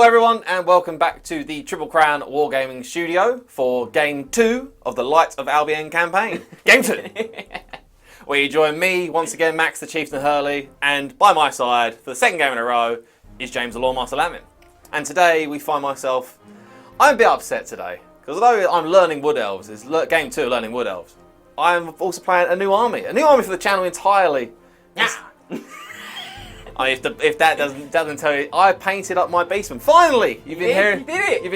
everyone, and welcome back to the Triple Crown Wargaming Studio for Game 2 of the Light of Albion campaign. Game 2! Where you join me, once again, Max the Chieftain Hurley, and by my side, for the second game in a row, is James the Loremaster Lamin. And today, we find myself... I'm a bit upset today, because although I'm learning Wood Elves, it's Game 2 learning Wood Elves, I'm also playing a new army for the channel entirely. Yeah. If that doesn't tell you, I painted up my Beastmen. Finally, you've been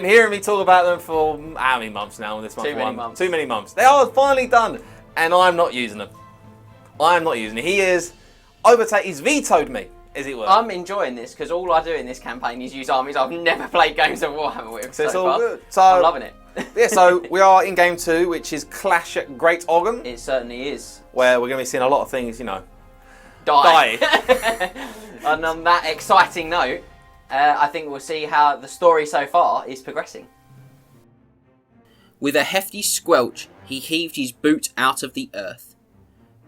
hearing me talk about them for how many months now? This month, too many months. They are finally done, and I'm not using them. I'm not using it. He's vetoed me, as it were. I'm enjoying this because all I do in this campaign is use armies I've never played games of Warhammer with. So it's all far. good. So I'm loving it. Yeah, so we are in Game 2, which is Clash at Great Ogham. It certainly is. Where we're going to be seeing a lot of things, Die. And on that exciting note, I think we'll see how the story so far is progressing. With a hefty squelch, he heaved his boot out of the earth.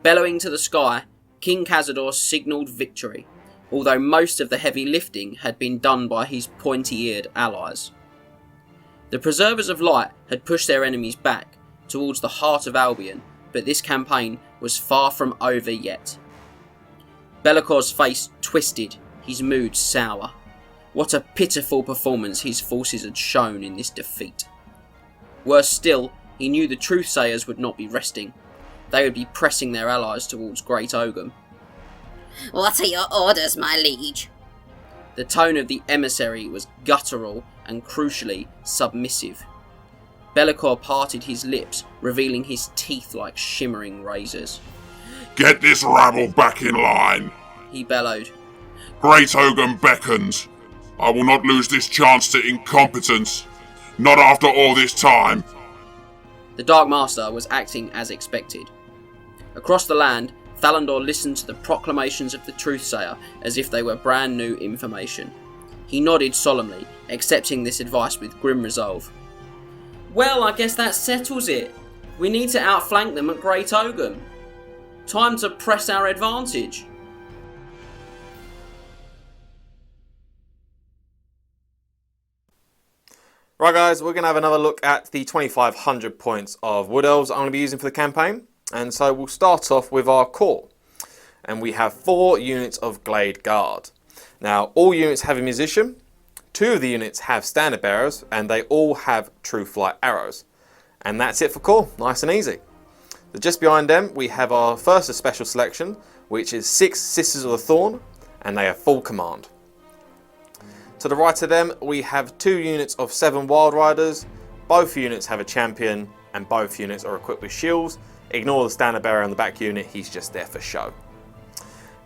Bellowing to the sky, King Cazador signalled victory, although most of the heavy lifting had been done by his pointy-eared allies. The Preservers of Light had pushed their enemies back towards the heart of Albion, but this campaign was far from over yet. Be'lakor's face twisted, his mood sour. What a pitiful performance his forces had shown in this defeat. Worse still, he knew the Truthsayers would not be resting. They would be pressing their allies towards Great Ogham. What are your orders, my liege? The tone of the emissary was guttural and crucially submissive. Be'lakor parted his lips, revealing his teeth like shimmering razors. Get this rabble back in line, he bellowed. Great Ogham beckons. I will not lose this chance to incompetence. Not after all this time. The Dark Master was acting as expected. Across the land, Thalandor listened to the proclamations of the Truthsayer as if they were brand new information. He nodded solemnly, accepting this advice with grim resolve. Well, I guess that settles it. We need to outflank them at Great Ogham. Time to press our advantage. Right guys, we're going to have another look at the 2,500 points of Wood Elves I'm going to be using for the campaign. And so we'll start off with our core. And we have 4 units of Glade Guard. Now, all units have a musician. 2 of the units have standard bearers, and they all have true flight arrows. And that's it for core, nice and easy. Just behind them, we have our first special selection, which is 6 Sisters of the Thorn, and they have full command. To the right of them, we have 2 units of 7 Wild Riders. Both units have a champion, and both units are equipped with shields. Ignore the standard bearer in the back unit, he's just there for show.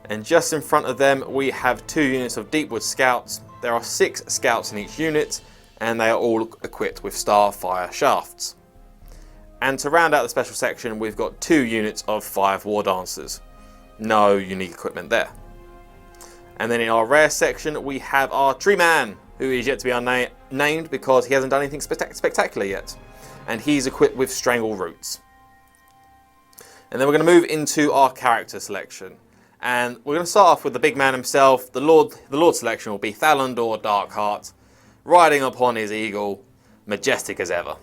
And just in front of them, we have 2 units of Deepwood Scouts. There are 6 Scouts in each unit, and they are all equipped with Starfire shafts. And to round out the special section, we've got 2 units of 5 War Dancers. No unique equipment there. And then in our rare section, we have our Tree Man, who is yet to be named because he hasn't done anything spectacular yet. And he's equipped with Strangle Roots. And then we're going to move into our character selection. And we're going to start off with the big man himself. The Lord selection will be Thalandor Darkheart, riding upon his eagle, majestic as ever.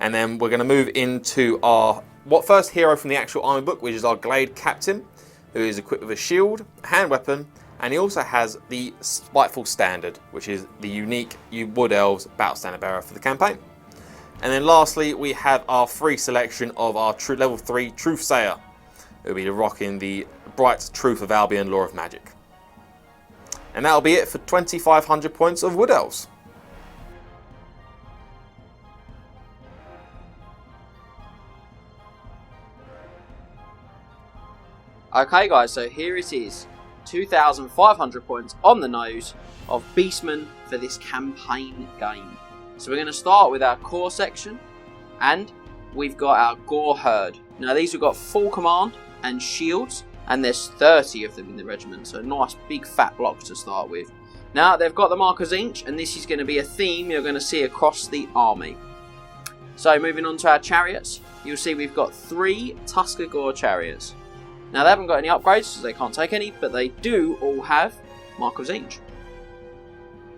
And then we're going to move into our first hero from the actual army book, which is our Glade Captain, who is equipped with a shield, a hand weapon, and he also has the Spiteful Standard, which is the unique Wood Elves battle standard bearer for the campaign. And then lastly, we have our free selection of our level 3 Truthsayer, who will be rocking the Bright Truth of Albion Law of Magic. And that'll be it for 2,500 points of Wood Elves. Okay guys, so here it is. 2,500 points on the nose of Beastmen for this campaign game. So we're going to start with our core section, and we've got our Gore Herd. Now these have got full command and shields, and there's 30 of them in the regiment, so a nice big fat block to start with. Now they've got the Marker's Inch, and this is going to be a theme you're going to see across the army. So moving on to our chariots, you'll see we've got 3 Tusker Gore chariots. Now they haven't got any upgrades, so they can't take any, but they do all have Marker's Inch.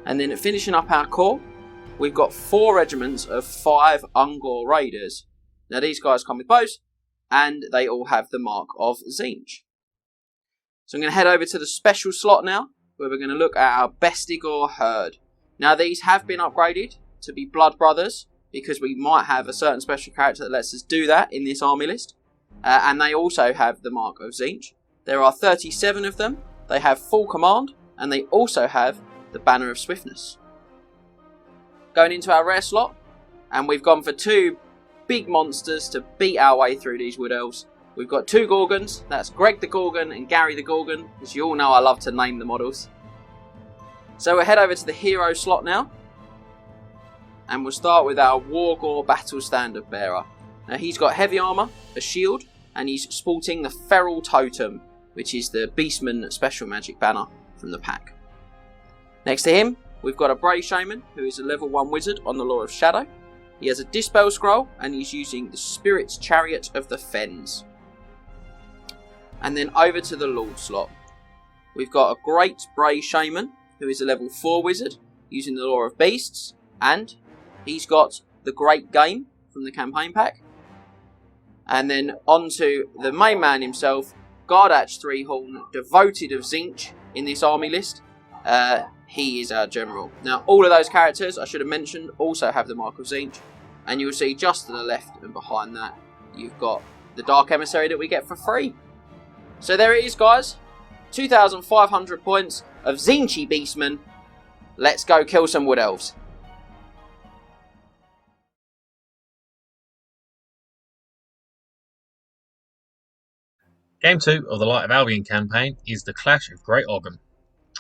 And then finishing up our core, we've got 4 regiments of 5 Ungor Raiders. Now these guys come with bows, and they all have the mark of Tzeentch. So I'm going to head over to the special slot now, where we're going to look at our Bestigor Herd. Now these have been upgraded to be Blood Brothers, because we might have a certain special character that lets us do that in this army list. And they also have the mark of Tzeentch. There are 37 of them, they have full command, and they also have the Banner of Swiftness. Going into our rare slot, and we've gone for 2 big monsters to beat our way through these Wood Elves. We've got 2 Gorgons, that's Greg the Gorgon and Gary the Gorgon, as you all know I love to name the models. So we'll head over to the hero slot now, and we'll start with our Wargore Battle Standard Bearer. Now he's got heavy armour, a shield, and he's sporting the Feral Totem, which is the Beastman special magic banner from the pack. Next to him, we've got a Brave Shaman, who is a level 1 wizard on the Law of Shadow. He has a Dispel Scroll, and he's using the Spirit's Chariot of the Fens. And then over to the Lord slot. We've got a Great Brave Shaman, who is a level 4 wizard, using the Law of Beasts, and he's got the Great Game from the campaign pack. And then onto the main man himself, Gardach Threehorn, devoted of Tzeentch in this army list. He is our general. Now all of those characters I should have mentioned also have the mark of Tzeentch, and you'll see just to the left and behind that you've got the Dark Emissary that we get for free. So there it is, guys, 2,500 points of Tzeentchy Beastmen. Let's go kill some Wood Elves. Game 2 of the Light of Albion campaign is the Clash of Great Ogham.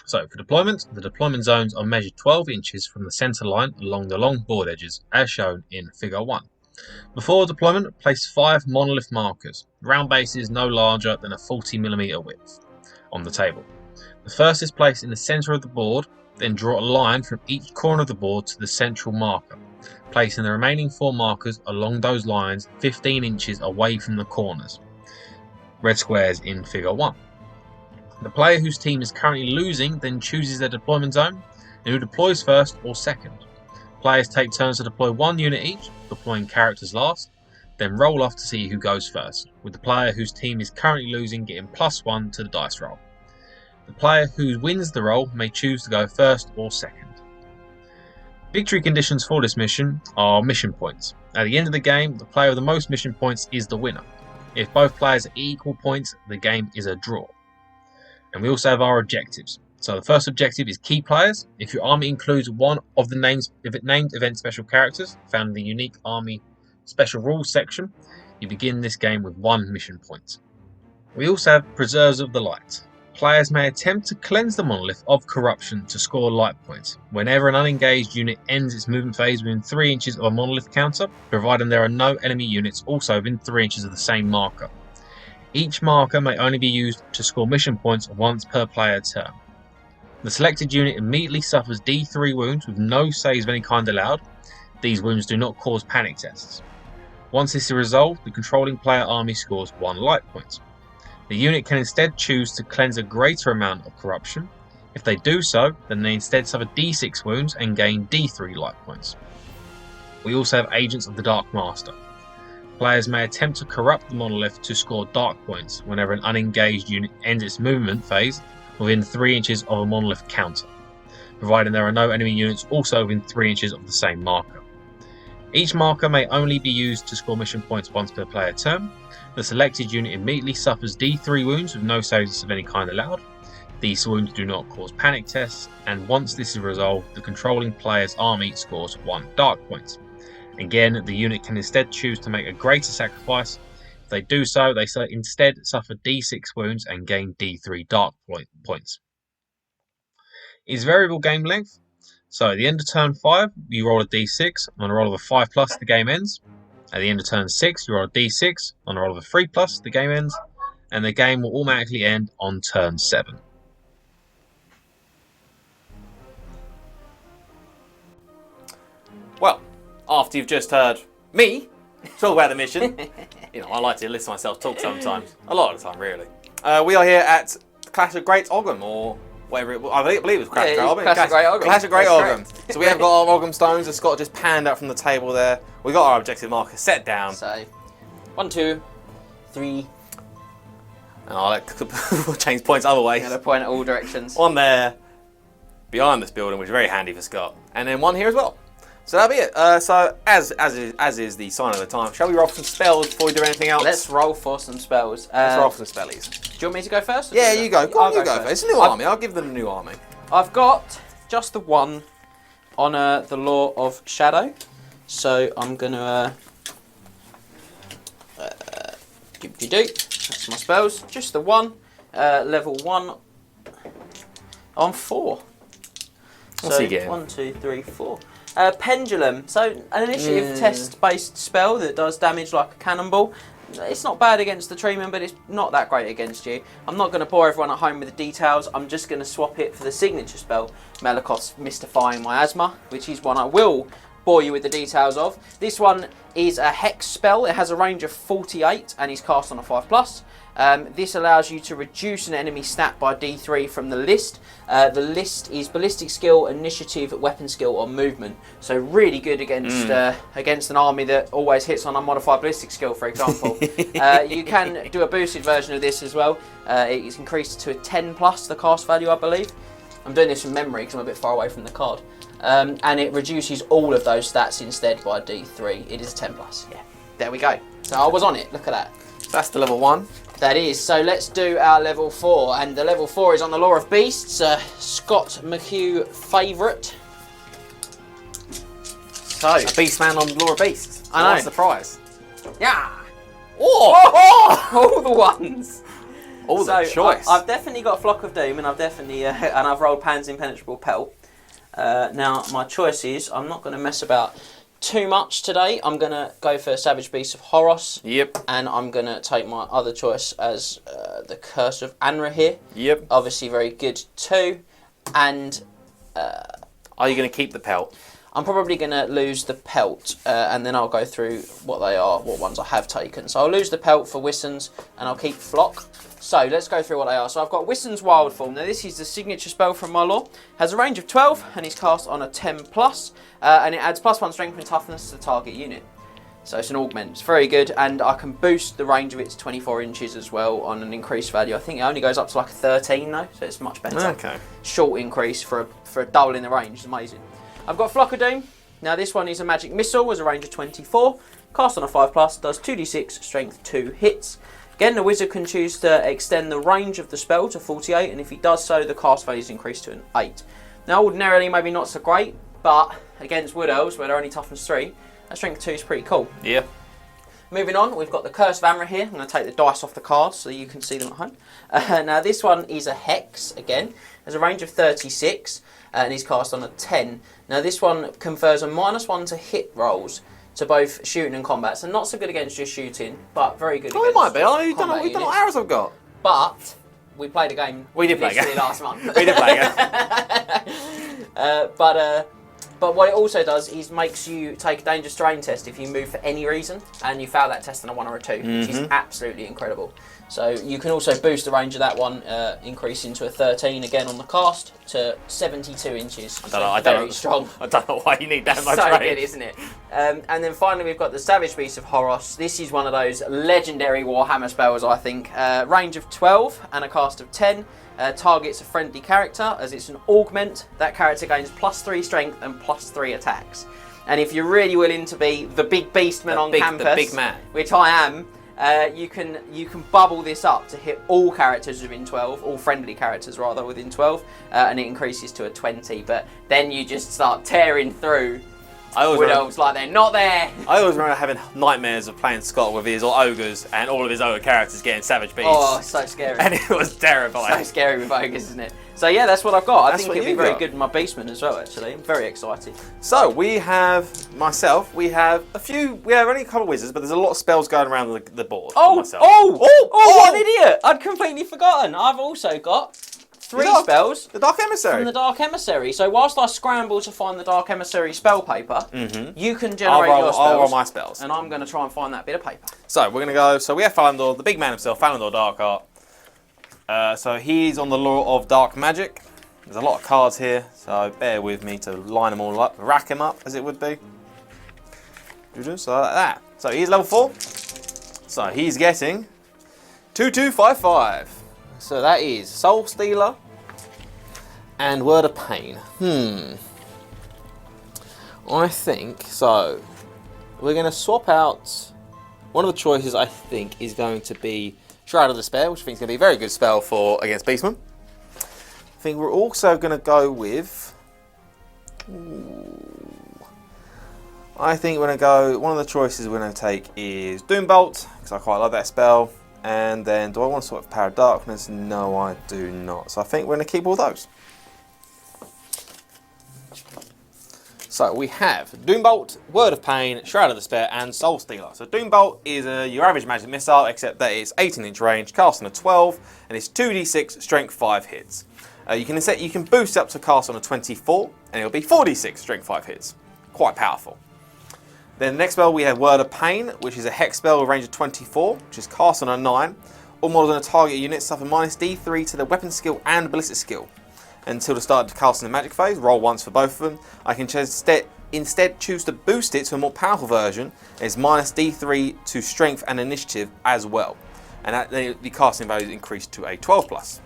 So for deployment, the deployment zones are measured 12 inches from the centre line along the long board edges, as shown in Figure 1. Before deployment, place 5 monolith markers, round bases no larger than a 40mm width, on the table. The first is placed in the centre of the board, then draw a line from each corner of the board to the central marker, placing the remaining 4 markers along those lines 15 inches away from the corners. Red squares in Figure 1. The player whose team is currently losing then chooses their deployment zone, and who deploys first or second. Players take turns to deploy 1 unit each, deploying characters last, then roll off to see who goes first, with the player whose team is currently losing getting +1 to the dice roll. The player who wins the roll may choose to go first or second. Victory conditions for this mission are mission points. At the end of the game, the player with the most mission points is the winner. If both players are equal points, the game is a draw. And we also have our objectives. So the first objective is key players. If your army includes one of the named event special characters found in the unique army special rules section, you begin this game with 1 mission point. We also have Preserves of the Light. Players may attempt to cleanse the monolith of corruption to score light points whenever an unengaged unit ends its movement phase within 3 inches of a monolith counter, providing there are no enemy units also within 3 inches of the same marker. Each marker may only be used to score mission points once per player turn. The selected unit immediately suffers D3 wounds with no saves of any kind allowed. These wounds do not cause panic tests. Once this is resolved, the controlling player army scores 1 light point. The unit can instead choose to cleanse a greater amount of corruption. If they do so, then they instead suffer D6 wounds and gain D3 light points. We also have Agents of the Dark Master. Players may attempt to corrupt the monolith to score dark points whenever an unengaged unit ends its movement phase within 3 inches of a monolith counter, providing there are no enemy units also within 3 inches of the same marker. Each marker may only be used to score mission points once per player turn. The selected unit immediately suffers D3 wounds with no saves of any kind allowed. These wounds do not cause panic tests, and once this is resolved, the controlling player's army scores 1 dark point. Again, the unit can instead choose to make a greater sacrifice. If they do so, they instead suffer D6 wounds and gain D3 dark points. It is variable game length, so at the end of turn 5, you roll a D6. On a roll of a 5+, the game ends. At the end of turn 6, you roll a D6. On a roll of a 3+, the game ends. And the game will automatically end on turn 7. Well, after you've just heard me talk about the mission, I like to listen to myself talk sometimes. A lot of the time, really. We are here at the Clash of Great Ogham, or whatever I believe it was Clash of Great Ogham. Clash of Great Ogham. Clash of Great That's Ogham. So we have got our Ogham stones, as Scott just panned out from the table there. We got our objective marker set down. So, 1, 2, 3. And I'll we'll change points other ways. I'm going to point at all directions. One there, behind this building, which is very handy for Scott. And then one here as well. So that'll be it. So as is the sign of the time, shall we roll for some spells before we do anything else? Let's roll for some spells. Let's roll for some spellies. Do you want me to go first? Yeah, you go. Go on, you go first. first. It's a new army. I'll give them a new army. I've got just the one on the Law of Shadow. So I'm going to... That's my spells. Just the one. Level 1 on 4. What's he getting? 1, 2, 3, 4. Pendulum. So an initiative test-based spell that does damage like a cannonball. It's not bad against the treeman, but it's not that great against you. I'm not going to bore everyone at home with the details. I'm just going to swap it for the signature spell, Melikoth's Mystifying Miasma, which is one I will bore you with the details of. This one is a hex spell. It has a range of 48 and is cast on a 5+. This allows you to reduce an enemy stat by D3 from the list. The list is ballistic skill, initiative, weapon skill, or movement. So really good against against an army that always hits on unmodified ballistic skill, for example. You can do a boosted version of this as well. It is increased to a 10+, the cast value, I believe. I'm doing this from memory because I'm a bit far away from the card. And it reduces all of those stats instead by D3. It is a 10+. Yeah, there we go. So I was on it. Look at that. That's the level 1. That is. So let's do our level 4. And the level 4 is on the Law of Beasts. Scott McHugh favourite. So, A Beastman on Law of Beasts. I know. What a surprise. yeah. Oh! All the ones. All the choice. I've definitely got Flock of Doom, and I've definitely and I've rolled Pan's Impenetrable Pelt. Now my choice is I'm not going to mess about too much today. I'm going to go for Savage Beasts of Horus. Yep. And I'm going to take my other choice as the Curse of Anra here. Yep. Obviously very good too. And Are you going to keep the pelt? I'm probably going to lose the pelt, and then I'll go through what they are, what ones I have taken. So I'll lose the pelt for Wisson's, and I'll keep Flock. So let's go through what they are. So I've got Wisson's Wild Form. Now this is the signature spell from my lore. Has a range of 12, and is cast on a 10+, and it adds +1 strength and toughness to the target unit. So it's an augment. It's very good, and I can boost the range of it to 24 inches as well on an increased value. I think it only goes up to like a 13 though, so it's much better. Okay. Short increase for a double in the range. It's amazing. I've got Flock of Doom. Now this one is a magic missile with a range of 24. Cast on a 5+, does 2d6, strength 2 hits. Again, the wizard can choose to extend the range of the spell to 48, and if he does so, the cast value is increased to an 8. Now ordinarily maybe not so great, but against Wood Elves, where they're only toughness 3, that strength 2 is pretty cool. Yeah. Moving on, we've got the Curse of Amra here. I'm going to take the dice off the cards so you can see them at home. Now this one is a hex, again. There's a range of 36, and is cast on a 10. Now this one confers a -1 to hit rolls to both shooting and combat. So not so good against just shooting, but very good Oh, it against might be. We don't know combat what units. arrows I've got. But we played a game We did play a literally game. last month. We did play a game. But what it also does is makes you take a dangerous terrain test if you move for any reason, and you fail that test on a 1 or a 2, which is absolutely incredible. So you can also boost the range of that one, increasing to a 13 again on the cast to 72 inches. I Strong. I don't know why you need that much So range. good, isn't it? And then finally we've got the Savage Beasts of Horus. This is one of those legendary Warhammer spells, I think. Range of 12 and a cast of 10. Targets a friendly character. As it's an augment, that character gains +3 strength and +3 attacks. And if you're really willing to be the big beastman on campus, the big man, which I am, you can bubble this up to hit all characters within 12, all friendly characters rather within 12, and it increases to a 20. But then you just start tearing through Wood Elves like they're not there. I always remember having nightmares of playing Scott with his ogres and all of his ogre characters getting savage beasts. Oh, so scary. And it was terrifying. So scary with ogres, isn't it? So yeah, that's what I've got. I That's think what it'll be you've very got. good with my Beastman as well, actually. I'm very excited. So we have myself. We have a few. We have only a couple of wizards, but there's a lot of spells going around the board. for myself. What an idiot! I'd completely forgotten. I've also got 3 spells The Dark Emissary. from the Dark Emissary. So whilst I scramble to find the Dark Emissary spell paper, you can generate your spells. I'll roll my spells. And I'm going to try and find that bit of paper. So we're gonna go. So we have Thalandor, the big man himself, Thalandor Darkheart. So he's on the Law of Dark Magic. There's a lot of cards here, so bear with me to line them all up, rack them up as it would be. So like that. So he's level 4. So he's getting 2255. So that is Soul Stealer and Word of Pain. I think, so we're going to swap out, one of the choices I think is going to be Shroud of Despair, which I think is going to be a very good spell for against Beastmen. I think we're also going to go with, I think we're going to go, one of the choices we're going to take is Doombolt, because I quite like that spell. And then, do I want to sort of Power of Darkness? No, I do not. So I think we're going to keep all those. So we have Doombolt, Word of Pain, Shroud of Despair, and Soul Stealer. So Doombolt is your average magic missile, except that it's 18-inch range, cast on a 12, and it's 2d6, strength 5 hits. You can boost up to cast on a 24, and it'll be 4d6, strength 5 hits. Quite powerful. Then the next spell we have Word of Pain, which is a hex spell with range of 24, which is cast on a 9. All models on a target unit suffer minus D3 to their weapon skill and ballistic skill. Until the start of casting the magic phase, roll once for both of them. I can instead choose to boost it to a more powerful version. It's minus D3 to strength and initiative as well. And the casting value is increased to a 12+.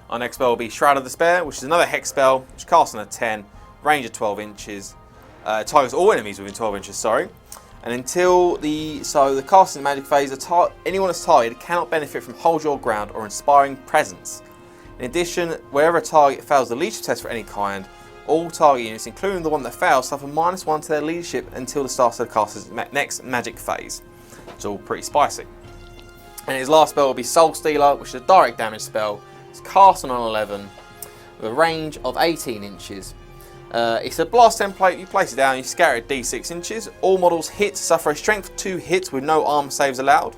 Our next spell will be Shroud of Despair, which is another hex spell, which casts on a 10, range of 12 inches. Targets all enemies within 12 inches, sorry. And until the casting magic phase, anyone that's targeted cannot benefit from Hold Your Ground or Inspiring Presence. In addition, wherever a target fails the leadership test for any kind, all target units, including the one that fails, suffer -1 to their leadership until the start of the caster's next magic phase. It's all pretty spicy. And his last spell will be Soul Stealer, which is a direct damage spell. It's cast on an 11 with a range of 18 inches. It's a blast template. You place it down, you scatter it D6 inches. All models hit suffer a strength 2 hits with no armor saves allowed.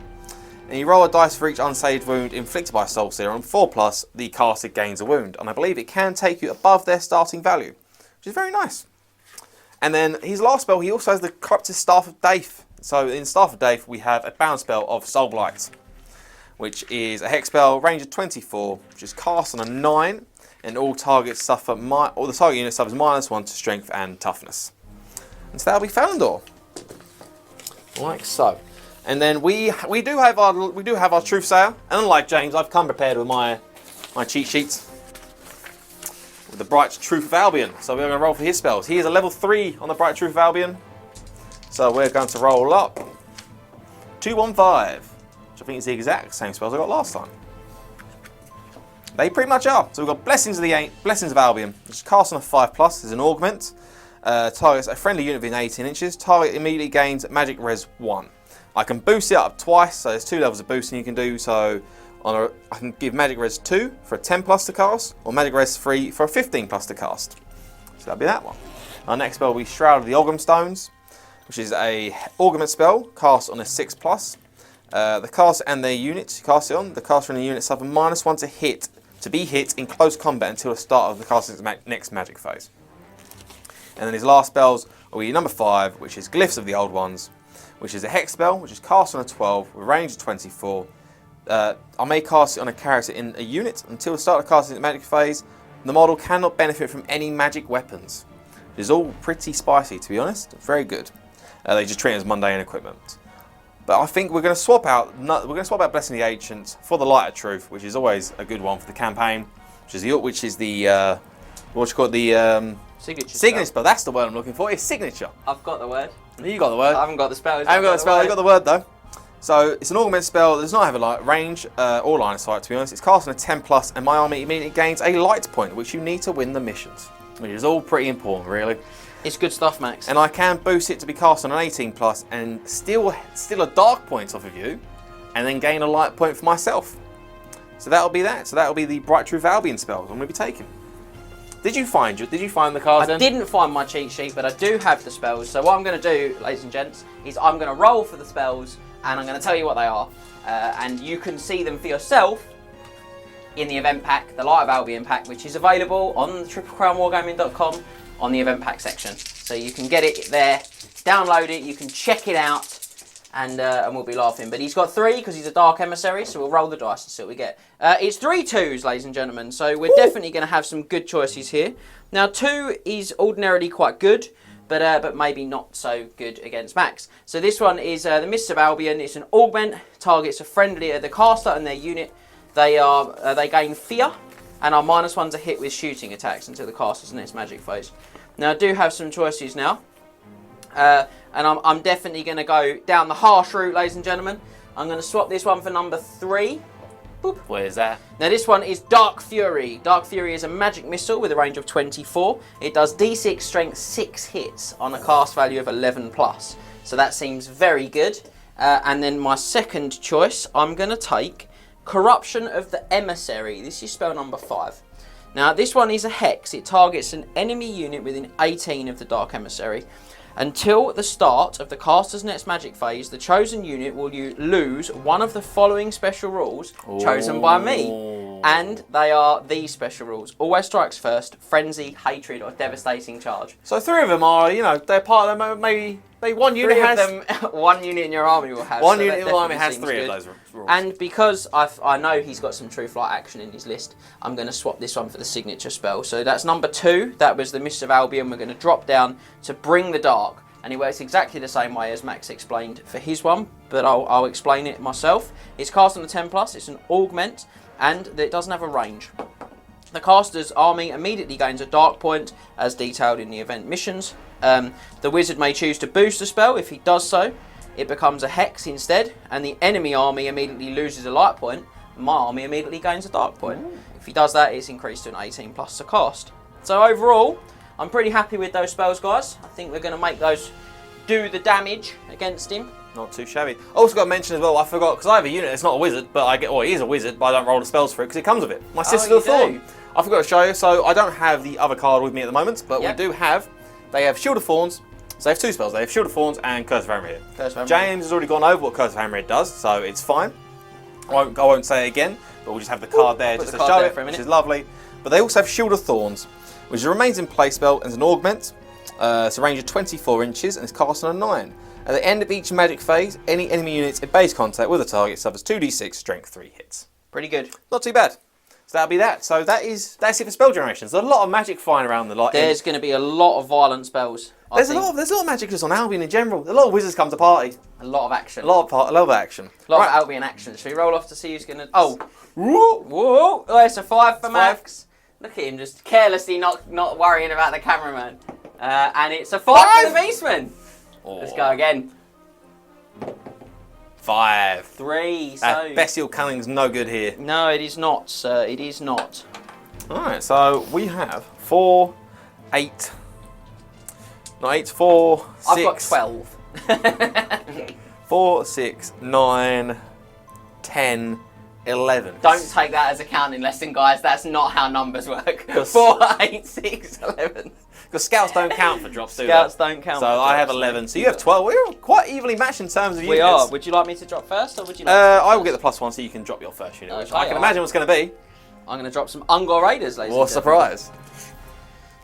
And you roll a dice for each unsaved wound inflicted by Soul Stealer. On 4+, the caster gains a wound. And I believe it can take you above their starting value, which is very nice. And then his last spell, he also has the Corrupted Staff of Daith. So in Staff of Daith, we have a bound spell of Soul Blight, which is a hex spell, range of 24, which is cast on a 9. And all targets suffer, or the target unit suffers -1 to strength and toughness. And so that'll be Thalandor, like so. And then we do have our Truth Sayer. And unlike James, I've come prepared with my cheat sheets with the Bright Truth of Albion. So we're going to roll for his spells. He is a level 3 on the Bright Truth of Albion. So we're going to roll up 215, which I think is the exact same spells I got last time. They pretty much are. So we've got Blessings of Albion, which is cast on a 5+, is an augment. Targets a friendly unit within 18 inches. Target immediately gains Magic Res 1. I can boost it up twice, so there's 2 levels of boosting you can do. So I can give Magic Res 2 for a 10+ to cast, or Magic Res 3 for a 15+ to cast. So that'll be that one. Our next spell will be Shroud of the Ogham Stones, which is a augment spell cast on a 6+. The caster and their units you cast it on, the caster and the unit suffer -1 to be hit in close combat until the start of the caster's next magic phase. And then his last spells will be number 5, which is Glyphs of the Old Ones, which is a hex spell, which is cast on a 12 with a range of 24. I may cast it on a character in a unit until the start of the casting magic phase. The model cannot benefit from any magic weapons. It is all pretty spicy, to be honest. Very good. They just treat it as mundane equipment. But I think we're going to swap out. Blessing the Ancients for the Light of Truth, which is always a good one for the campaign. Which is the what you call it, the signature spell. That's the word I'm looking for. It's signature. I've got the word. You got the word. I haven't got the spell. I haven't got the spell. You got the word though. So it's an augment spell. It does not have a range or line of sight. To be honest, it's cast on a 10+, and my army immediately gains a light point, which you need to win the missions, which is all pretty important, really. It's good stuff, Max. And I can boost it to be cast on an 18+, and steal a dark point off of you, and then gain a light point for myself. So that'll be that. So that'll be the Bright Truth Albion spells I'm going to be taking. Did you find the cards? I didn't find my cheat sheet, but I do have the spells. So what I'm going to do, ladies and gents, is I'm going to roll for the spells, and I'm going to tell you what they are, and you can see them for yourself in the event pack, the Light of Albion pack, which is available on triplecrownwargaming.com. on the event pack section. So you can get it there, download it, you can check it out, and we'll be laughing. But he's got 3 because he's a Dark Emissary, so we'll roll the dice and see what we get. It's 3 2s, ladies and gentlemen, so we're definitely going to have some good choices here. Now, 2 is ordinarily quite good, but maybe not so good against Max. So this one is the Mists of Albion. It's an augment, targets a friendly, the caster and their unit. They gain fear, and are -1 to hit with shooting attacks until the caster's next magic phase. Now, I do have some choices now. And I'm definitely going to go down the harsh route, ladies and gentlemen. I'm going to swap this one for number 3. Boop. Where's that? Now this one is Dark Fury. Dark Fury is a magic missile with a range of 24. It does D6 strength 6 hits on a cast value of 11+. So that seems very good. And then my second choice, I'm going to take Corruption of the Emissary. This is spell number 5. Now this one is a hex. It targets an enemy unit within 18 of the Dark Emissary. Until the start of the caster's next magic phase, the chosen unit will lose one of the following special rules chosen by me. And they are these special rules. Always strikes first, frenzy, hatred, or devastating charge. So 3 of them are, they're part of them. Maybe one unit has... One unit in your army will have. One unit in your army has 3 of those rules. And because I know he's got some True Flight action in his list, I'm going to swap this one for the signature spell. So that's number 2. That was the Mists of Albion. We're going to drop down to Bring the Dark. And it works exactly the same way as Max explained for his one, but I'll explain it myself. It's cast on the 10+, it's an augment, and it doesn't have a range. The caster's army immediately gains a dark point, as detailed in the event missions. The wizard may choose to boost the spell. If he does so, it becomes a hex instead, and the enemy army immediately loses a light point. My army immediately gains a dark point. If he does that, it's increased to an 18+ to cast. So overall, I'm pretty happy with those spells, guys. I think we're going to make those do the damage against him. Not too shabby. Also got to mention as well, I forgot, because I have a unit that's not a wizard, but he is a wizard, but I don't roll the spells for it because it comes with it. My Sister of the Thorn. I forgot to show you, so I don't have the other card with me at the moment, but we do have, they have Shield of Thorns, so they have 2 spells. They have Shield of Thorns and Curse of Hammerhead. James has already gone over what Curse of Hammerhead does, so it's fine. I won't say it again, but we'll just have the card there just to show it, which is lovely. But they also have Shield of Thorns, which remains in play spell as an augment. It's a range of 24 inches and it's cast on a 9. At the end of each magic phase, any enemy units in base contact with a target suffers 2d6 strength 3 hits. Pretty good. Not too bad. So that'll be that. So that's it for spell generations. There's a lot of magic flying around the light. There's going to be a lot of violent spells. There's a lot of magic just on Albion in general. A lot of wizards come to party. A lot of action. A lot of action. A lot of Albion action. Should we roll off to see who's going to... Oh. Whoa. Oh, it's a 5 for Max. Look at him just carelessly not worrying about the cameraman. And it's a 5 for the Beastman. Let's go again. 5. 3. So Bestial Cunning's no good here. No, it is not, sir. It is not. Alright, so we have 4, 8. Not 8, 4, 6. I've got 12. 4, 6, 9, 10, 11. Don't take that as a counting lesson, guys. That's not how numbers work. 4, 8, 6, 11. Because scouts don't count for drops, do they? Scouts don't count. So I have 11. So you have 12. We're quite evenly matched in terms of units. We are. Would you like me to drop first, or would you like I will get the +1 so you can drop your first unit, which I can imagine what's going to be. I'm going to drop some Ungor Raiders, ladies and gentlemen. What a surprise.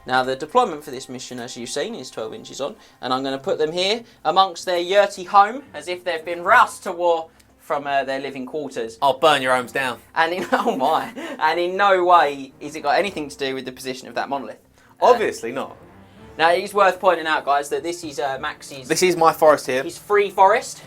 Now, the deployment for this mission, as you've seen, is 12 inches on, and I'm going to put them here amongst their yurty home, as if they've been roused to war from their living quarters. I'll burn your homes down. And in no way is it got anything to do with the position of that monolith. Obviously not. Now, it is worth pointing out, guys, that this is Max's... This is my forest here. His free forest,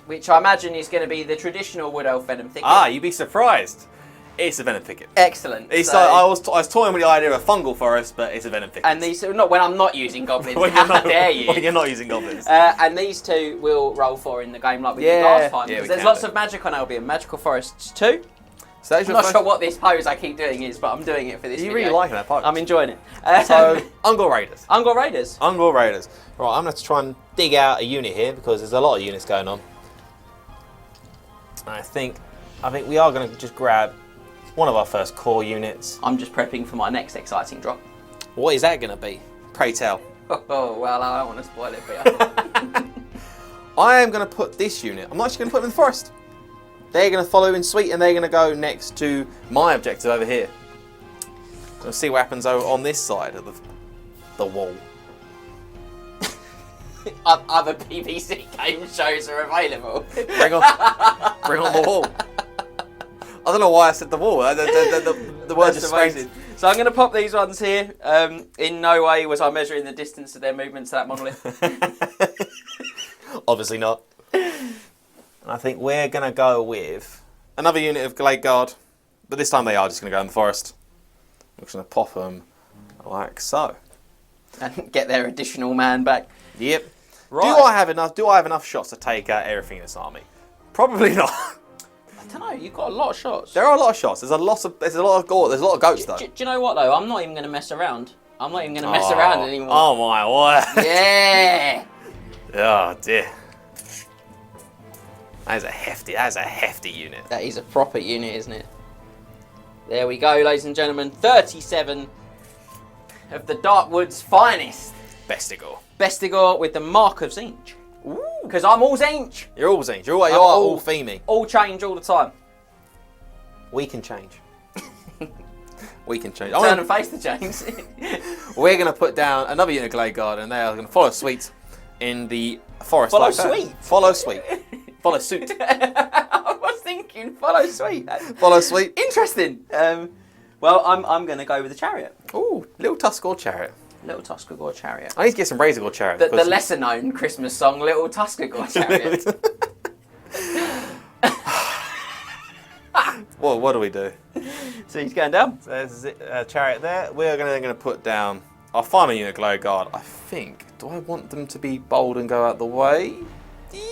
which I imagine is going to be the traditional Wood Elf Venom Thicket. Ah, you'd be surprised. It's a Venom Thicket. Excellent. I was toying with the idea of a fungal forest, but it's a Venom Thicket. And these are not when I'm not using goblins. How dare you? When you're not using goblins. And these two will roll for in the game like we did last time. Yeah, because there's lots of magic on Albion. Magical Forests 2. So I'm not sure what this pose I keep doing is, but I'm doing it for this video. You really liking that pose? I'm enjoying it. So, Ungor Raiders. Ungor Raiders. Ungor Raiders. Right, I'm going to try and dig out a unit here because there's a lot of units going on. I think we are going to just grab one of our first core units. I'm just prepping for my next exciting drop. What is that going to be? Pray tell. Oh, well, I don't want to spoil it for you. I am going to put this unit, I'm actually going to put them in the forest. They're going to follow in suite and they're going to go next to my objective over here. We'll see what happens on this side of the wall. other BBC game shows are available. Bring on the wall. I don't know why I said the wall. The word just amazing. So I'm going to pop these ones here. In no way was I measuring the distance of their movement to that monolith. Obviously not. And I think we're going to go with another unit of Glade Guard, but this time they are just going to go in the forest. We're just going to pop them like so. And get their additional man back. Yep. Right. Do I have enough shots to take out everything in this army? Probably not. I don't know. You've got a lot of shots. There are a lot of shots. There's a lot of gore. There's a lot of goats though. Do you know what though? I'm not even going to mess around. I'm not even going to mess around anymore. Oh my word. Yeah. Oh dear. That is a hefty unit. That is a proper unit, isn't it? There we go, ladies and gentlemen. 37 of the Darkwood's finest. Bestigor. Bestigor with the mark of Zinch. Because I'm all Zinch. You're all Zinch. You are all Femi. All change all the time. We can change. We can change. Turn and face the change. We're going to put down another unit of Glade Guard, and they are going to follow suit in the forest. Follow like that. suite? Follow suit. Follow suit. I was thinking follow suite. Follow suite. Interesting. Well, I'm going to go with the chariot. Ooh, little Tuskor chariot. Little Tuskor chariot. I need to get some Razor Gore chariot. The lesser known Christmas song, Little Tuskor chariot. Well, what do we do? So he's going down. So there's a chariot there. We're going to put down our final unit of Glade Guard. I think. Do I want them to be bold and go out the way?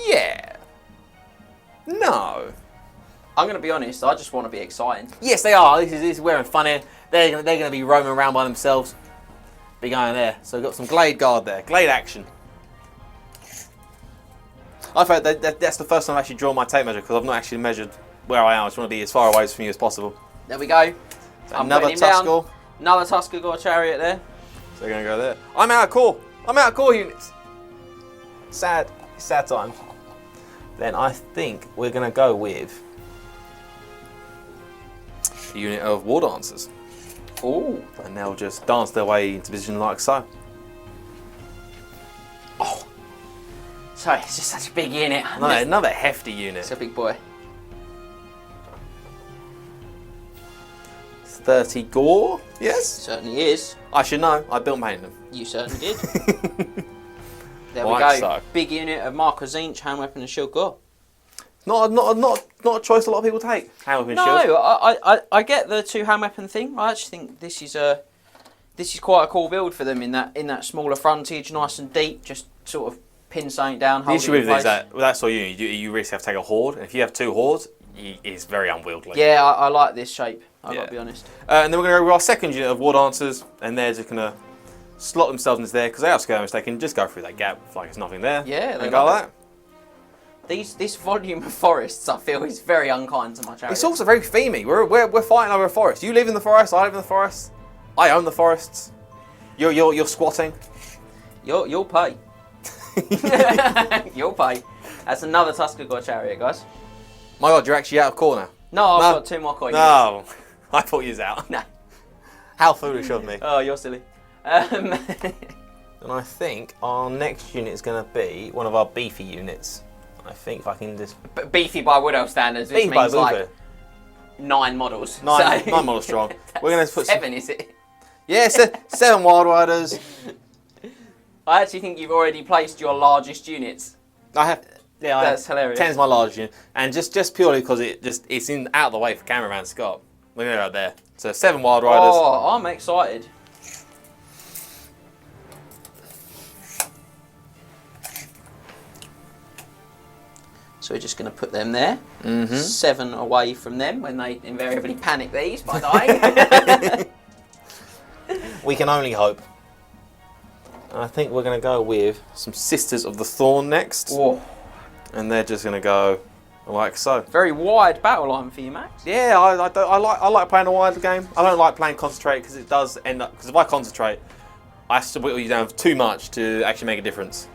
Yeah. No. I'm going to be honest. I just want to be exciting. Yes, they are. This is wearing fun here. They're going to be roaming around by themselves. Be going there. So we've got some Glade Guard there. Glade action. I thought that's the first time I've actually drawn my tape measure because I've not actually measured where I am. I just want to be as far away from you as possible. There we go. So I'm another putting him down. Tuskor. Another Tuskor chariot there. So we're going to go there. I'm out of core. I'm out of core units. Sad times. Then I think we're going to go with a unit of War Dancers. Ooh. And they'll just dance their way into position like so. Oh. Sorry, it's just such a big unit. No, another hefty unit. It's a big boy. It's 30 gore. Yes. Certainly is. I should know. I built made them. You certainly did. There we Like go. so. Big unit of Mark of Zinch, hand weapon and shield gore. Not a choice a lot of people take. Hand weapon shield. No, I get the two hand weapon thing. I actually think this is quite a cool build for them in that smaller frontage, nice and deep, just sort of pin something down. The issue hold it in with it is place. that that's all you really have to take a horde, and if you have two hordes, it's very unwieldy. Yeah, I like this shape. I've got to be honest. And then we're going to go with our second unit of War Dancers, and they're just going to slot themselves into there because they are skirmishes. They can just go through that gap like there's nothing there. Yeah, they and go love like that. This volume of forests, I feel, is very unkind to my chariots. It's also very themey. We're fighting over a forest. You live in the forest. I live in the forest. I own the forests. You're squatting. You'll pay. You'll pay. That's another Tuskor chariot, guys. My God, you're actually out of corner. No, I've got two more coins. No, I thought you was out. No. How foolish of me. Oh, you're silly. And I think our next unit is going to be one of our beefy units. I think if I can just... Beefy by Wood Elf standards, which Beefy by means like Wood. 9 models. Nine models strong. We're going to put 7, is it? Yeah, 7 Wild Riders. I actually think you've already placed your largest units. I have... Yeah, That's hilarious. 10's my largest unit. And just purely because it's out of the way for cameraman Scott. We're going to go right there. So 7 Wild Riders. Oh, I'm excited. So we're just going to put them there. 7 away from them when they invariably panic these by dying. We can only hope. And I think we're going to go with some Sisters of the Thorn next. Whoa. And they're just going to go like so. Very wide battle line for you, Max. Yeah, I like playing a wide game. I don't like playing concentrate because it does end up... Because if I concentrate, I have to whittle you down too much to actually make a difference.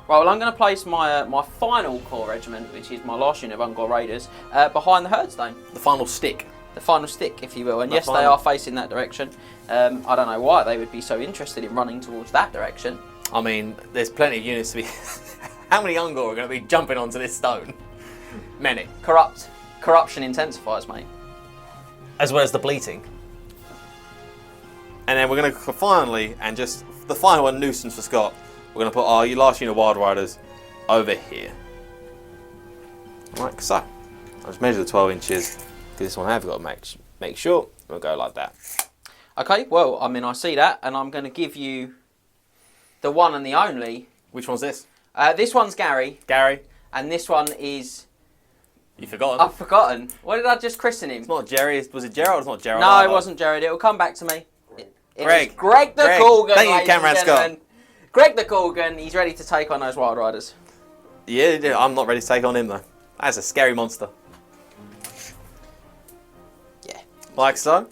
Right, well, I'm going to place my my final core regiment, which is my last unit of Ungor Raiders, behind the Herdstone. The final stick. The final stick, if you will. And The yes, they final. are facing that direction. I don't know why they would be so interested in running towards that direction. I mean, there's plenty of units to be... How many Ungor are going to be jumping onto this stone? Many. Corruption intensifies, mate. As well as the bleating. And then we're going to finally, and just the final one, nuisance for Scott, we're going to put our last unit of Wild Riders over here. Like so. I'll just measure the 12 inches, because this one I've got to make sure. We'll go like that. Okay, well, I mean, I see that, and I'm going to give you the one and the only. Which one's this? This one's Gary. Gary. And this one is... You've forgotten. I've forgotten. What did I just christen him? It's not Jerry. Was it Gerald? It's not Gerald. No, it wasn't Jared. It'll come back to me. Greg. Greg the Gorgon. Thank you, ladies Cameron and Scott. gentlemen. Greg the Gorgon. He's ready to take on those Wild Riders. Yeah, I'm not ready to take on him though. That's a scary monster. Yeah. Like so.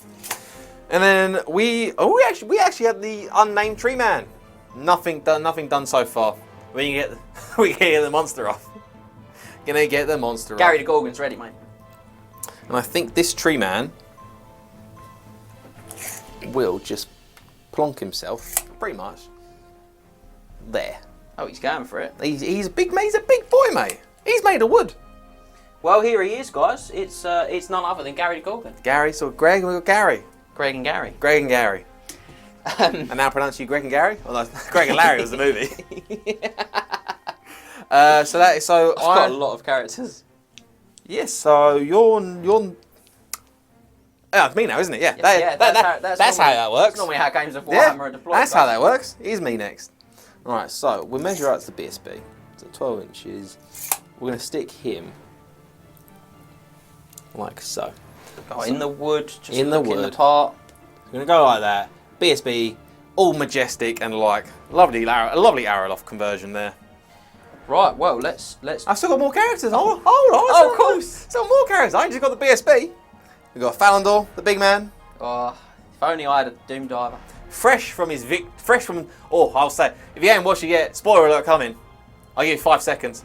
And then we actually had the unnamed tree man. Nothing done so far. We can get the monster off. Gonna get the monster off. Gary the Gorgon's ready, mate. And I think this tree man will just plonk himself pretty much there. Oh, he's going for it. He's a big boy, mate. He's made of wood. Well, here he is, guys. It's none other than Gary the Gorgon. Gary, so Greg and we got Gary. Greg and Gary. Greg and Gary. And now pronounce you Greg and Gary? Well, no, Greg and Larry was the movie. I've got a lot of characters. Yes, so you're. Oh, it's me now, isn't it? Yeah. That's how that works. That's normally how games of Warhammer are deployed. That's how that works. Here's me next. Alright, so we'll measure out to the BSB. So 12 inches. We're going to stick him like so. Oh, in the wood, just in the looking wood. the part. We're going to go like that. BSB, all majestic and like a lovely Araloft conversion there. Right, well, let's. I've still got more characters. Hold on. Of course. Still more characters. I ain't just got the BSB. We've got Thalandor, the big man. Oh, if only I had a Doom Diver. Fresh from, I'll say, if you haven't watched it yet, spoiler alert coming. I'll give you 5 seconds.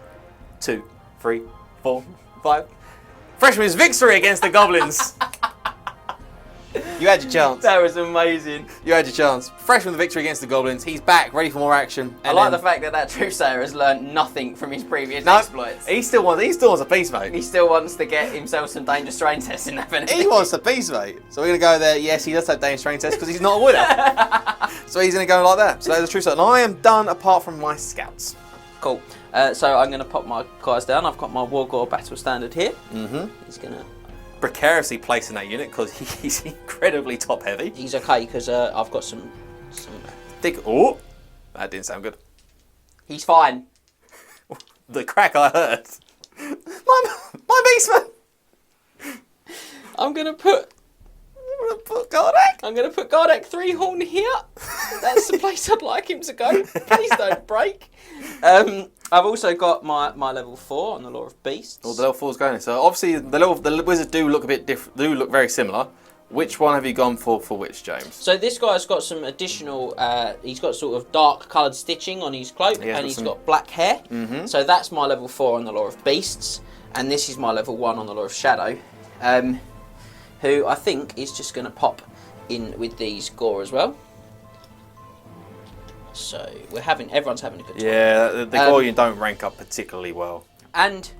2, 3, 4, 5. Fresh from his victory against the goblins. You had your chance. That was amazing. You had your chance. Fresh from the victory against the goblins. He's back, ready for more action. I like the fact that Truthsayer has learned nothing from his previous exploits. He still wants a piece, mate. He still wants to get himself some danger strain tests in that. He wants a piece, mate. So we're going to go there. Yes, he does have danger strain tests because he's not a wood elf. So he's going to go like that. So that's the truth. And I am done apart from my scouts. Cool. So I'm going to pop my guys down. I've got my Wargore Battle Standard here. Mm-hmm. He's going to... precariously placed in that unit because he's incredibly top heavy. He's okay because I've got some... Oh, that didn't sound good. He's fine. The crack I heard. My Beastman. I'm gonna put Gardach. I'm gonna put Gardach Threehorn here. That's the place I'd like him to go. Please don't break. I've also got my level 4 on the Lore of Beasts. Well, the level 4's going. So obviously the wizards do look a bit different. Do look very similar. Which one have you gone for which, James? So this guy's got some additional. He's got sort of dark coloured stitching on his cloak, and he's got black hair. Mm-hmm. So that's my level 4 on the Lore of Beasts, and this is my level 1 on the Lore of Shadow. Who I think is just going to pop in with these gore as well. So everyone's having a good time. Yeah, the Gorian don't rank up particularly well. And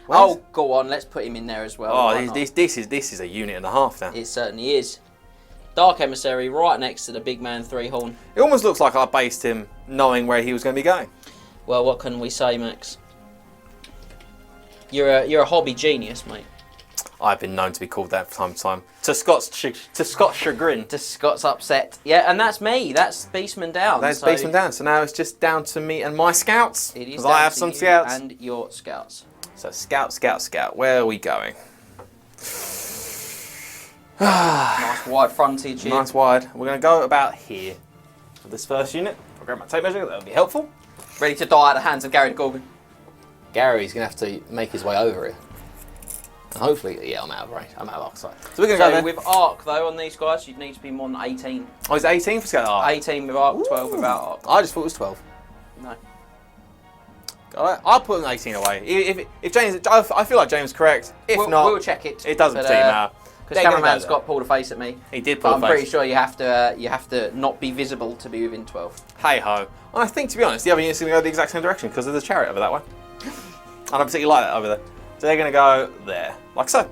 go on, let's put him in there as well. Oh, this is a unit and a half now. It certainly is. Dark Emissary right next to the big man Threehorn. It almost looks like I based him knowing where he was going to be going. Well, what can we say, Max? You're a hobby genius, mate. I've been known to be called that from time to time. To Scott's chagrin. To Scott's upset. Yeah, and that's me. That's Beastman down. That's Beastman down. So now it's just down to me and my scouts. It is because I have some scouts. And your scouts. So scout. Where are we going? Nice wide frontage here. Nice wide. We're going to go about here for this first unit. I'll grab my tape measure. That would be helpful. Ready to die at the hands of Gary the Gorgon. Gary's going to have to make his way over here. And hopefully, yeah, I'm out of range. I'm out of arc sight. So we're going to go there. With arc, though, on these guys, you'd need to be more than 18. Oh, is it 18 for scout arc? 18 with arc, 12 without arc. I just thought it was 12. No. I'll put an 18 away. If James, I feel like James is correct. If not, we'll check it. It doesn't particularly matter. Because cameraman's got pulled a face at me. He did pull but a face. I'm pretty sure you have to not be visible to be within 12. Hey ho. I think, to be honest, the other unit's going to go the exact same direction because there's a chariot over that way. I don't particularly like that over there. So they're going to go there, like so.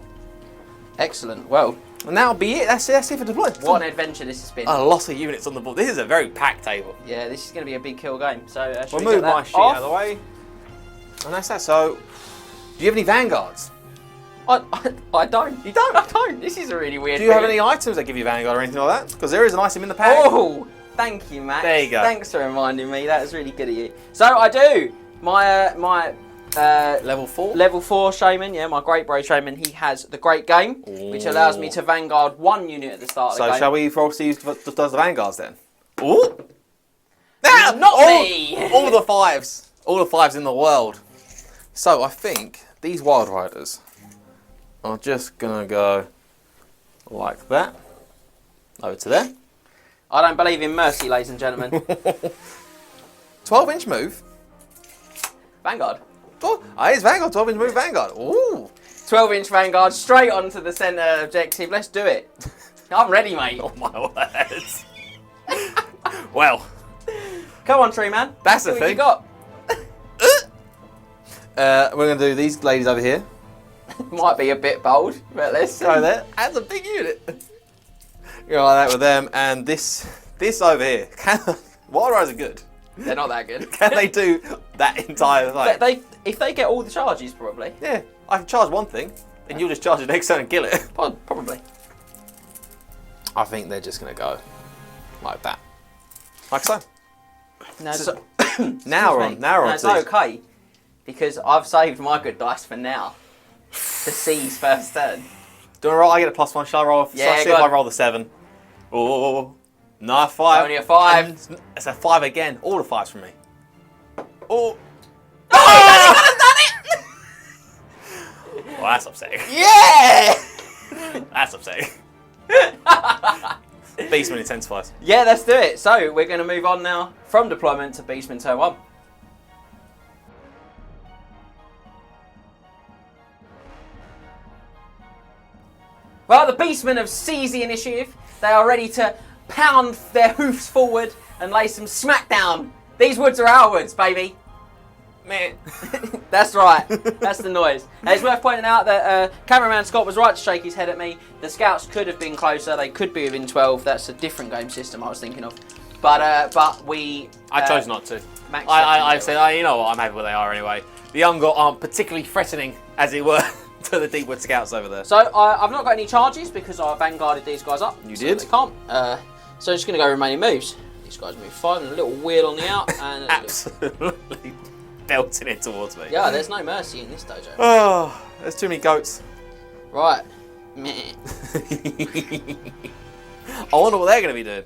Excellent. Well, And that'll be it. That's it for deployment. what an adventure this has been. A lot of units on the board. This is a very packed table. Yeah, this is going to be a big kill game. So We'll move my sheet out of the way. And that's that. So, do you have any vanguards? I don't. You don't? I don't. This is a really weird Do you have thing. any items that give you vanguard or anything like that? Because there is an item in the pack. Oh, thank you, Max. There you go. Thanks for reminding me. That was really good of you. So I do. My Level 4? level 4 shaman, yeah, my Great Bro shaman, he has the Great Game, which allows me to vanguard 1 unit at the start of the So game. shall we foresee who does the vanguards then? Ooh! Not me! All the 5s. All the 5s in the world. So I think these Wild Riders are just going to go like that. Over to there. I don't believe in mercy, ladies and gentlemen. 12-inch move. Vanguard. Oh, it's Vanguard. 12-inch move Vanguard. Ooh. 12-inch Vanguard, straight onto the centre objective. Let's do it. I'm ready, mate. Oh my words. Well, Come on, tree man. That's See the what you thing. got. we're going to do these ladies over here. Might be a bit bold, but let's see. Go there. That's a big unit. Go like that with them. And this over here. Wild Riders are good. They're not that good. Can they do that entire thing? If they get all the charges, probably. Yeah, I can charge one thing, and you'll just charge the next turn and kill it. Probably. I think they're just going to go like that. Like so. No, So- Now we're on it's to these. okay, because I've saved my good dice for now. To seize first turn. Do I roll? I get a +1. Shall I roll? Yeah, Shall I see go if I on. roll the 7? Oh, no, 5. Only a 5. And it's a 5 again. All the 5s from me. Oh. Well, that's upsetting. Yeah! That's upsetting. Beastman intensifies. Yeah, let's do it. So, we're going to move on now from deployment to Beastman turn 1. Well, the Beastmen have seized the initiative. They are ready to pound their hoofs forward and lay some smackdown. These woods are our woods, baby. Man. That's right. That's the noise. And it's worth pointing out that cameraman Scott was right to shake his head at me. The scouts could have been closer. They could be within 12. That's a different game system I was thinking of. But we... I chose not to. Max I said, you know what, I'm happy where they are anyway. The Youngor aren't particularly threatening, as it were, to the Deepwood scouts over there. So I've not got any charges because I vanguarded these guys up. You so did? They can't. So I'm just going to go remaining moves. These guys move 5 and a little wheel on the out. And Absolutely belting it towards me. yeah, there's no mercy in this dojo. Oh, there's too many goats. Right. Meh. I wonder what they're going to be doing.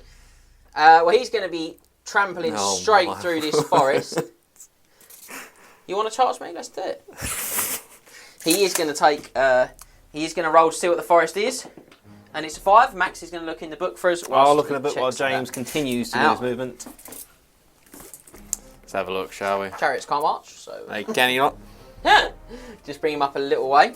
Well, he's going to be trampling Oh straight my through this forest. You want to charge me? Let's do it. He is going to take. He is going to roll to see what the forest is, and it's a 5. Max is going to look in the book for us. I'll look in the he book while checks that. James continues to do Ow. his movement. Let's have a look, shall we? Chariots can't march, so Hey, can you not? just bring him up a little way.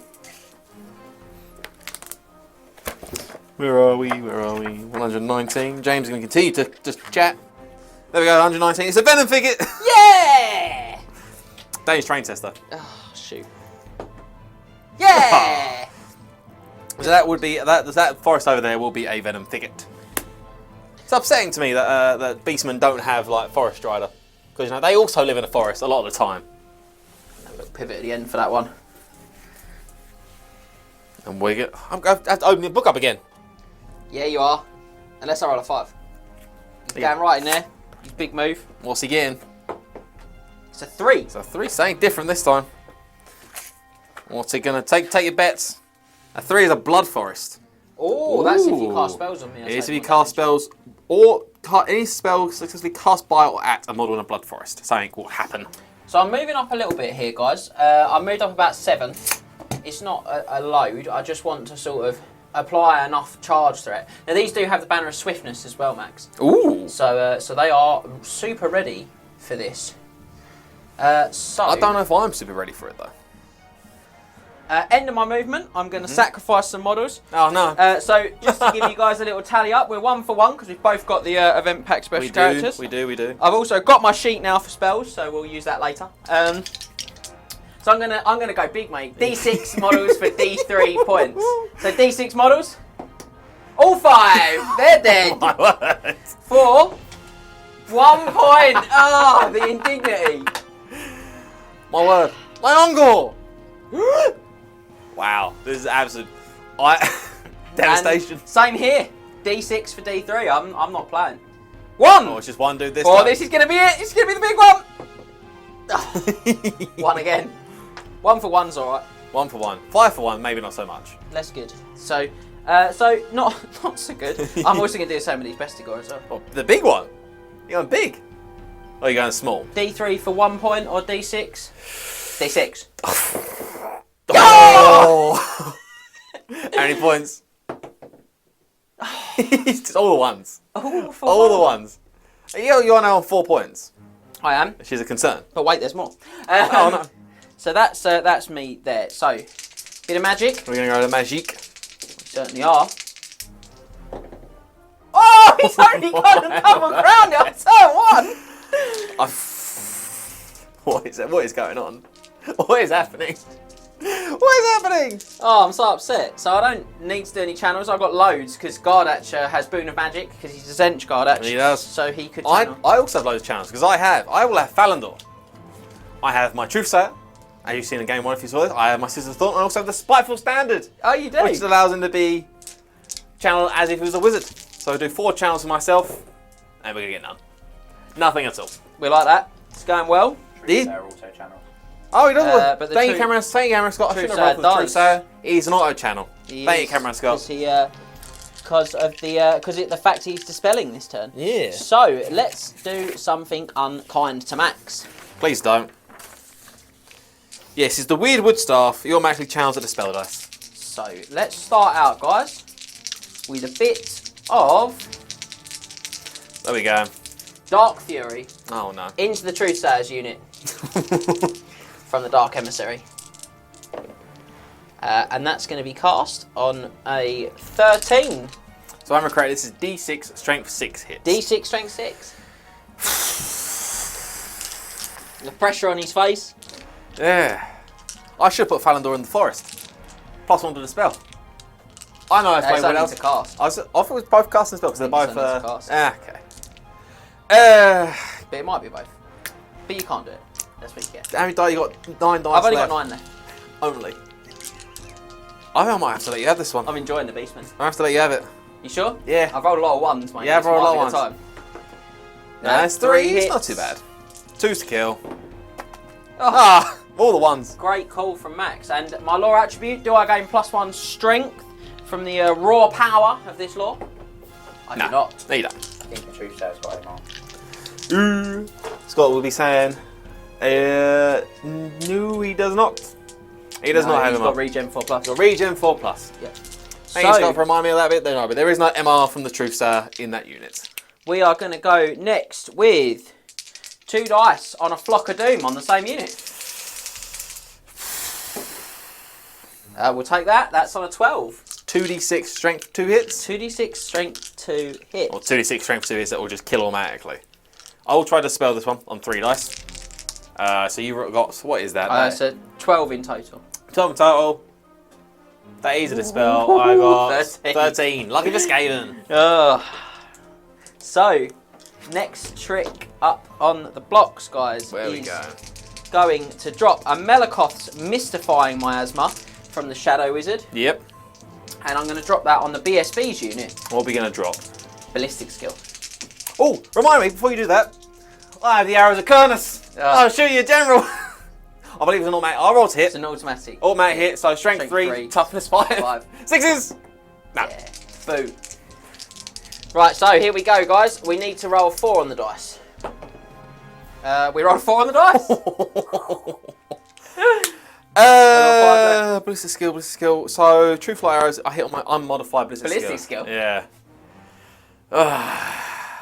Where are we? 119. James is going to continue to just chat. There we go, 119. It's a Venom Frigate! Yeah! Danish train tester. Oh, shoot. Yeah! So that would be that forest over there will be a Venom Frigate. It's upsetting to me that that Beastmen don't have like Forest Strider, because you know they also live in a forest a lot of the time. Look, pivot at the end for that one. And we get. I have to open the book up again. Yeah, you are. Unless I roll a 5. He's going right in there. His big move. What's he getting? It's a 3. So 3, something different this time. What's he gonna take? Take your bets. A 3 is a Blood Forest. Oh, that's if you Ooh. cast spells on me. It is if you cast spells or any spell successfully cast by or at a model in a Blood Forest. Something will happen. So I'm moving up a little bit here, guys. I moved up about 7. It's not a load. I just want to sort of apply enough charge threat. Now these do have the banner of swiftness as well, Max. Ooh. So they are super ready for this. So I don't know if I'm super ready for it though. End of my movement, I'm going to sacrifice some models. Oh no. So just to give you guys a little tally up, we're 1 for 1 because we've both got the event pack special characters. We do. I've also got my sheet now for spells, so we'll use that later. So I'm gonna go big, mate. D6 models for D3 points. So D6 models, all 5. They're dead. My word. 4, 1 point. Oh, the indignity. My word. My uncle. Wow, this is absolute devastation. And same here. D6 for D3. I'm not playing. 1. Oh, it's just one dude this Oh, time. this is gonna be it. This is gonna be the big one. 1 again. 1 for 1's all right. 1 for 1. 5 for 1, maybe not so much. Less good. So not so good. I'm also gonna do the same with these Bestigor as well. Oh, the big one. You're going big. Or you're going small. D3 for 1 point or D6? D6. Oh! How many points? Just all the ones. Oh, for All the 1. ones. You're now on 4 points. I am. Which is a concern. But wait, there's more. Oh no. So that's me there. So, bit of magic. We're going to go to Magic. We certainly are. Oh, he's only got a double crown on turn 1. What is going on? What is happening? What is happening? Oh, I'm so upset. So I don't need to do any channels. I've got loads because Gardach has Boon of Magic because he's a Zench Gardach. He does. So he could I channel. also have loads of channels because I will have Thalandor. I have my Truthsayer. As you've seen in game 1 if you saw this. I have my Sister Thought and I also have the Spiteful Standard. Oh, you do? Which allows him to be channeled as if he was a wizard. So I do 4 channels for myself and we're going to get none. Nothing at all. We like that. It's going well. They're also channels. Oh, he does. But the Thank you, Truth- Cameron. Thank you, Cameron Scott. I shouldn't have rolled for the Truthsayer Truthsayer. He's an auto channel. Thank you, Cameron Scott. Because of the fact he's dispelling this turn. Yeah. So let's do something unkind to Max. Please don't. Yes, it's the weird wood staff. You're magically channeled at the spell dice. So let's start out, guys, with a bit of There we go. Dark Fury Oh no. into the Truthsayer's unit from the Dark Emissary. And that's going to be cast on a 13. So I'm correct. This is D6 strength 6 hits. D6 strength 6. The pressure on his face. Yeah. I should put Thalandor in the forest. +1 to the spell. I know I was It's playing only what else. to cast. I thought it was both casting spells because they're I think both. it's only to Okay. But it might be both. But you can't do it. That's what you get. How many die? You got 9 dice I've only left. got 9 left. Only. I think I might have to let you have this one. I'm enjoying the Beastmen. I have to let you have it. You sure? Yeah. I've rolled a lot of 1s, mate. Yeah, I've This rolled a might lot be of the time. No, it's 3. It's not hits. too bad. 2's to kill. Oh, Ah, all the ones. great call from Max. And my lore attribute, do I gain +1 strength from the raw power of this lore? I do not. No, you don't. I think the Truthsayer's got him on. Scott will be saying, no, he does not. He does not have he's him got up. regen 4+. Got Regen 4+. Yeah. Thank you, Scott, for reminding me of that bit. No, but there is no MR from the Truthsayer in that unit. We are going to go next with 2 dice on a Flock of Doom on the same unit. We'll take that. That's on a 12. 2d6 strength 2 hits. 2d6 strength 2 hit. Or 2d6 strength 2 hits that will just kill automatically. I will try to spell this one on 3 dice. So you got, what is that? So 12 in total. 12 in total. That easy to spell. I got 13. 13. Lucky for Skaven. So, next trick up on the blocks, guys, There we is go. going to drop a Melakoth's Mystifying Miasma from the Shadow Wizard. Yep. And I'm going to drop that on the BSB's unit. What are we going to drop? Ballistic skill. Oh, remind me, before you do that, I have the arrows of Kernus. I'll shoot you, General. I believe it's an automatic. I'll roll to hit. It's an automatic. Automatic hit, so strength 3, 3, toughness 5. 5. 6s! No. Yeah. Boo. Right, so here we go, guys. We need to roll 4 on the dice. We roll 4 on the dice. Ballistic skill. So, true fly arrows, I hit on my unmodified ballistic skill. Yeah.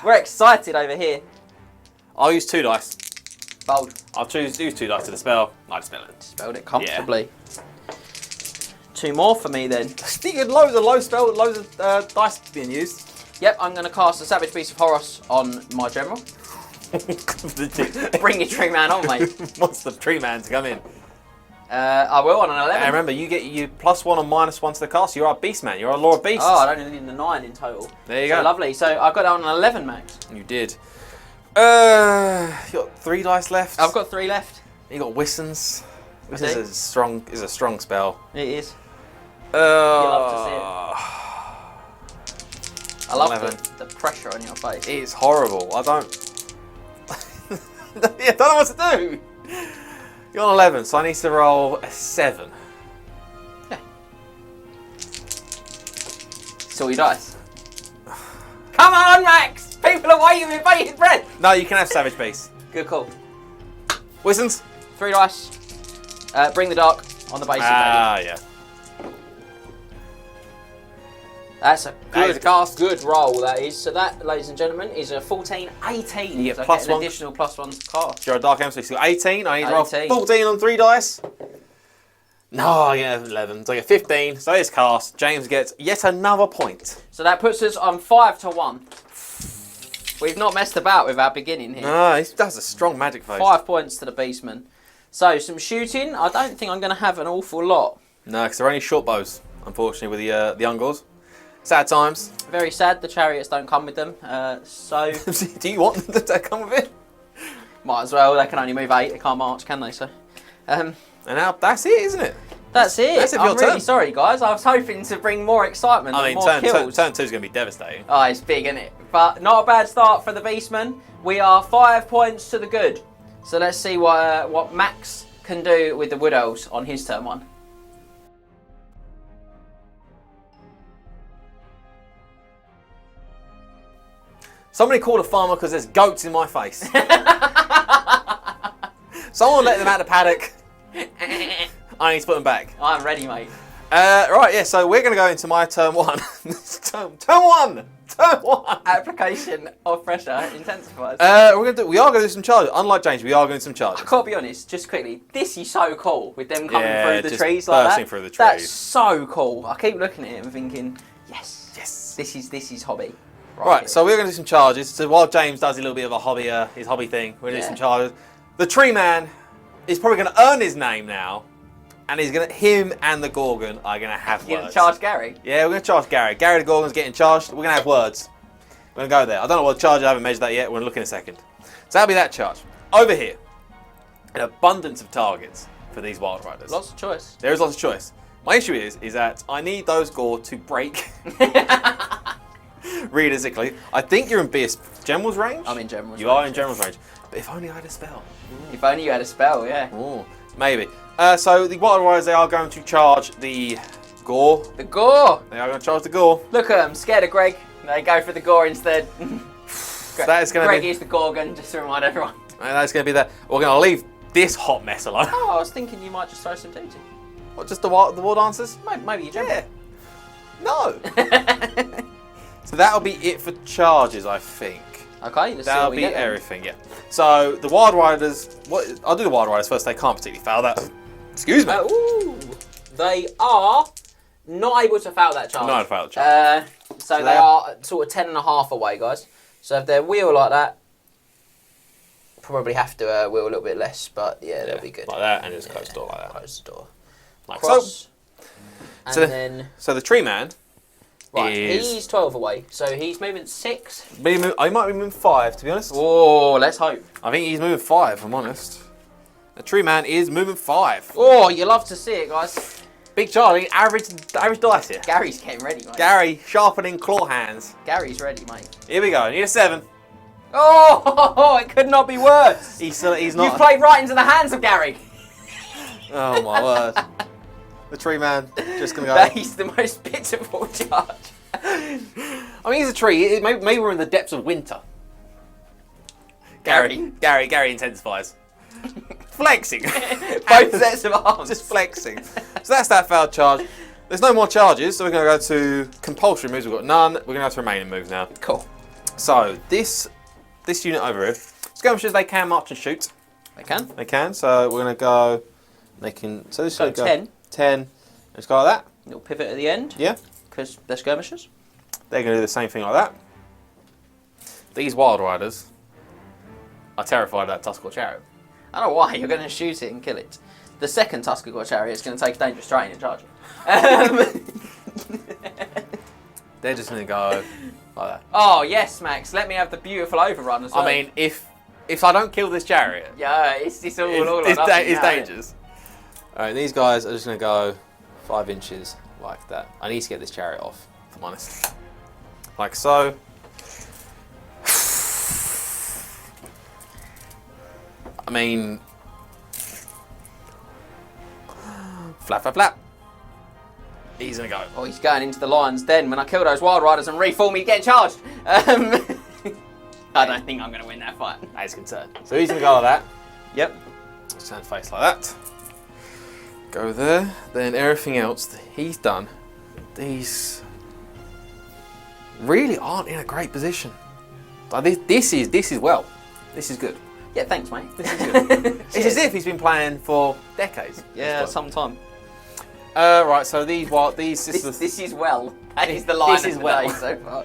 We're excited over here. I'll use 2 dice. Bold. I'll use 2 dice to the spell. I dispel it. Spelled it comfortably. 2 more for me then. You get loads of loads of dice being used. Yep, I'm going to cast a Savage Beast of Horus on my general. Bring your tree man on, mate. Wants the tree man to come in. I will on an 11. And remember, you get you +1 and -1 to the cast. You're a Beastman. You're a Lord of Beasts. Oh, I don't need the 9 in total. There you So go. lovely. So I've got that on an 11, Max. You did. You got 3 dice left. I've got 3 left. You got Wissons. This do. is a strong spell. It is. love to see it. I love 11. the pressure on your face. It's horrible. I don't. I don't know what to do. You're on 11, so I need to roll a 7. Yeah. So he dies. Come on, Max! People are waiting with bated breath. No, you can have Savage Beast. Good call. Wissons. 3 dice. Bring the dark on the basic. Yeah. That's a That is good a cast. Good roll, that is. So that, ladies and gentlemen, is a 14-18. You get so I plus an one. additional +1 to cast. You're a Dark Emissary, so you got 18. I need to roll 18. 14 on 3 dice. No, I get 11. So I get 15. So it's cast. James gets yet another point. So that puts us on 5-1. We've not messed about with our beginning here. No, that's a strong magic phase. 5 points to the Beastman. So some shooting. I don't think I'm going to have an awful lot. No, because they're only short bows, unfortunately, with the Ungors. Sad times. Very sad. The chariots don't come with them. So Do you want them to come with it? might as well. They can only move 8. They can't march, can they? So. And now that's it, isn't it? That's it. That's it for I'm your really turn. sorry, guys. I was hoping to bring more excitement. I and mean, more turn kills. 2 is going to be devastating. Oh, it's big, isn't it? But not a bad start for the Beastman. We are 5 points to the good. So let's see what Max can do with the Wood Elves on his turn 1. Somebody called a farmer because there's goats in my face. Someone let them out of the paddock. I need to put them back. I'm ready, mate. Right, yeah, so we're going to go into my turn 1. turn 1! Turn 1! Application of pressure intensifies. We are going to do some charges. Unlike James, we are going to do some charges. I can't be honest, just quickly, this is so cool with them coming Yeah, through the just trees like bursting that. through the That's trees. so cool. I keep looking at it and thinking, yes, Yes. this is hobby. Right, so we're going to do some charges. So while James does a little bit of a hobby, his hobby thing, we're going to do some charges. The Tree Man is probably going to earn his name now, and him and the Gorgon are going to have You're words. gonna charge Gary? Yeah, we're going to charge Gary. Gary the Gorgon's getting charged. We're going to have words. We're going to go there. I don't know what charge. I haven't measured that yet. We're going to look in a second. So that'll be that charge. Over here, an abundance of targets for these Wild Riders. Lots of choice. There is lots of choice. My issue is that I need those Gore to break realistically. I think you're in General's range? I'm in General's You range. are in General's range. But if only I had a spell. If only you had a spell, yeah. Ooh, maybe. So the Wild Riders, they are going to charge the Gore. The Gore! They are going to charge the Gore. Look at them, scared of Greg. They go for the Gore instead. That is going to Greg be. is the Gorgon, just to remind everyone. That's going to be that. We're going to leave this hot mess alone. Oh, I was thinking you might just throw some duty. What, just the War Dancers? Maybe you jump. Yeah. No. So that'll be it for charges, I think. Okay, let's see That'll what we be get then. everything, yeah. So the Wild Riders, I'll do the Wild Riders first. They can't particularly foul that. Excuse me. Ooh, they are not able to foul that charge. Not able to foul the charge. So they they're- are sort of 10.5 away, guys. So if they're wheel like that, probably have to wheel a little bit less, but yeah, they'll be good. Like that, and just close the door like that. Close the door. Like Cross. And So- then, So the Tree Man, right, is- he's 12 away, so he's moving 6. he might be moving 5, to be honest. Oh, let's hope. I think he's moving 5, if I'm honest. The Tree Man is moving 5. Oh, you love to see it, guys. Big Charlie, average dice here. Gary's getting ready, mate. Gary sharpening claw hands. Gary's ready, mate. Here we go. Need a 7. Oh, it could not be worse. He's You've not. played right into the hands of Gary. Oh my word. The Tree Man just gonna go. That is the most pitiful charge. I mean, he's a tree. Maybe we're in the depths of winter. Gary intensifies. Flexing. Both sets of arms. Just flexing. So that's that failed charge. There's no more charges, so we're going to go to compulsory moves. We've got none. We're going to go to remaining moves now. Cool. So this unit over here, skirmishes, they can march and shoot. They can. They can. So we're going to go. They can. So this So should go 10. 10. Let's go like that. Little pivot at the end. Yeah. Because they're skirmishes. They're going to do the same thing like that. These Wild Riders are terrified of that Tuskor Chariot. I don't know why, you're going to shoot it and kill it. The second Tuskor Chariot is going to take a dangerous terrain and charge it. They're just going to go like that. Oh, yes, Max. Let me have the beautiful overrun as well. I mean, if I don't kill this chariot, yeah, it's all it's nothing now, dangerous. Alright, these guys are just going to go 5 inches like that. I need to get this chariot off, if I'm honest. Like so. I mean, flap, flap, flap. He's gonna go. Oh, he's going into the lion's den. When I kill those Wild Riders and reform, he's getting charged. I don't think I'm going to win that fight. That is concerned. So he's gonna go like that. Yep. Just turn face like that. Go there. Then everything else that he's done, these really aren't in a great position. Like this is well. This is good. Yeah, thanks, mate. This is good. It's as if he's been playing for decades. Yeah, some time. Right. So these This is well. That is the line this is of the well. day so far.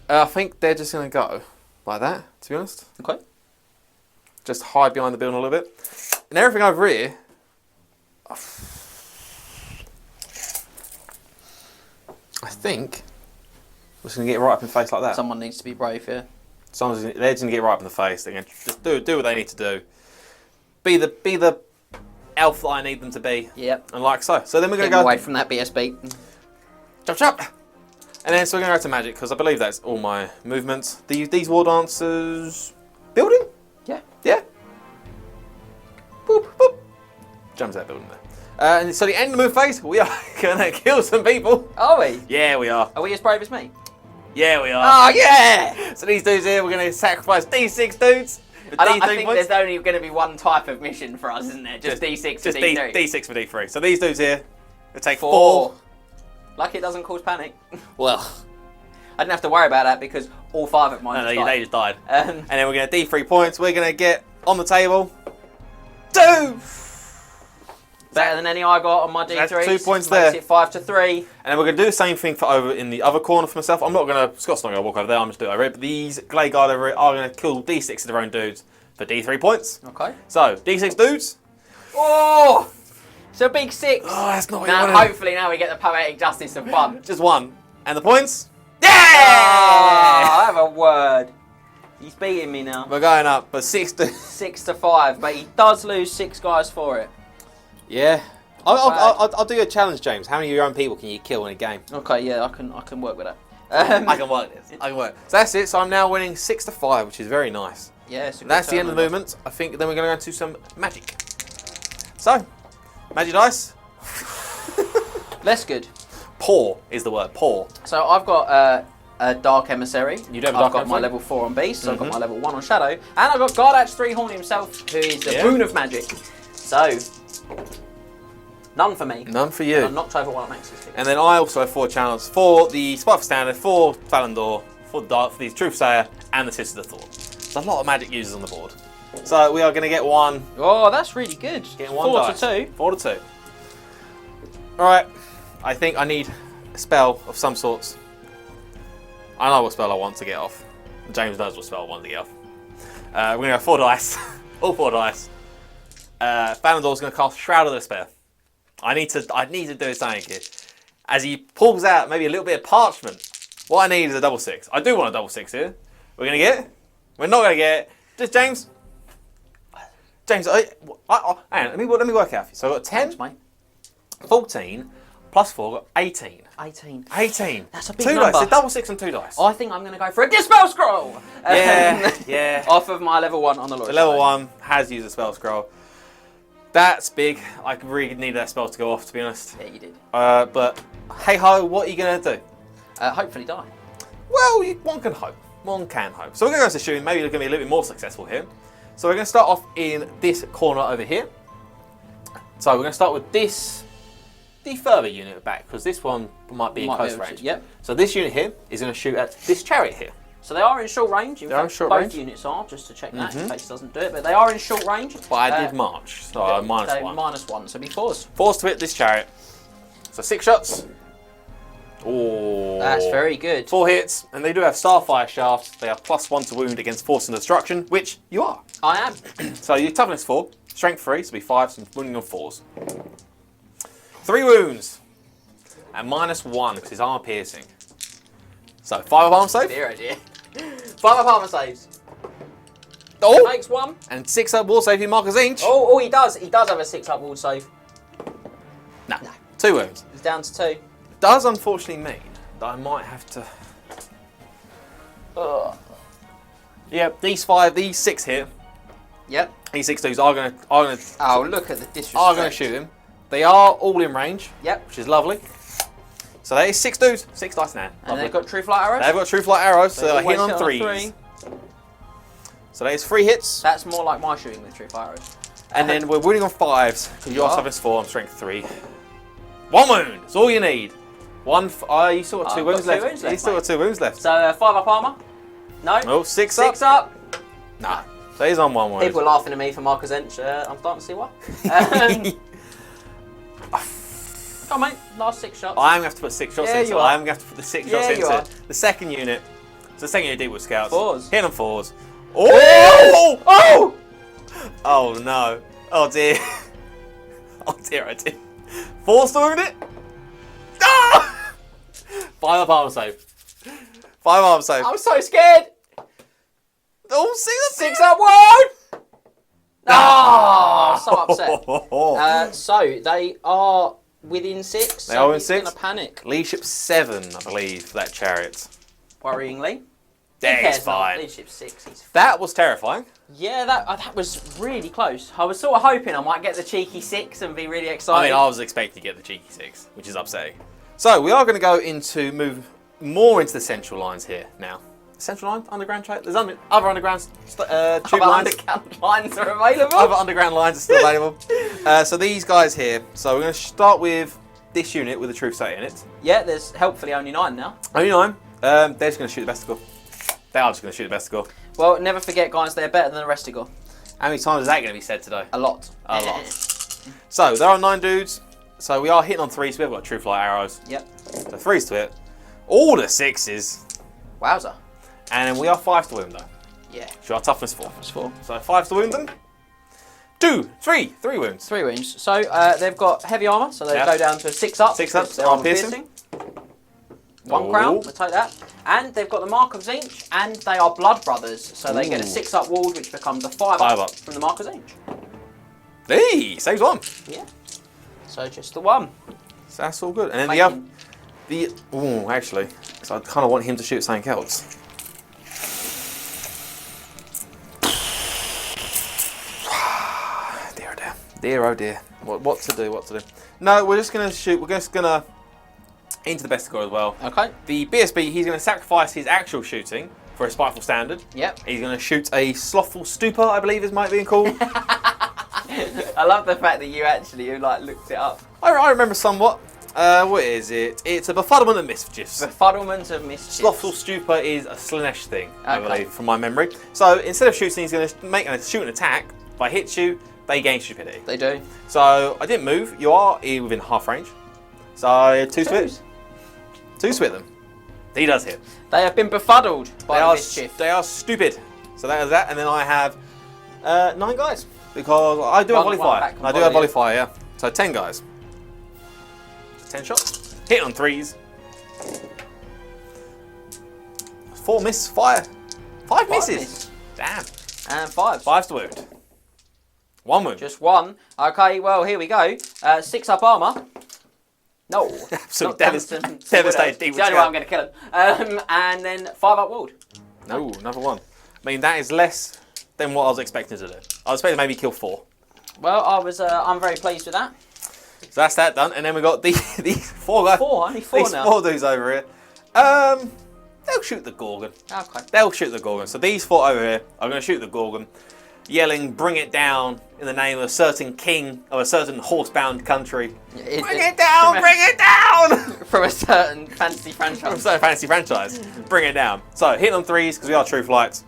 I think they're just gonna go like that. To be honest. Okay. Just hide behind the building a little bit, and everything over here. I think we're just gonna get right up in the face like that. Someone needs to be brave here. They're just gonna get right up in the face. They're gonna just do what they need to do. Be the elf that I need them to be. Yep. And like so. So then we're gonna Get go away from that BSB. chop chop. And then so we're gonna go to magic because I believe that's all my movements. These war dancers building. Yeah. Yeah. Boop boop. Jumps that building there. And so the end of the move phase, we are gonna kill some people. Are we? Yeah, we are. Are we as brave as me? Yeah, we are. Oh, yeah! So these dudes here, we're going to sacrifice D6 dudes. For I D3 think points. there's only going to be one type of mission for us, isn't there? Just D6 for Just D3. D6 for D3. So these dudes here, they take 4. 4. Like it doesn't cause panic. Well, I didn't have to worry about that because all 5 of mine no, just they died. just died. Um, And then we're going to D3 points. We're going to get on the table 2. Better than any I got on my D3s. That's 2 points Makes there. it 5-3. And then we're going to do the same thing for over in the other corner for myself. I'm not going to, Scott's not going to walk over there, I'm just doing it over here. But these Glade Guard over here are going to kill D6 of their own dudes for D3 points. Okay. So, D6 dudes. Oh! So big 6. Oh, that's not what you Now, wanted. hopefully now we get the poetic justice of 1. Just 1. And the points? Yeah! I have a word. He's beating me now. We're going up for 6 dudes. 6-5, but he does lose 6 guys for it. Yeah. I'll do a challenge, James. How many of your own people can you kill in a game? Okay, yeah, I can work with that. I can work this. I can work. So that's it. So I'm now winning 6-5, which is very nice. Yeah, it's a good That's the end of the tournament. movement. I think then we're going to go into some magic. So, magic dice. Less good. Pour is the word. Pour. So I've got a Dark Emissary. You do have a I've Dark got my Emissary? level 4 on Beast, so I've got my level 1 on Shadow, and I've got Gardach Threehorn himself, who is the Yeah. boon of magic. So, none for me. None for And you. I'm knocked over one of Max's. And then I also have 4 channels for the Spiteful Standard, for Thalandor, for the Dark, for the Truthsayer, and the Sister of the Thorn. There's a lot of magic users on the board. So we are going to get one. Oh, that's really good. Getting 1 4 dice. to 2. 4 to 2. Alright. I think I need a spell of some sorts. I know what spell I want to get off. James knows what spell I want to get off. We're going to go 4 dice. All 4 dice. Thalandor's going to cast Shroud of Despair. I need to do something here. As he pulls out maybe a little bit of parchment. What I need is a double 6. I do want a double 6 here. We're going to get it? We're not going to get it. Just James. James, hang on, let me work out for you. So I've got 10, Thanks, mate. 14, plus 4, got 18. 18. 18. That's a big 2 number. dice, so double 6 and 2 dice. I think I'm going to go for a Dispel Scroll! Yeah, yeah. Off of my level 1 on the Lord. So level 1 has used a spell scroll. That's big. I really need that spell to go off, to be honest. Yeah, you did. But hey ho, what are you going to do? Hopefully die. Well, one can hope. One can hope. So we're going to go to shooting. Maybe we're going to be a little bit more successful here. So we're going to start off in this corner over here. So we're going to start with this, the further unit back, because this one might be in close range. Yep. So this unit here is going to shoot at this chariot here. So they are in short range. In They are in fact, short both range. units are, just to check that in case it doesn't do it. But they are in short range. But I did march, so minus so one. -1, so it'll be 4s. Forced to hit this chariot. So 6 shots. Oh, That's very good. 4 hits, and they do have Starfire shafts. They are +1 to wound against force and destruction, which you are. I am. So your toughness 4, strength 3, so be 5, so wounding on 4s. 3 wounds, and -1 because his armor piercing. So 5 of armor save. Dear, oh dear. 5 up armor saves. Oh, Makes 1. and 6 up wall save. You mark as inch. Oh, he does. He does have a 6 up wall save. No. 2 wounds. He's down to 2. Does unfortunately mean that I might have to. Yeah, these 6 here. Yep. These 6 dudes are gonna Oh, look at the disrespect. are gonna shoot him. They are all in range. Yep. Which is lovely. So that is 6 dudes. 6 dice now. And they've got true flight arrows. They've got true flight arrows, so they're always hitting on hit 3s. So that is 3 hits. That's more like my shooting with true flight arrows. And then we're winning on 5s because you are are. toughness 4, I'm strength 3. 1 wound. That's all you need. You still got 2 I've wounds got 2 left. wounds You left, still got 2 wounds left. So 5 up armor. No. Oh, 6 up. 6 up. Nah. So he's on 1 wound. People are laughing at me for Marcus Ench. I'm starting to see why. Come on, mate. Last 6 shots. I'm going to have to put 6 shots Yeah, into you it. are. I'm going to have to put the 6 Yeah, shots you into are. the second unit. So the second unit Deepwood Scouts. 4s. Hitting on 4s. Oh! Oh! Oh no. Oh dear. Oh dear, I did. 4's to wound it. Ah! 5 up armor save. 5 armor save. I'm so scared. Oh, 6 6 up wound. Oh, so upset. So they are within 6. They are within he's 6. Gonna panic. Leadership 7, I believe, for that chariot. Worryingly. It's fine. Leadership 6. He's That was terrifying. Yeah, that was really close. I was sort of hoping I might get the cheeky 6 and be really excited. I mean, I was expecting to get the cheeky 6, which is upsetting. So we are going to move more into the central lines here now. Central line, underground trade. There's other underground tube Other lines. underground lines are available. Other underground lines are still available. So these guys here. So we're going to start with this unit with the truth state in it. Yeah, there's helpfully only 9 now. Only 9. They're just going to shoot the besticle. They are just going to shoot the besticle. Well, never forget, guys, they're better than the Restigal. How many times is that going to be said today? A lot. A lot. So there are 9 dudes. So we are hitting on 3s. So we've got true flight arrows. Yep. So 3s to hit. All the 6s. Wowza. And then we are 5 to wound though. Yeah. So our toughness 4. That's 4. So 5 to wound them. 3 wounds. 3 wounds. So they've got heavy armour, so they Yep. go down to a 6 up. 6 up, because they're armor piercing. 1 Oh. crown, we'll take that. And they've got the Mark of Zinch, and they are blood brothers, so they get a 6 up ward, which becomes a 5 5 up up. from the Mark of Zinch. Hey, saves 1. Yeah. So just the 1. So that's all good. And then Making- actually, so I kind of want him to shoot something else. Dear oh dear. Dear oh dear. What to do? No, we're just gonna shoot. We're just gonna into the besticle as well. Okay. The BSB, he's gonna sacrifice his actual shooting for a spiteful standard. Yep. He's gonna shoot a slothful stupor, I believe it might be called. I love the fact that you actually looked it up. I remember somewhat. What is it? It's a befuddlement of mischiefs. Befuddlement of mischief. Slothful stupor is a Slaanesh thing, I Okay. believe, from my memory. So instead of shooting, he's going to shoot an attack. If I hit you, they gain stupidity. They do. So I didn't move. You are within half range. So 2 to hit. 2 to hit them. He does hit. They have been befuddled by the mischief. They are stupid. So that is that. And then I have 9 guys because I do have One volley back fire. and I do have volley, volley fire. Yeah. So 10 guys. 10 shots. Hit on 3s. 4 miss. 5 misses. miss. Damn. And 5. 5's to wound. 1 wound. Just 1. Okay, well, here we go. 6 up armour. No. Absolutely not devastated. Dunstan. Devastated. It's the only way I'm going to kill him. And then 5 up ward. No, another 1. I mean, that is less than what I was expecting to do. I was expecting maybe kill 4. Well, I'm very pleased with that. So that's that done. And then we got these 4 guys. 4, only 4 These now. 4 dudes over here. They'll shoot the Gorgon. Okay. They'll shoot the Gorgon. So these 4 over here are going to shoot the Gorgon, yelling, "Bring it down!" in the name of a certain king of a certain horsebound country. Bring it down! Bring it down! From a certain fantasy From a franchise. certain fantasy franchise. Bring it down. So hitting on 3s because we are true flights.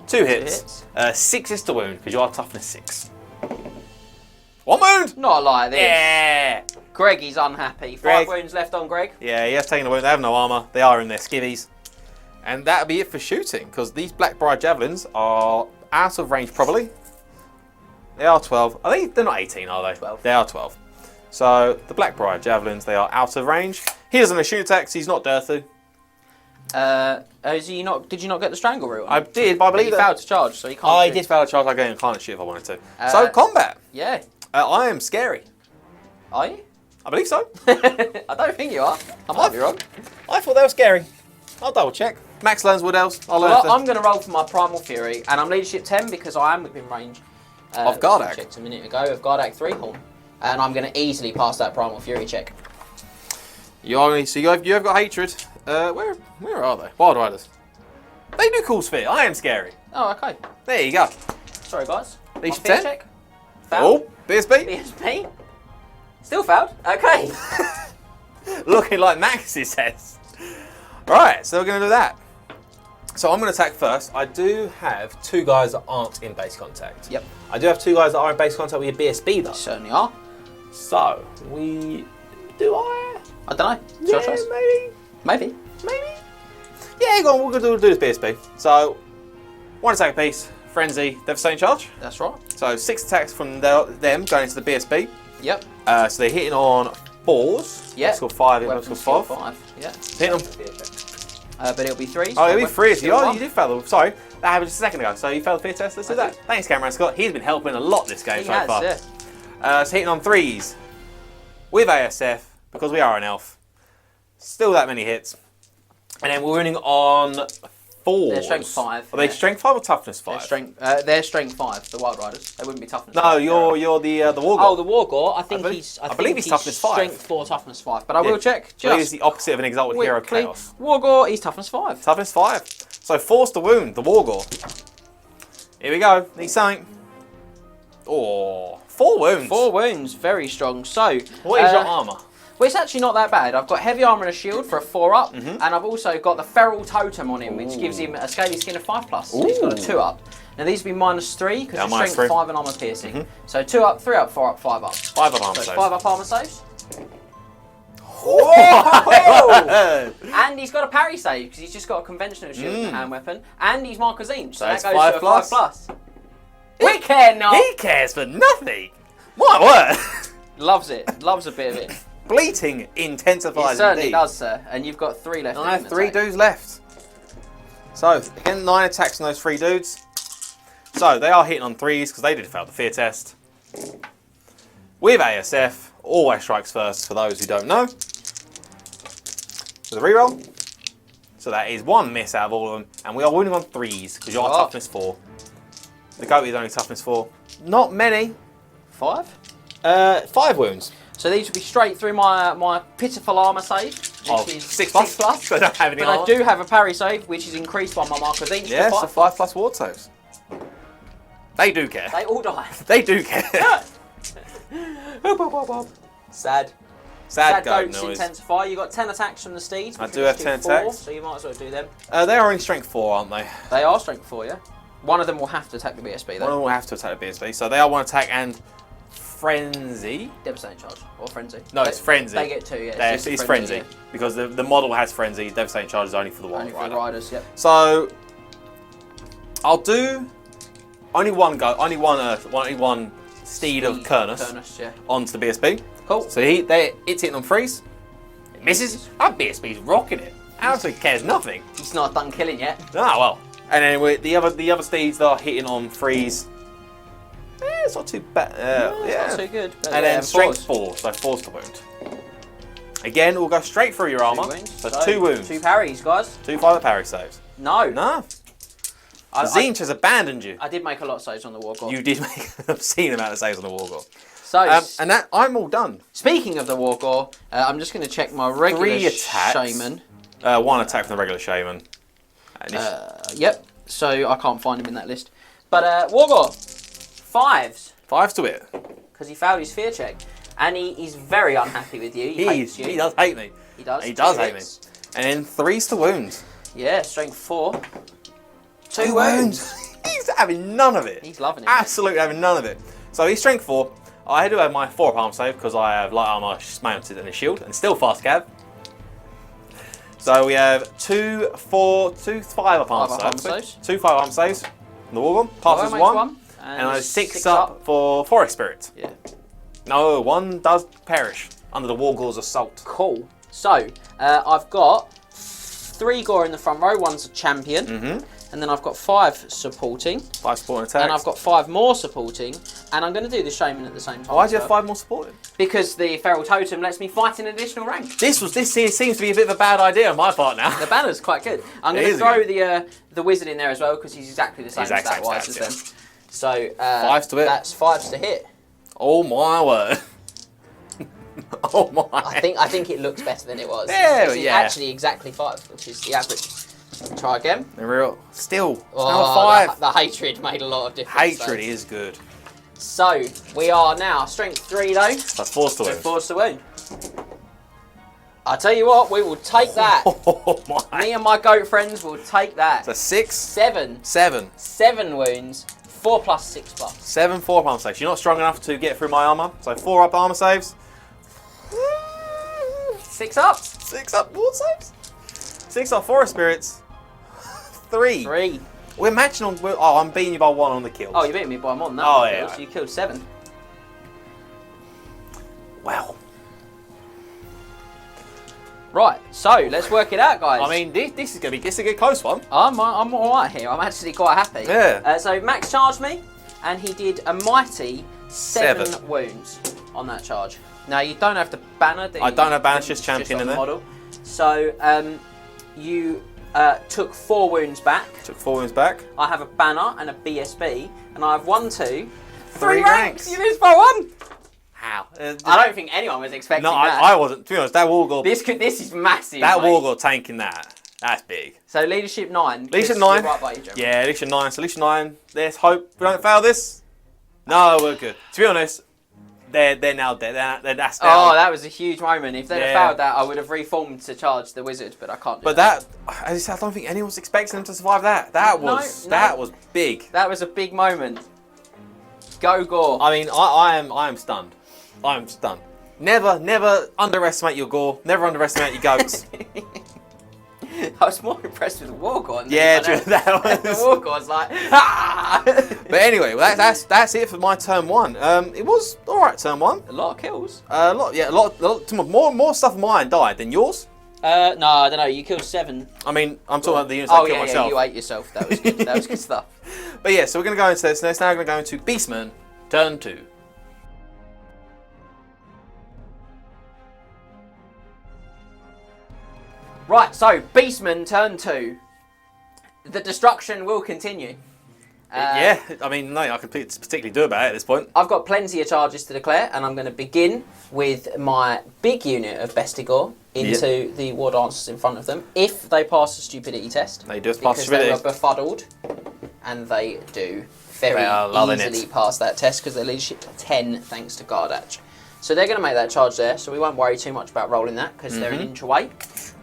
2 hits. 6 is to wound because you are toughness 6. 1 wound! Not like this. Yeah. Greg is unhappy. Greg. 5 wounds left on Greg. Yeah, he has taken a wound. They have no armour. They are in their skivvies. And that'll be it for shooting, because these Blackbriar javelins are out of range probably. They are 12. Are they? They're not 18, are they? 12. They are 12. So the Blackbriar javelins, they are out of range. He doesn't have shoot attacks. He's not Dirthu. Is he not? Did you not get the strangle route? I did, but I believe he that. failed to charge, so he can't. I shoot. did fail to charge. I can't shoot if I wanted to. So combat. Yeah. I am scary. Are you? I believe so. I don't think you are. I might be wrong. I thought they were scary. I'll double check. Max learns Wood Elves. Well, I'm going to roll for my Primal Fury, and I'm leadership 10 because I am within range. Of Gardach. I checked a minute ago of Gardach Threehorn, and I'm going to easily pass that Primal Fury check. You have got hatred. Where are they? Wild Riders. They do cool sphere. I am scary. Oh, okay. There you go. Sorry, guys. Leadership My fear 10. check. Fouled. Oh, BSB. BSP. Still fouled. Okay. Looking like Max's test. Right, so we're going to do that. So I'm going to attack first. I do have 2 guys that aren't in base contact. Yep. I do have 2 guys that are in base contact with your BSB though. Certainly are. So we do I? I don't know. It's your choice. Maybe. Yeah, go on. We'll do this BSB. So 1 attack apiece. Frenzy. Devastating charge. That's right. So 6 attacks from them going into the BSB. Yep. So they're hitting on 4s. Yep. Score 5. Weapon Score skill 5. 5. Yeah. Hitting them. But it'll be 3s. Oh, it'll be 3. Skill Oh, 1. you did fail. Sorry, that happened just a second ago. So you failed the fear test. Let's do that. Thanks, Cameron Scott. He's been helping a lot this game He so has, far. yeah. So hitting on 3s with ASF because we are an elf. Still that many hits. And then we're winning on 4s. They're strength 5. Are they strength 5 or toughness 5? They're strength 5. The Wild Riders. They wouldn't be toughness. No, 5. you're the Wargore. Oh, the Wargore. I think I believe he's toughness 5. Strength 4, toughness 5. But I will check. I believe he's the opposite of an exalted hero quickly. chaos. Wargore, he's toughness 5. Toughness 5. So force the wound, the Wargore. Here we go. Need something. Oh, 4 wounds. 4 wounds, very strong. So, What is your armour? well, it's actually not that bad. I've got heavy armour and a shield for a 4-up, and I've also got the feral totem on him, which gives him a scaly skin of 5+. So he's got a 2-up. Now these would be -3 because it's strength 5 and armour piercing. So 2-up, 3-up, 4-up, 5-up. 5 armour So saves. 5-up armour saves. Oh! And he's got a parry save because he's just got a conventional shield and hand weapon, and he's Marquezine, so that's that goes to a 5+. 5+. We care not. He cares for nothing. My word. Loves it. Loves a bit of it. Bleating intensifies It certainly indeed. does, sir. And you've got 3 left. I in have 3 attack. dudes left. So, again, 9 attacks on those 3 dudes. So, they are hitting on 3s because they did fail the fear test. With ASF, always strikes first for those who don't know. So the reroll. So that is 1 miss out of all of them. And we are winning on 3s because you're toughness 4. The goat is only toughness 4. Not many. 5? 5 wounds. So these will be straight through my pitiful armour save, Oh, which is 6+. I don't have any But I armor. do have a parry save, which is increased by my Marquezine. Yeah, so 5+ ward saves. They do care. They all die. They do care. Sad. Sad goat goats noise. intensify. You got 10 attacks from the steeds. I which do is have to 10 4, attacks. So you might as well do them. They are only strength 4, aren't they? They are strength 4, yeah. One of them will have to attack the BSB One of though. them will have to attack the BSB. So they are 1 attack and Frenzy. Devastating charge or frenzy. No, it's Frenzy. They get 2, yeah. It's Frenzy. yeah. Because the model has Frenzy. Devastating charge is only for the Wild Only for Rider. the riders, yep. So I'll do only one go. Only one steed of Kernus yeah. onto the BSB. Cool. So it's hitting on 3s. It misses. Our BSB's rocking it. Absolutely cares nothing. He's not done killing yet. Ah well. And anyway, the other steeds are hitting on 3s. It's not too bad. It's not too good. But And yeah, then strength 4s. 4, so 4's the wound. Again, we'll go straight through your armour. So 2 wounds. 2 parries, guys. 2 5 parry saves. No. No. I Zinch has abandoned you. did make a lot of saves on the Wargore. You did make an obscene amount of saves on the Wargore. So, And that I'm all done. speaking of the Wargore, I'm just going to check my regular 3 attacks. Shaman. 1 attack from the regular Shaman. Yep. So I can't find him in that list. But Wargore, 5s, 5's to it. because he failed his fear check, and he is very unhappy with you. He hates you. He does hate me. He does. He does 2 hate me. hits. And then 3's to wound. Yeah, strength 4. 2 wounds. He's having none of it. He's loving it. Absolutely having none of it. So he's strength 4. I do have my 4 arm save because I have light armor mounted and a shield, and still fast cav. So we have 2 5 arm saves. 2 5 arm saves. The Wargorm passes 1, and I 6 up for Forest Spirit. Yeah. No, 1 does perish under the Wargor's assault. Cool. So I've got 3 gore in the front row. 1's a champion. And then I've got 5 supporting. 5 supporting attacks. And I've got 5 more supporting. And I'm going to do the shaman at the same time. Why do you have 5 more supporting? Because the feral totem lets me fight in additional rank. This seems to be a bit of a bad idea on my part now. The banner's quite good. I'm going to throw the wizard in there as well because he's exactly the same stat-wise as them. So 5s to hit. That's 5s to hit. Oh my word. Oh my. I think it looks better than it was. Yeah, This is actually exactly 5, which is the average. Try again. Still 5. The hatred made a lot of difference. Hatred is good. So we are now strength 3 though. So force to wound. Force to wound. I tell you what, we will take that. Oh my. Me and my goat friends will take that. So 6. 7 wounds. 4 plus 6 plus. 7 4 armor saves. You're not strong enough to get through my armor. So 4 up armor saves. 6 ups. 6 up ward saves. 6 up Forest Spirits. 3. We're matching on. I'm beating you by 1 on the kills. Oh, you beat me by 1 now. Oh yeah. So you killed 7. Wow. Right. So let's work it out, guys. I mean, this is gonna be a good close one. I'm all right here. I'm actually quite happy. Yeah. So Max charged me, and he did a mighty 7 wounds on that charge. Now you don't have the banner. I don't have banner, just champion in there. Model. So you took 4 wounds back. Took 4 wounds back. I have a banner and a BSB, and I have 1, 2, 3 ranks. You missed by 1. How? I don't think anyone was expecting that. I wasn't. To be honest, that Wargor. This is massive. That mate. Wargor tanking that's big. So leadership 9. Leadership 9. Right by you, Joe. Yeah, leadership 9. So leadership 9. Let's hope we don't fail this. No, we're good. To be honest, they're now dead. That's now. Oh, that was a huge moment. If they'd have failed that, I would have reformed to charge the wizard, but I can't do But that. I don't think anyone was expecting them to survive that. That was big. That was a big moment. Go Gore. I mean, I am stunned. I am stunned. Never underestimate your gore. Never underestimate your goats. I was more impressed with the Wargorn. Yeah, true. That The was. Wargorn's like, ah! But anyway, well, that's it for my turn 1. It was all right turn 1. A lot of kills. A lot. More stuff of mine died than yours. No, I don't know. You killed 7. I mean, I'm talking about the units I killed myself. Yeah, you ate yourself. That was good. That was good stuff. But yeah, so we're going to go into this. Now we're going to go into Beastman, turn 2. Right, so Beastman turn 2. The destruction will continue. Yeah, I mean, no, I can particularly do about it at this point. I've got plenty of charges to declare, and I'm going to begin with my big unit of Bestigor into the war dancers in front of them. If they pass the stupidity test, they do pass the stupidity. Because they were befuddled, and they do very easily pass that test because they're leadership 10 thanks to Gardach. So they're going to make that charge there, so we won't worry too much about rolling that because they're an inch away.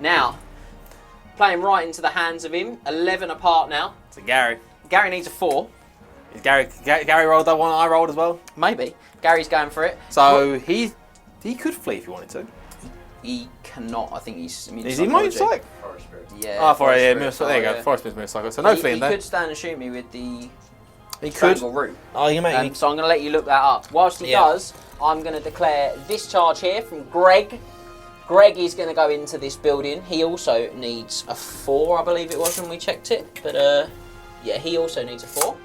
Now, playing right into the hands of him, 11 apart now. So Gary. Gary needs a 4. Is Gary rolled that one I rolled as well? Maybe. Gary's going for it. So he could flee if he wanted to. He cannot. I think he's immune to Is he immune to psych? Forest Spirit. Yeah. Oh, for there you yeah. go. Forest Spirit's psycho. So no fleeing there. He could stand and shoot me with the He could. route. Oh, you make So I'm going to let you look that up. Whilst he does, I'm going to declare this charge here from Greg. Greg is going to go into this building. He also needs a 4, I believe it was when we checked it. But yeah, he also needs a 4.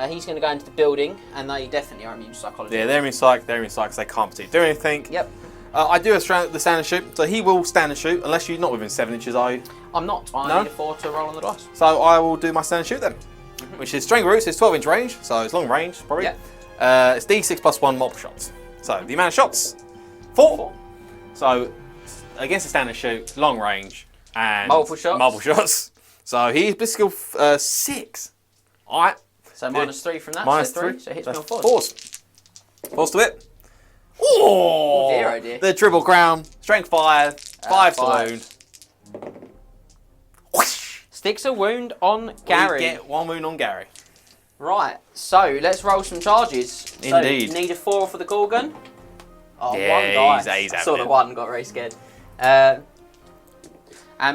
He's going to go into the building, and they definitely are immune to psychology. Yeah, they're immune psych. They're immune psych because they can't particularly do anything. Yep. I do have the stand and shoot, so he will stand and shoot unless you're not within 7 inches, are you? I'm not. I need a 4 to roll on the dice. So I will do my stand and shoot then, which is string roots. It's 12-inch range, so it's long range probably. Yep. It's D6 plus 1 multiple shots. So the amount of shots, 4. So against the stand and shoot, long range and multiple shots. So he's skill 6. All right. So minus 3 from that. Minus so 3. So it hits me on 4s. 4s to it. Oh! Dear. The triple crown. Strength 5. 5 to 5. wound. Sticks a wound on Gary. We get 1 wound on Gary. Right, so let's roll some charges. Indeed. So, need a 4 for the Gorgon. Oh, Yeah, one dice. he's I having saw the it. one, got very scared. And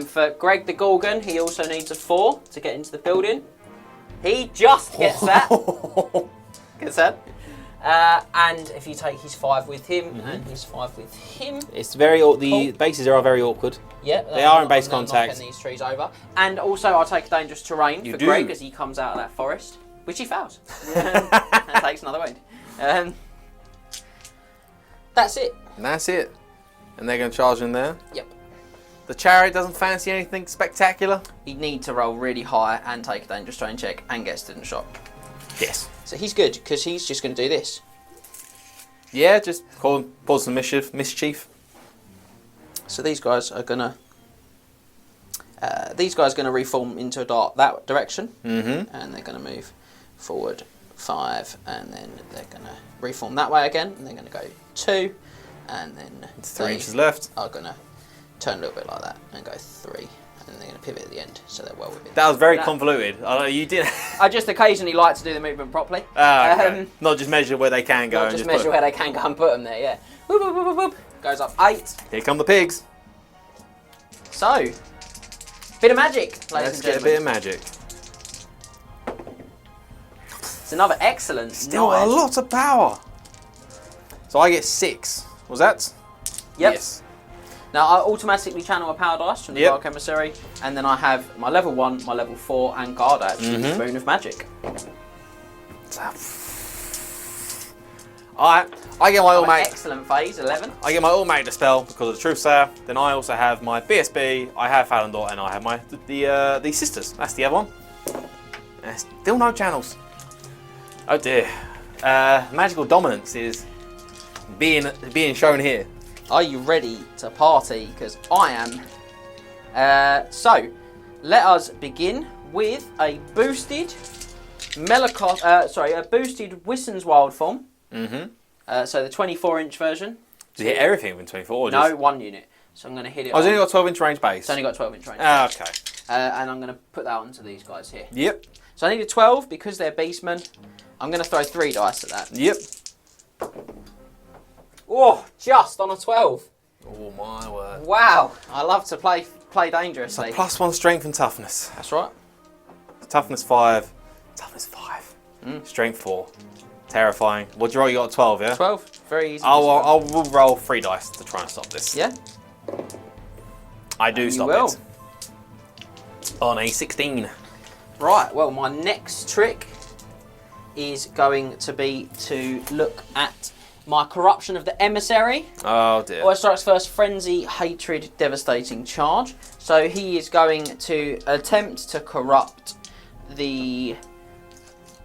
for Greg the Gorgon, he also needs a 4 to get into the building. He just gets that. Gets that. And if you take his 5 with him and his 5 with him. It's very the bases are very awkward. Yeah, They are in base I'm not contact. knocking these trees over. And also, I'll take a dangerous terrain You for do. Greg as he comes out of that forest, which he fails. And takes another wound. That's it. And that's it. And they're going to charge in there. Yep. The chariot doesn't fancy anything spectacular. He'd need to roll really high and take a dangerous terrain check and get student shot. Yes. So he's good because he's just going to do this. Yeah, just cause some mischief. So these guys are going to reform into that direction. Mm-hmm. And they're going to move forward 5, and then they're going to reform that way again, and they're going to go 2, and then It's 3 inches left. are going to turn a little bit like that and go 3, and then they're going to pivot at the end, so they're well within. That was very that. convoluted. I know you did. I just occasionally like to do the movement properly. Okay. Not just measure where they can go. Not and just just measure where they can go and put them there, yeah. Whoop, whoop, whoop, whoop, whoop. Goes up 8. Here come the pigs. So, bit of magic, ladies Let's and get a gentlemen. bit of magic. It's another excellent Still 9. a lot of power. So I get 6. Was that? Yep. Yes. Now I automatically channel a power dice from the Yep. Dark Emissary, and then I have my level 1, my level 4, and Gardach Boon of Magic. Alright, I get my Oh, automatic. excellent phase, 11. I get my automatic dispel because of the Truth Sayer. Then I also have my BSB. I have Thalandor, and I have my the sisters. That's the other one. And still no channels. Oh dear. Magical dominance is being shown here. Are you ready to party? Because I am. So, let us begin with a boosted a boosted Wisson's Wild Form. Mm-hmm. So the 24-inch version. Does it hit everything within 24? Or No, just... 1 unit. So I'm going to hit it. Oh, it's only got 12-inch range base. It's only got 12-inch range. Ah, okay. And I'm going to put that onto these guys here. Yep. So I need a 12 because they're Beastmen. I'm going to throw 3 dice at that. Yep. Oh, just on a 12. Oh my word. Wow. I love to play So dangerously. +1 strength and toughness. That's right. Toughness 5. Toughness 5. Strength 4. Terrifying. What do you roll? You got a 12, yeah? 12. Very easy. I'll roll 3 dice to try and stop this. Yeah. I do You stop will. it. On a 16. Right. Well, my next trick is going to be to look at my corruption of the emissary. Oh dear. Always strikes first, frenzy, hatred, devastating charge. So he is going to attempt to corrupt the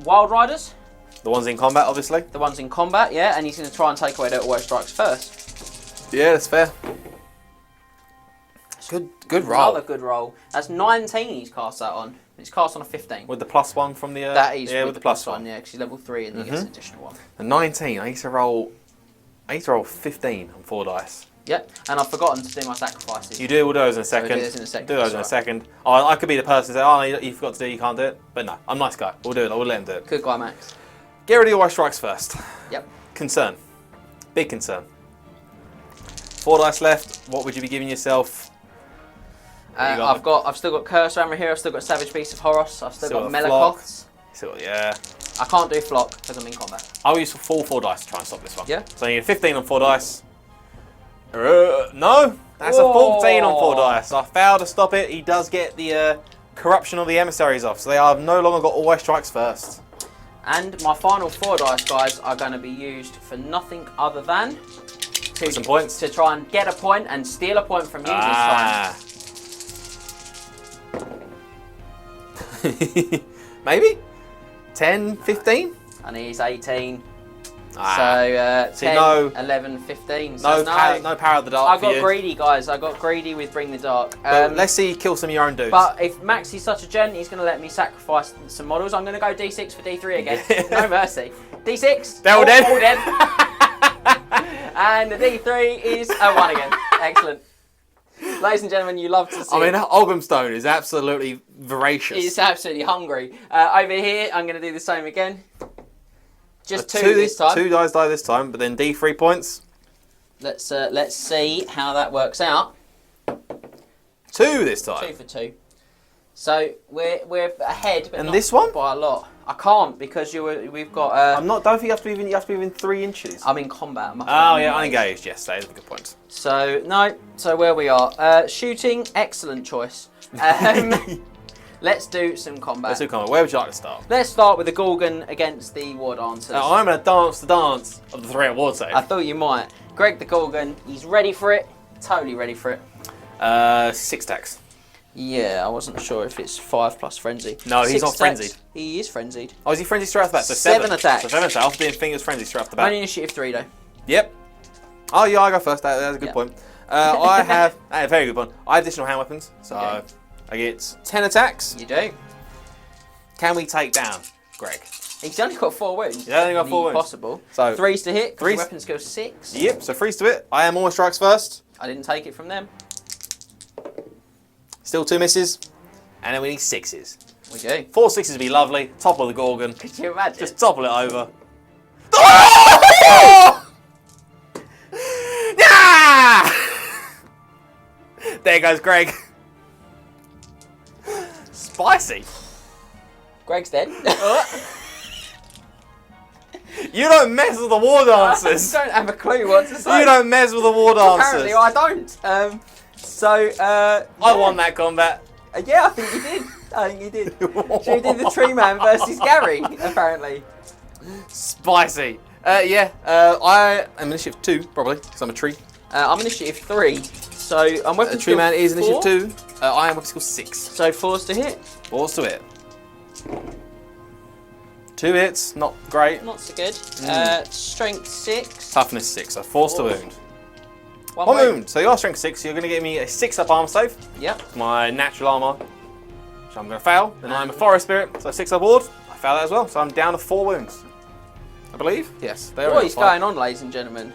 Wild Riders, The ones in combat, obviously. the ones in combat, yeah, and he's going to try and take away their always strikes first. Yeah, that's fair. Good roll. Another good roll. That's 19 he's cast that on. He's cast on a 15. With the +1 from the... That is yeah, with the +1. yeah, because he's level 3 and he gets an additional one. The 19, I used to roll 15 on 4 dice. Yep, and I've forgotten to do my sacrifices. You do all those in a second. do those in a second, Do those in a that's second. Oh, I could be the person who say, oh, you forgot to do it, you can't do it. But no, I'm a nice guy. We'll do it. We'll let him do it. Good guy, Max. Get rid of your white strikes first. Yep. Concern. Big concern. 4 dice left. What would you be giving yourself? You got I've still got Curse Rammer here. I've still got Savage Beast of Horus. I've still Still got got Flock. Melicoths. So, yeah. I can't do Flock because I'm in combat. I'll use full 4 dice to try and stop this one. Yeah. So you need 15 on 4 dice. No, that's a 14 on 4 dice. I failed to stop it. He does get the corruption of the emissaries off, so they have no longer got always strikes first. And my final 4 dice, guys, are going to be used for nothing other than Some points. to try and get a point and steal a point from you this time. Maybe 10, 15. And he's 18. Ah. So See, 10, no- 11, 15. So No power of the dark I for got you. greedy, guys. I got greedy with Bring the Dark. But let's see you kill some of your own dudes. But if Max is such a gent, he's going to let me sacrifice some models. I'm going to go D6 for D3 again. No mercy. D6. They're all dead. All dead. And the D3 is a 1 again. Excellent. Ladies and gentlemen, you love to see I mean, it. Oghamstone is absolutely voracious. It's absolutely hungry. Over here, I'm going to do the same again. Just two this time. 2 dice die this time, but then D 3 points. Let's see how that works out. 2 this time. 2 for 2. So we're ahead, but And not this one? by a lot. I can't because we've got. Don't think you have to be within 3 inches. I'm in combat. Oh yeah, unengaged. Yes, that is a good point. So no. So where we are, shooting. Excellent choice. Let's do some combat. Let's do combat. Where would you like to start? Let's start with the Gorgon against the War Dancers. I'm going to dance the dance of the 3 at ward save. I thought you might. Greg the Gorgon, he's ready for it. Totally ready for it. 6 attacks. Yeah, I wasn't sure if it's 5 plus frenzy. No, he's 6 not attacks. frenzied. He is frenzied. Oh, is he frenzied straight off the bat? So 7 attacks. So 7 attacks. After being fingers frenzied straight off the bat. Only initiative 3 though. Yep. Oh yeah, I go first. That's a good point. I have a very good one. I have additional hand weapons, so Okay. I get 10 attacks. You do. Can we take down Greg? He's only got 4 wounds. He's only got 4 wounds. Possible. So 3's to hit. 3's Weapon skill 6. Yep. So 3's to it. I am almost strikes first. I didn't take it from them. Still 2 misses, and then we need 6s. We do. 4 6s would be lovely. Topple the Gorgon. Could you imagine? Just topple it over. There goes Greg. Spicy. Greg's dead. You don't mess with the war I dancers. don't have a clue what to say. You don't mess with the war dancers. Apparently I don't. I won that combat. Yeah, I think you did. I think you did. So you did the Tree Man versus Gary, apparently. Spicy. I am initiative 2, probably, because I'm a tree. I'm initiative 3. So I'm weapon A tree man is initiative 4. 2. I am weapon skill 6. So 4's to hit. 4's to hit. 2 hits, not great. Not so good. Strength 6. Toughness 6, so 4's to wound. 1 One wound. wound. So you are strength 6, so you're going to give me a 6 up armor save. Yep. My natural armor, which I'm going to fail. Then I'm a forest spirit, so 6 up ward. I fail that as well, so I'm down to 4 wounds. I believe? Yes. What is going on, ladies and gentlemen?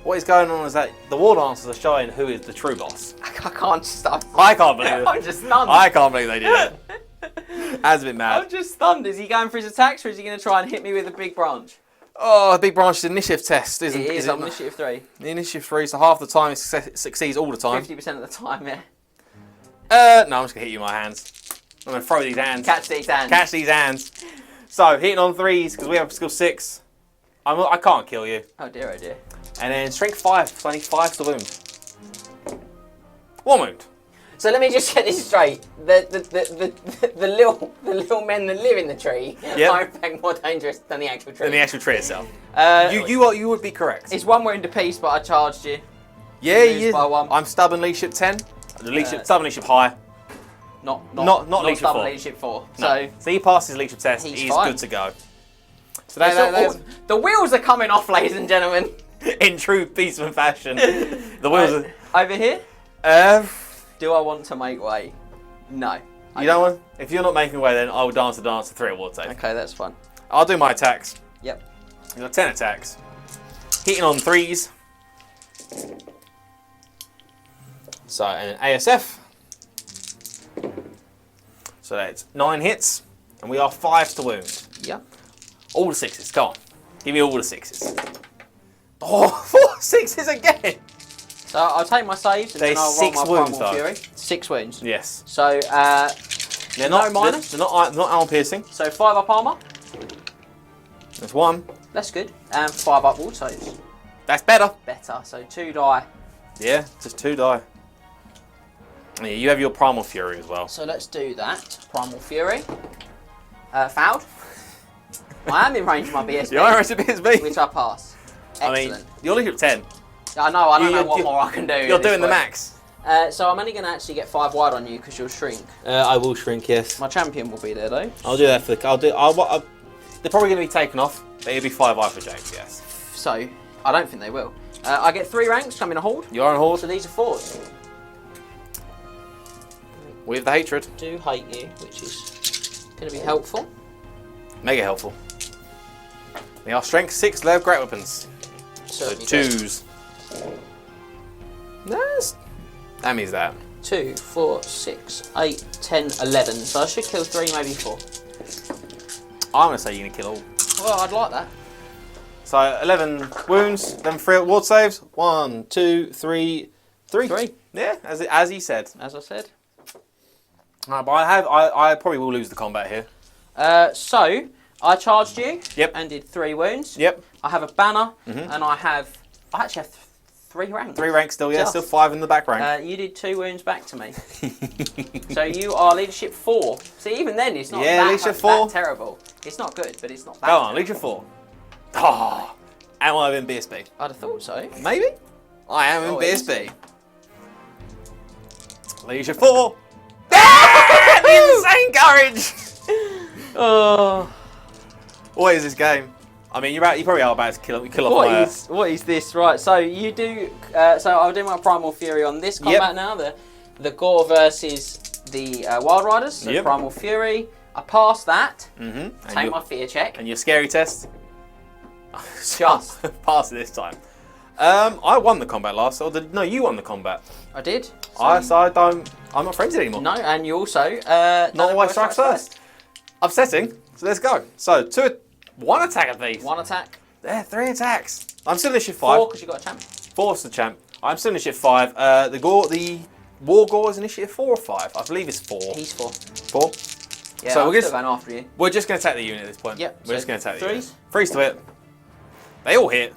What is going on is that the war dancers are showing who is the true boss. I can't stop. I can't believe it. I'm just stunned. I can't believe they did it. That's a bit mad. I'm just stunned. Is he going for his attacks or is he going to try and hit me with a big branch? Oh, the big branch is initiative test, isn't it? It is. I'm initiative 3. The initiative 3, so half the time it succeeds all the time. 50% of the time, yeah. No, I'm just going to hit you with my hands. I'm going to throw these hands. Catch these hands. Catch these hands. So, hitting on 3s, because we have skill 6. I can't kill you. Oh dear, oh dear. And then strength 5, so I need 5 to wound. 1 wound. So let me just get this straight. The little men that live in the tree are in fact more dangerous than the actual tree. Than the actual tree itself. You would be correct. It's 1 wound apiece, but I charged you. Yeah, lose by 1. I'm stubborn leadership 10. Stubborn leadership high. Not leadership stubborn 4. leadership 4. No. So he passed his leadership test. He's He's fine. good to go. So the wheels are coming off, ladies and gentlemen. in true Beastman fashion. The wheels are... Over here? Do I want to make way? No. You don't want... If you're not making way, then I will dance the dance to 3 at ward save. Okay, that's fine. I'll do my attacks. Yep. You've got 10 attacks. Hitting on 3s. So, and an ASF. So that's 9 hits. And we are 5 to wound. Yep. All the 6s, come on. Give me all the 6s. Oh, 4 6s again! So I'll take my saves and There's then I'll roll 6 my wounds, Primal though. Fury. 6 wounds. Yes. So, They're no not minus? They're not armor piercing. So 5 up armor. There's 1. That's good. And 5 up ward saves. That's better. Better. So 2 die. Yeah, just 2 die. Yeah, you have your Primal Fury as well. So let's do that. Primal Fury. Fouled. I am in range of my BSB. You are a BSB. Which I pass. Excellent. I mean, you're leadership 10. I know. I don't know you're- what more I can do. You're doing the max. So I'm only going to actually get 5 wide on you because you'll shrink. I will shrink, yes. My champion will be there though. I'll do that for the... they're probably going to be taken off, but it'll be 5 eye for James, yes. So I don't think they will. I get 3 ranks. I'm in a horde. You're on a horse So these are 4s. with the hatred. Do hate you, which is going to be helpful. Mega helpful. They are strength 6, they have great weapons. So Certainly does. 2s. That means that. 2, 4, 6, 8, 10, 11. So I should kill 3, maybe 4. I'm going to say you're going to kill all. Well, I'd like that. So 11 wounds, then 3 ward saves. 1, 2, 3, 3. 3. Yeah, as he said. As I said. But I probably will lose the combat here. So I charged you. Yep. And did 3 wounds. Yep. I have a banner, and I actually have 3 ranks. 3 ranks still, yeah. Just. Still 5 in the back rank. You did 2 wounds back to me. So you are leadership 4. See, even then it's not leadership 4. that terrible. It's not good, but it's not that Go on, terrible. leadership 4. Oh, am I in BSB? I'd have thought so. Maybe. I am in Oh, it is. BSB. Leadership 4. Insane courage! Oh. What is this game? I mean, you probably are about to kill off my... What is this? Right, so you do... so I'll do my Primal Fury on this combat now. The Gore versus the Wild Riders. So Primal Fury. I passed that. Take my fear check. And your scary test? Just. Passed it this time. I won the combat last. No, you won the combat. I did. I'm not friends anymore. No, and you also... not always strikes first. Upsetting. So let's go. So, 1 attack at these. 1 attack. There, 3 attacks. I'm still in shift 5. 4 because you got a champ. 4's the champ. I'm still in initiative 5. The War Gore is initiative 4 or 5? I believe it's 4. He's 4. 4? Yeah, so I'm still going after you. we're just going to attack the unit at this point. Yep. We're just going to attack the unit. 3s? 3s to hit. They all hit.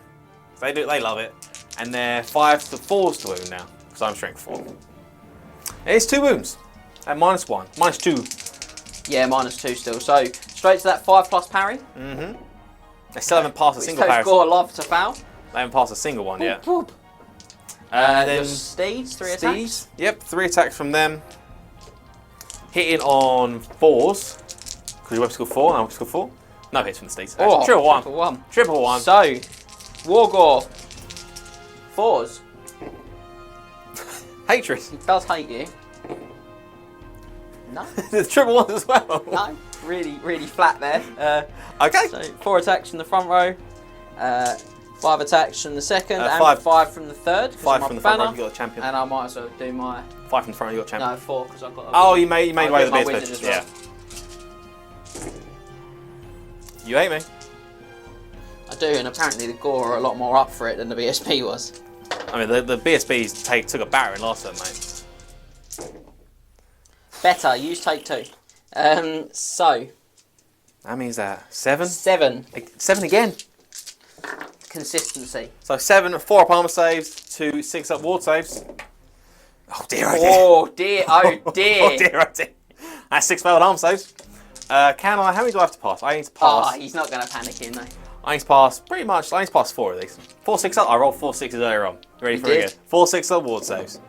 They love it. And they're 5s to 4s to wound now. Because I'm strength 4. It's 2 wounds. At -1. -2. Yeah, -2 still. So, straight to that 5+ parry. They still haven't passed a single Which parry. Gore love to foul. They haven't passed a single one yet. Boop. And then your steeds, 3 attacks. Yep, 3 attacks from them. Hitting on 4s. Because your weapon skill 4, and weapon skill 4. No hits from the steeds. Oh, Triple 1. Triple 1. Triple 1. So, War Gore. 4s. Hatred. He does hate you. No. There's triple 1s as well. No. Really, really flat there. Okay. So, 4 attacks from the front row. 5 attacks from the second, and 5. 5 from the third. 5 from the front row, you got a champion. And I might as well do my... 5 from the front row, you got a champion. No, 4, because I've got... Oh, you made way with the my beast wizard as well. Yeah. You hate me. I do, and apparently the Gore are a lot more up for it than the BSP was. I mean, the BSBs took a battering last time, mate. Better, use take 2. So... That means that 7? 7. 7 again. Consistency. So 7, 4 up armor saves, 2 6 up ward saves. Oh dear, oh dear. Oh dear, oh dear. Oh dear, oh dear. That's 6 failed armor saves. How many do I have to pass? I need to pass. Oh, he's not going to panic in though. I need to pass, pretty much, I need to pass 4 of these. 4 6 up, I rolled 4 6s earlier on. Ready for it again. 4 6 up ward saves.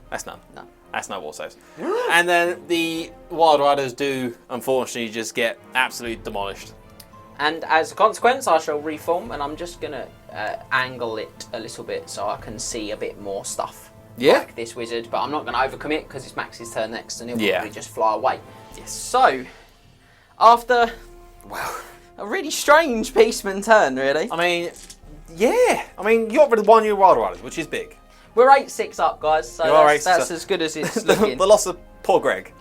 That's none. No. That's no ward saves. And then the Wild Riders do, unfortunately, just get absolutely demolished. And as a consequence, I shall reform, and I'm just going to angle it a little bit so I can see a bit more stuff. Yeah. Like this wizard, but I'm not going to overcommit because it's Max's turn next, and he'll Yeah. probably just fly away. Yes. So, after a really strange Beastman turn, really. I mean, yeah. I mean, you got rid of 1 new Wild Riders, which is big. We're 8-6 up, guys, so You are that's 8-6 as good as it's the looking. loss of poor Greg.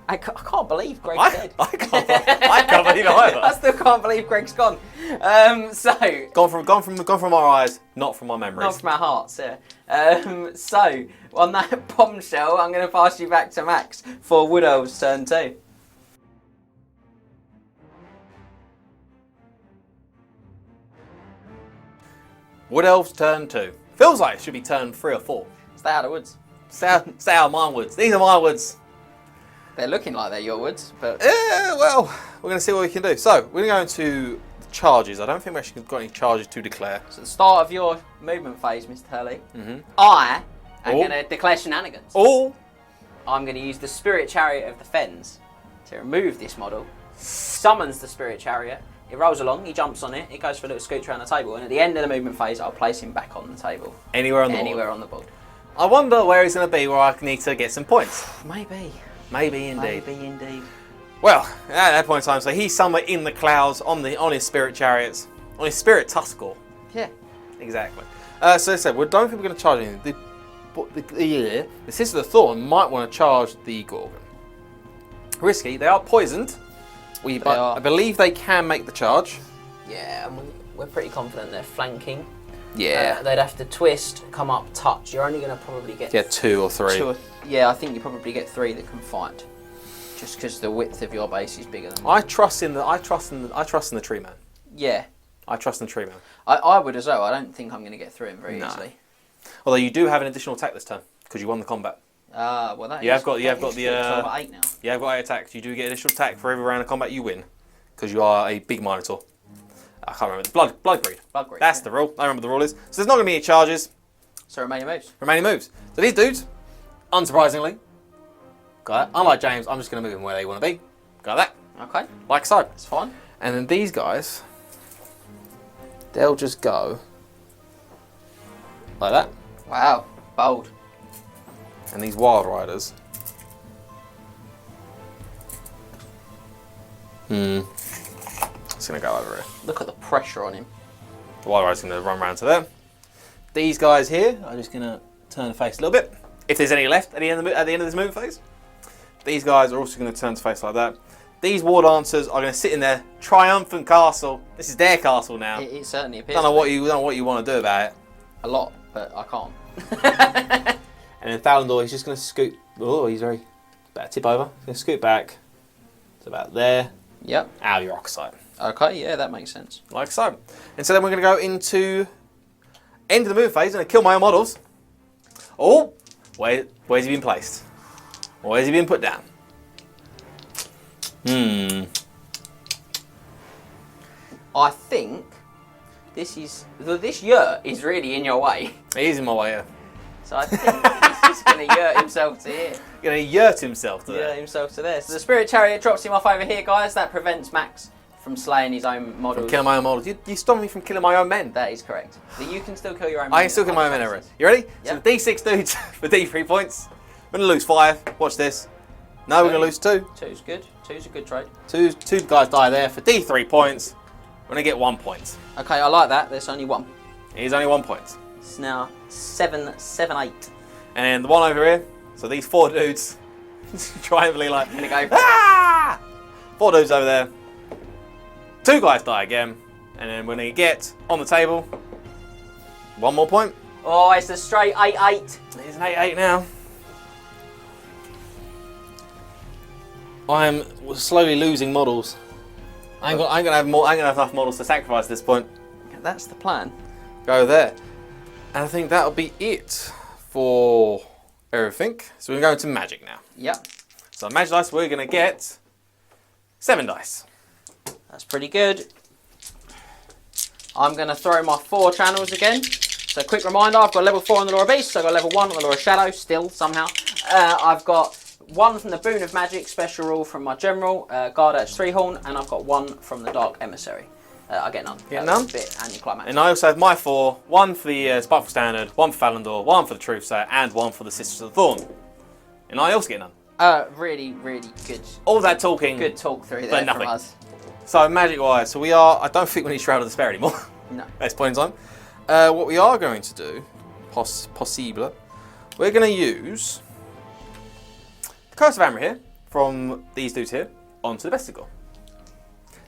I can't believe Greg's dead. I can't believe it either. I still can't believe Greg's gone. So Gone from our eyes, not from our memories. not from our hearts, yeah. So on that bombshell, I'm going to pass you back to Max for Wood Elves turn 2. Wood Elves turn 2. Feels like it should be turn 3 or 4. Stay out of the woods. Stay out of my woods. These are my woods. They're looking like they're your woods, but Well, we're going to see what we can do. So, we're going to go into the charges. I don't think we actually got any charges to declare. so the start of your movement phase, Mr. Hurley, I am Oh. going to declare shenanigans. All I'm going to use the Spirit Chariot of the Fens to remove this model. Summons the Spirit Chariot. He rolls along, he jumps on it, he goes for a little scooch around the table, and at the end of the movement phase, I'll place him back on the table. anywhere on the Anywhere board. on the board. I wonder where he's going to be where I need to get some points. Maybe. Maybe indeed. Maybe indeed. Well, at that point in time, so he's somewhere in the clouds on his spirit chariots, on his spirit tuskle. Yeah. Exactly. So I said, we don't think we're going to charge anything. the Sister of the Thorn might want to charge the Gorgon. Risky. They are poisoned. But are. I believe they can make the charge. Yeah, and we're pretty confident they're flanking. Yeah. They'd have to twist, come up, touch. You're only going to probably get... Yeah, 2 or 3. Yeah, I think you probably get 3 that can fight. Just because the width of your base is bigger than I trust in the tree man. Yeah. I trust in the tree man. I would as well. I don't think I'm going to get through him very easily. Although you do have an additional attack this turn because you won the combat. Well, that You have got the. so I'm at 8 now. Yeah, I've got 8 attacks. You do get additional attack for every round of combat you win because you are a big Minotaur. I can't remember. Blood greed. Blood greed. That's the rule. I remember the rule is. So there's not going to be any charges. So remaining moves. Remaining moves. So these dudes, unsurprisingly, got that. Unlike James, I'm just going to move them where they want to be. Got that. Okay. Like so. That's fine. And then these guys, they'll just go like that. Wow. Bold. And these Wild Riders. It's going to go over here. Look at the pressure on him. The Wild Rider's going to run around to them. These guys here are just going to turn the face a little bit. If there's any left at the end of this movement phase. These guys are also going to turn to face like that. These War Dancers are going to sit in their triumphant castle. This is their castle now. It certainly appears. Don't know what you want to do about it. A lot, but I can't. And then Thalandor, he's just going to scoot. Oh, he's very better tip over. He's going to scoot back. It's about there. Yep. Out of your Oxide. Okay, yeah, that makes sense. Like so. And so then we're going to go into end of the move phase. I'm going to kill my own models. Oh, where's he been placed? Where's he been put down? I think this yurt is really in your way. He's in my way here. So I think he's just going to yurt himself to here. Going to yurt himself to Yurt there. himself to there. So the Spirit Chariot drops him off over here, guys. That prevents Max from slaying his own models. Killing my own models. You stopped me from killing my own men. That is correct. But you can still kill your own men. I can still kill my own men over it. You ready? Yep. So D6 dudes for D3 points. We're going to lose 5. Watch this. No, we're going to lose 2. 2's good. 2's a good trade. Two guys die there for D3 points. We're going to get 1 point. Okay, I like that. There's only 1. He's only 1 point. It's now 7, 8. And the one over here, so these 4 dudes, triumphantly like, I'm going to go. ah! 4 dudes over there. 2 guys die again. And then we're going to get on the table 1 more point. Oh, it's a straight 8, 8. It's an 8-8 now. I'm slowly losing models. I ain't gonna have enough models to sacrifice at this point. That's the plan. Go there. And I think that'll be it for everything. So we're going to magic now. Yep. So magic dice, we're gonna get 7 dice. That's pretty good. I'm going to throw my 4 channels again. So quick reminder, I've got level 4 on the Lore of Beasts, so I've got level 1 on the Lore of Shadow, still, somehow. I've got 1 from the Boon of Magic, special rule from my General, Gardach Threehorn, and I've got 1 from the Dark Emissary. I get none. Get That was none? a bit anticlimactic. And I also have my 4, 1 for the Spiteful Standard, 1 for Thalandor, 1 for the Truthsayer, and 1 for the Sisters of the Thorn. And I also get none. Really, really good. All that talking. Good talk through For there nothing. from us. So magic wise, so we are, I don't think we need Shroud of Despair anymore. No. At this point in time. What we are going to do, possible, we're going to use the Curse of Amber here, from these dudes here, onto the Vestigal.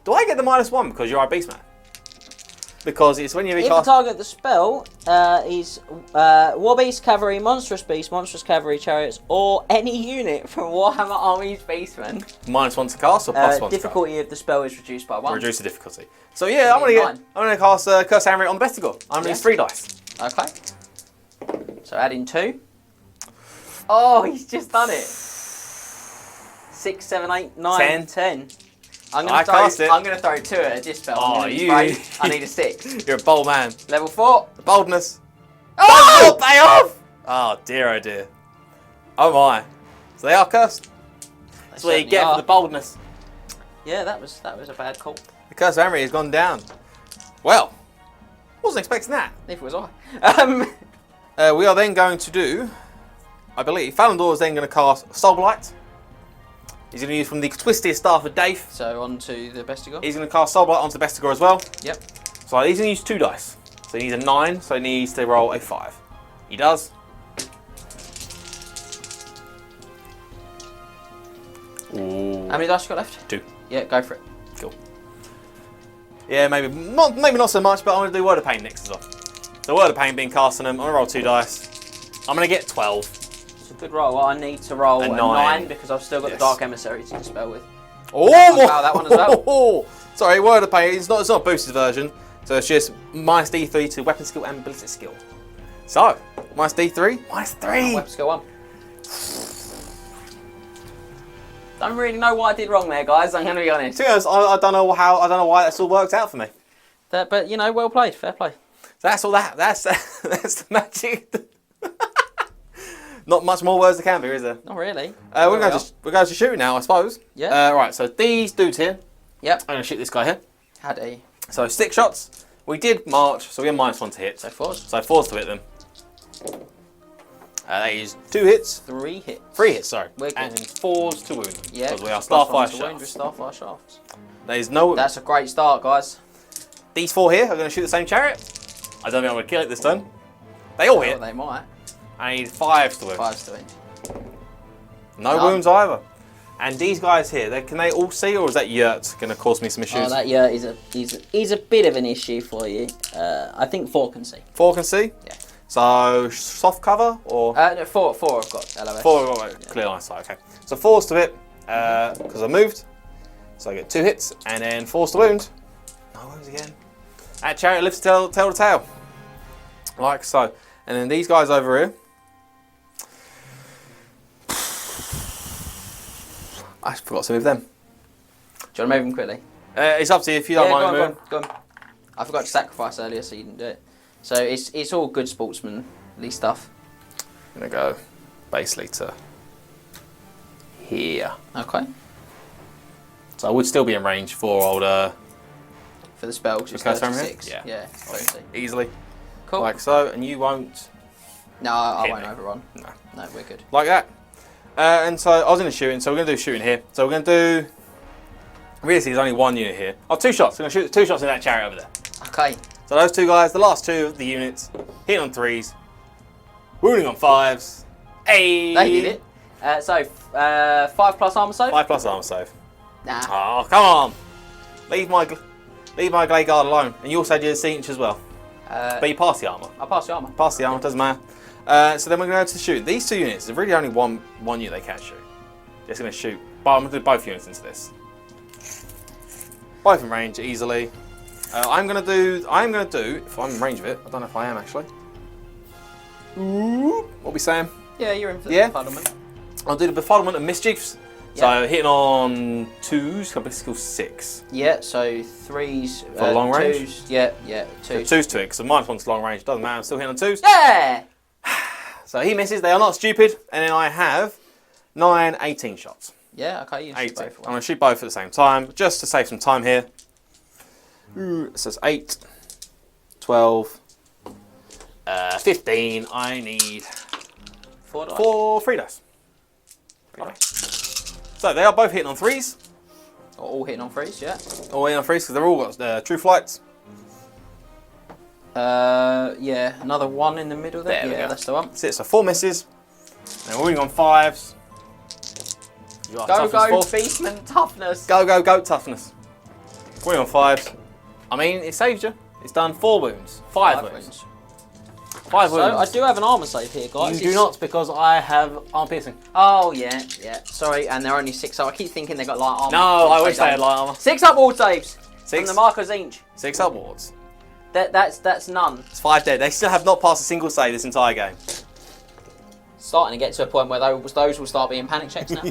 Do I get the -1 because you're our Beastman? Because it's when you If the recast... target the spell is War Beast, Cavalry, Monstrous Beast, Monstrous Cavalry, Chariots, or any unit from Warhammer Armies Beastmen, -1 to cast or +1 to cast? difficulty of the spell is reduced by 1. Reduce the difficulty. So yeah, I'm gonna cast Curse of Amber on the Vestigal. I'm gonna use 3 dice. Okay. So add in 2. Oh, he's just done it. 6, 7, 8, 9, 10. I'm gonna throw 2 at a dispel. Oh, I need a 6. You're a bold man. Level 4. The boldness. Oh! Pay off! Oh dear, oh dear. Oh my. So they are cursed. That's what you get for the boldness. Yeah, that was a bad call. The Curse of Amber has gone down. Well, wasn't expecting that. Neither was I. We are then going to do, I believe, Thalandor is then going to cast Soulblight. He's going to use from the Twisted Staff of Dave. So on to the Vestigal. He's going to cast Soulblight onto the Vestigar as well. Yep. So he's going to use 2 dice. So he needs a 9, so he needs to roll a 5. He does. How many dice you got left? 2. Yeah, go for it. Cool. Yeah, maybe not so much, but I'm going to do Word of Pain next as well. So Word of Pain being cast on them. I'm going to roll 2 dice. I'm going to get 12. It's a good roll. Well, I need to roll a 9 because I've still got the Dark Emissary to spell with. Oh! Wow, that one as well. Sorry, Word of Pain. It's not a boosted version. So it's just minus D3 to weapon skill and ballistic skill. So, minus D3, minus 3. Weapon skill 1. Don't really know what I did wrong there, guys. I'm going to be honest. To be honest, I don't know why that still worked out for me. But you know, well played. Fair play. So that's all that. That's the magic. Not much more words there can be, is there? Not really. We're going to shoot now, I suppose. Yeah. Right. So these dudes here. Yep. I'm going to shoot this guy here. Had he? So 6 shots. We did march, so we have -1 to hit. So 4. So 4s to hit them. That is 2 hits. 3 hits. 3 hits, sorry. We're good. And 4s to wound them. Yeah. Because we are +1 Starfire to wound with shafts. Starfire shafts. There's no. That's a great start, guys. These 4 here are going to shoot the same chariot. I don't think I'm going to kill it this turn. They all hit. Well, they might. I need 5s to wound. 5's to wound. No wounds either. And these guys here, can they all see, or is that yurt going to cause me some issues? Oh, that is a bit of an issue for you. I think 4 can see. 4 can see? Yeah. So, soft cover, or? No, 4 have got LOS. 4 got clear eyesight, okay. So 4's to hit, because I moved. So I get 2 hits, and then 4's to wound. No wounds again. That chariot lives to tell the tale. Like so. And then these guys over here. I forgot to move them. Do you want to move them quickly? It's up to you if you don't mind moving. Go on. I forgot to sacrifice earlier, so you didn't do it. So it's all good sportsmanly stuff. I'm going to go basically to here. Okay. So I would still be in range for older. For the spell, because it's Because from 36. here? Yeah, 30. Easily. Cool. Like so, and you won't. No, I hit won't me. overrun. No. No, we're good. Like that. And so I was in the shooting, so we're going to do shooting here. So we're going to do. Realistically, there's only 1 unit here. Oh, 2 shots. We're going to shoot 2 shots in that chariot over there. Okay. So those 2 guys, the last 2 of the units, hitting on 3s, wounding on 5s. Hey! They did it. 5 plus armor save? 5 plus armor save. Nah. Oh, come on! Leave my Glade Guard alone. And you also did a siege as well. But you passed the armor. I'll pass the armor. Pass the armor, doesn't matter. So then we're going to shoot. These 2 units, there's really only one unit they can't shoot. Just going to shoot. But I'm going to do both units into this. Both in range easily. I'm going to do, if I'm in range of it, I don't know if I am actually. Ooh, what are we saying? Yeah, you're in for Yeah. the befuddlement. I'll do the befuddlement and mischiefs. Yeah. So hitting on 2s, complete skill 6. Yeah, so 3s. For long range? 2s. Yeah, 2s. 2s to it, because -1's long range, doesn't matter, I'm still hitting on 2s. Yeah! So he misses, they are not stupid, and then I have 9, 18 shots. Yeah, okay, you can shoot 18. both. I'm going to shoot both at the same time, just to save some time here. So it's 8, 12, 15. I need 4 dice. 3 dice. Okay. So they are both hitting on 3s. All hitting on 3s, yeah. All hitting on 3s because they're all got true flights. Yeah, another 1 in the middle there. There we Yeah, go. that's the one. That's it, so 4 misses. And we're winning on 5s. You got Go, toughness go, 4. Beastman toughness. Go, go, go, toughness. Winning on 5s. I mean, it saved you. It's done 4 wounds. 5 wounds. 5 So wounds. I do have an armor save here, guys. You do not, because I have arm piercing. Oh yeah. Sorry, and they're only 6 up. I keep thinking they got light armor. No, I wish they don't. had light armor. 6 up ward saves. 6? From the Marco's Inch. 6 upwards. That's none. It's 5 dead. They still have not passed a single save this entire game. Starting to get to a point where those will start being panic checks now.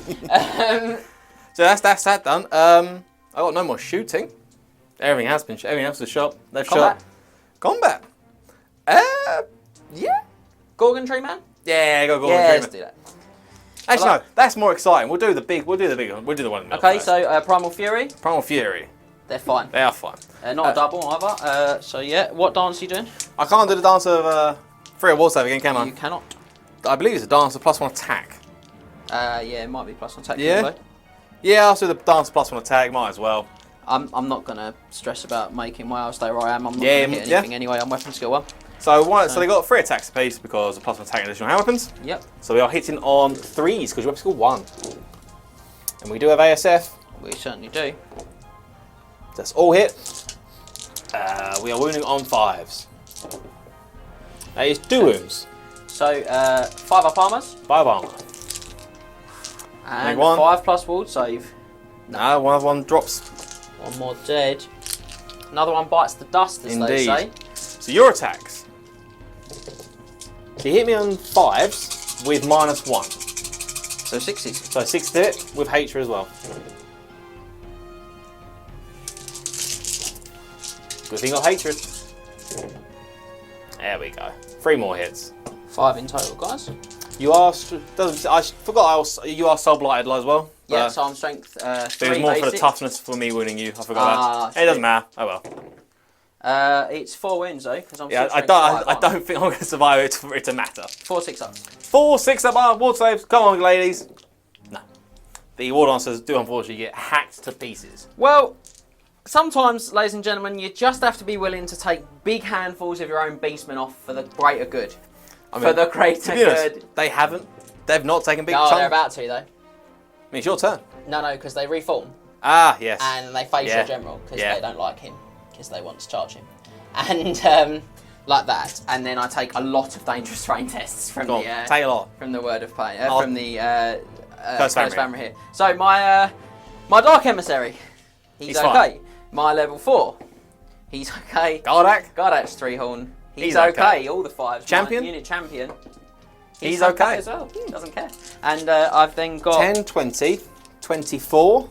So that's that done. I got no more shooting. Everything else is shot. They've Combat. shot. Combat. Yeah. Gorgon Tree Man? Yeah, go Yeah, let's on. do that. Actually, no, that's more exciting. We'll do the big one. We'll do the one in the middle Okay, first. so Primal Fury, Primal Fury. they're fine. They are fine. Not a double either. So yeah, what dance are you doing? I can't do the dance of 3 wall save again, can I? You cannot. I believe it's a dance of +1 attack. Yeah, it might be +1 attack. Yeah? Anyway. Yeah, I'll do the dance of +1 attack. Might as well. I'm not gonna stress about making my stay where I am. I'm not Yeah, gonna hit yeah. anything anyway. I'm weapon skill 1. So they got 3 attacks apiece because of +1 attack and additional hand weapons. Yep. So we are hitting on 3s because your weapon skill 1. And we do have ASF. We certainly do. That's all hit. We are wounding on 5s. That is 2 wounds. So 5 up armors 5 armor. and Make one. 5 plus ward save. No, one drops. One more dead. Another one bites the dust, as they say. Indeed. So your attacks. So you hit me on 5s with -1. So 60s. So 6 to hit with hatred as well. Good thing got hatred. There we go. 3 more hits. 5 in total, guys. You are. I forgot. You are soul blighted as well. Yeah, so I'm strength 3 But it was more for the basic. toughness for me wounding you. I forgot that. It shit. doesn't matter. Oh well. It's 4 wounds though, because I'm Yeah, still I strength don't. 5, I don't think I'm going to survive it for it to matter. 4 6 ups. 4 6 up ward saves. Come on, ladies. No. The ward dancers do unfortunately get hacked to pieces. Well, sometimes, ladies and gentlemen, you just have to be willing to take big handfuls of your own beastmen off for the greater good. I For the greater to be honest, good. they haven't. They've not taken big No, chunks. they're about to though. I mean, it's your turn. No, because they reform Ah, yes. and they face Yeah. your general because Yeah. they don't like him because they want to charge him, and like that. And then I take a lot of dangerous terrain tests from Go on, the take a lot. from the word of pain Oh. from the Curse Curse Family. Family here. So my Dark Emissary, he's okay. fine. My level 4, he's okay. Gardach. Gardach Threehorn, he's He's okay. okay. All the 5s. Champion? My unit champion. He's okay. as well. He doesn't care. And I've then got 10, 20, 24.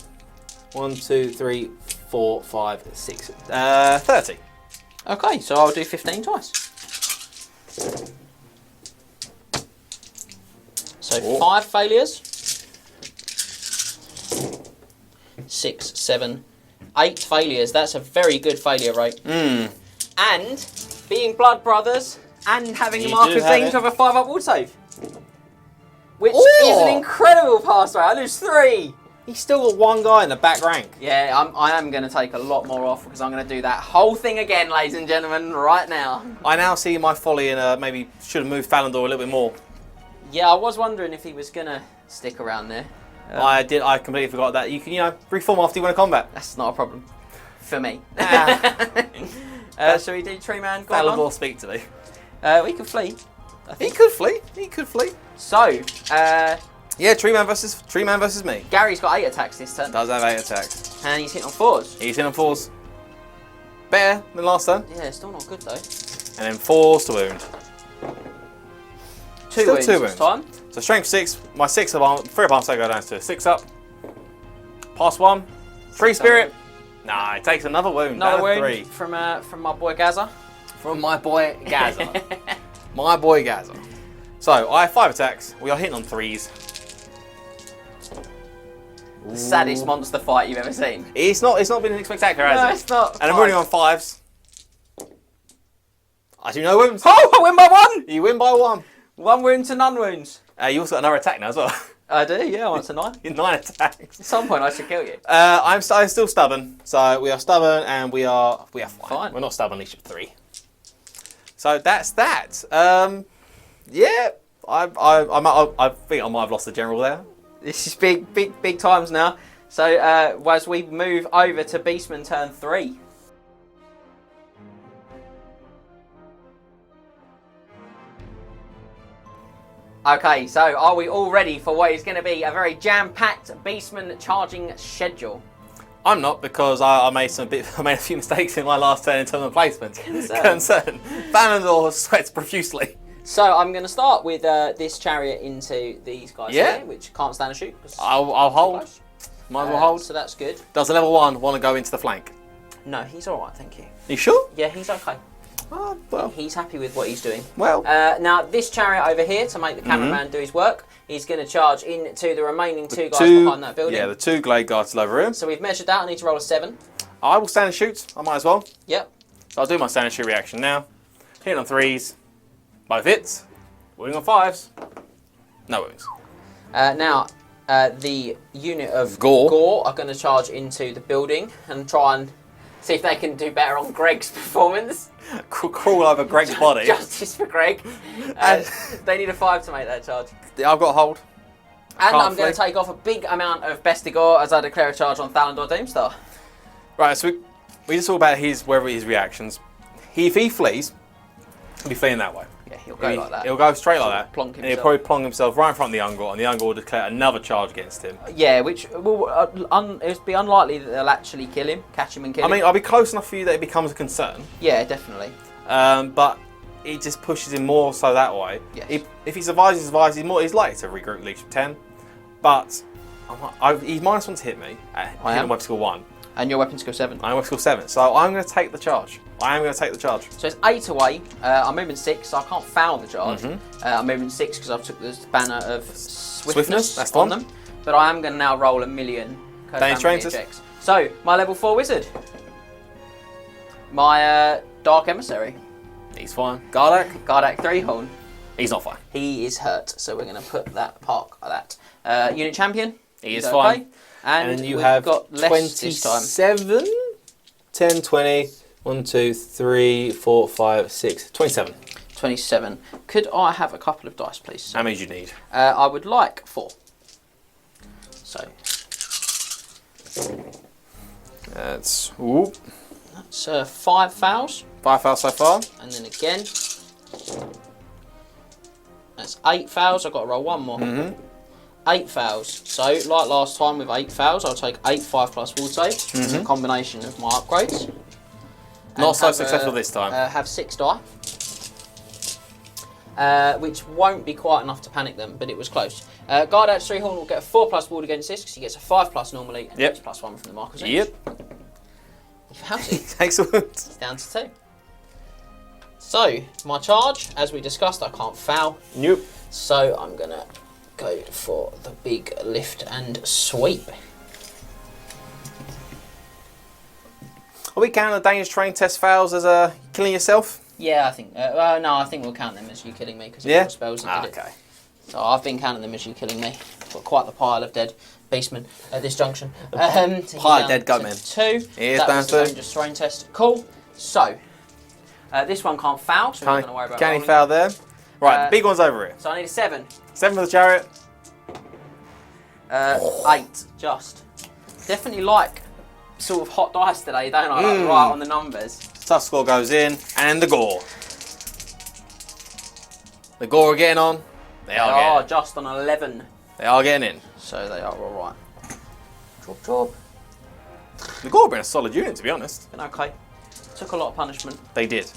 1, 2, 3, 4, 5, 6. 30. Okay, so I'll do 15 twice. So Oh. 5 failures. 6, 7, 8 failures. That's a very good failure rate. And being blood brothers and having You a mark do of have things it. with a 5 up ward save. Which Oh. is an incredible pass rate. I lose 3. He's still got 1 guy in the back rank. Yeah, I am going to take a lot more off because I'm going to do that whole thing again, ladies and gentlemen, right now. I now see my folly in maybe should have moved Thalandor a little bit more. Yeah, I was wondering if he was going to stick around there. I completely forgot that. You can, reform after you win a combat. That's not a problem for me. Ah. Shall we do Tree Man? Thalandor, speak to me. We can flee. I He think. could flee. He could flee. So, Yeah, Tree Man versus me. Gary's got 8 attacks this turn, Does have 8 attacks. and he's hit on 4s. He's in on 4s. Better than last turn. Yeah, still not good though. And then 4s to wound. 2 Still wounds 2 this wounds. time. So strength 6. My 6 of arm, 3 of arm, so go down to 6 up. Pass 1. 3 spirit. Nah, it takes another wound. Another down to wound 3. from my boy Gaza. From my boy Gaza. My boy Gaza. So I have 5 attacks. We are hitting on 3s. The saddest monster fight you've ever seen. It's not been spectacular, has No, it? it's not. And I'm running on 5s. I do no wounds. Oh, I win by 1! You win by 1. 1 wound to none wounds. You also got another attack now as well. I do, yeah, once a 9. 9 attacks. At some point I should kill you. I'm still stubborn. So we are stubborn and we are fine. Fine. We're not stubborn, leash of 3. So that's that. Yeah, I think I might have lost the general there. This is big times now. So as we move over to Beastman turn 3. Okay, so are we all ready for what is going to be a very jam-packed Beastman charging schedule? I'm not because I made I made a few mistakes in my last turn in terms of placement. Concern. Thalandor sweats profusely. So I'm going to start with this chariot into these guys Yeah. here, which can't stand a shoot. I'll hold. Might as well hold. So that's good. Does a level 1 want to go into the flank? No, he's all right, thank you. You sure? Yeah, he's okay. Oh, well. He's happy with what he's doing. Well. Now, this chariot over here, to make the cameraman do his work, he's going to charge into the remaining 2 guys behind that building. Yeah, the 2 Glade guards over here. So we've measured that. I need to roll a 7. I will stand and shoot. I might as well. Yep. So I'll do my stand and shoot reaction now. Hitting on 3s. Both hits. Wounding on 5s. No wounds. Now, the unit of Gore. are going to charge into the building and try and see if they can do better on Greg's performance. Crawl over Greg's body. Justice for Greg. They need a 5 to make that charge. I've got hold. And I'm going to take off a big amount of Bestigor as I declare a charge on Thalandor Doomstar. Right, so we just talk about his reactions. If he flees, he'll be fleeing that way. Yeah, he'll go like that. He'll go straight like that. Plonk and he'll probably plonk himself right in front of the Ungor, and the Ungor will declare another charge against him. Yeah, which will it'd be unlikely that they'll actually kill him, catch him and kill him. I mean, I'll be close enough for you that it becomes a concern. Yeah, definitely. But it just pushes him more so that way. Yes. If he survives, he's likely to regroup Leash of 10. But he's -1 to hit me at hitting weapon skill 1. And your weapon skill 7. I'm weapon skill 7, so I'm going to take the charge. So it's 8 away. I'm moving 6, so I can't foul the charge. I'm moving 6 because I've took this banner of swiftness that's on them. But I am going to now roll a million Dangerous checks. So my level 4 wizard, my dark emissary. He's fine. Gardach Threehorn. He's not fine. He is hurt, so we're going to put that park like that. Unit champion. He is fine. And you we've have got less this time. 27, 10, 20, 1, 2, 3, 4, 5, 6, 27. 27. Could I have a couple of dice, please? How many do you need? I would like 4. So. That's 5 fouls. 5 fouls so far. And then again. That's 8 fouls. I've got to roll one more. 8 fouls. So, like last time with 8 fouls, I'll take 8 5+ wall saves. It's a combination of my upgrades. Not so successful this time. Have 6 die. Which won't be quite enough to panic them, but it was close. Gardach Threehorn will get a 4+ ward against this because he gets a 5+ normally and gets +1 from the marker's edge. Yep. Excellent. It's down to 2. So, my charge, as we discussed, I can't foul. Nope. So, I'm going to go for the big lift and sweep. Are we counting the Danish train test fails as killing yourself? Yeah, I think. No, I think we'll count them as you killing me because it's spells that did okay. it. So I've been counting them as you killing me. Got quite the pile of dead Beastmen at this junction. Pile of dead goatmen. 2. Here's that down was to just terrain test. Cool. So this one can't foul, so we're not going to worry about. Can he foul there? Right, the big one's over here. So I need a 7. 7 for the chariot. 8, just. Definitely like sort of hot dice today, don't I? Like right on the numbers. Tough score goes in, and the gore. The gore are getting on. They are just on 11. They are getting in. So they are all right. Chop. The gore have been a solid unit, to be honest. Been okay. Took a lot of punishment. They did.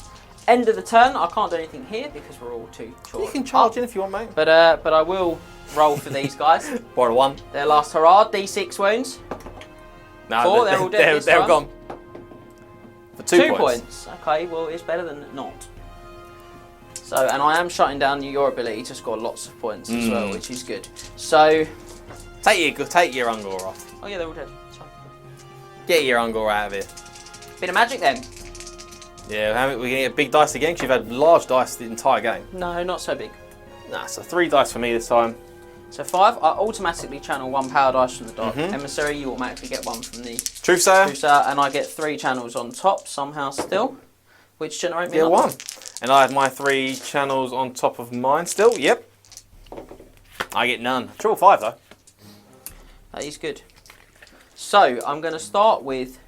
End of the turn. I can't do anything here because we're all too short. You can charge in if you want, mate. But I will roll for these guys. Borrow 1. Their last hurrah. D6 wounds. No, 4. They're all dead. They're gone. For 2 points. Okay. Well, it's better than not. So, and I am shutting down your ability to score lots of points as well, which is good. So, take your Ungor off. Oh yeah, they're all dead. It's fine. Get your Ungor out of here. Bit of magic then. Yeah, we're going to get big dice again because you've had large dice the entire game. No, not so big. Nah, so 3 dice for me this time. So 5, I automatically channel 1 power dice from the Dark Emissary. You automatically get 1 from the Truthsayer. And I get 3 channels on top somehow still, which generate me 1. And I have my 3 channels on top of mine still. Yep. I get none. Triple 5 though. That is good. So I'm going to start with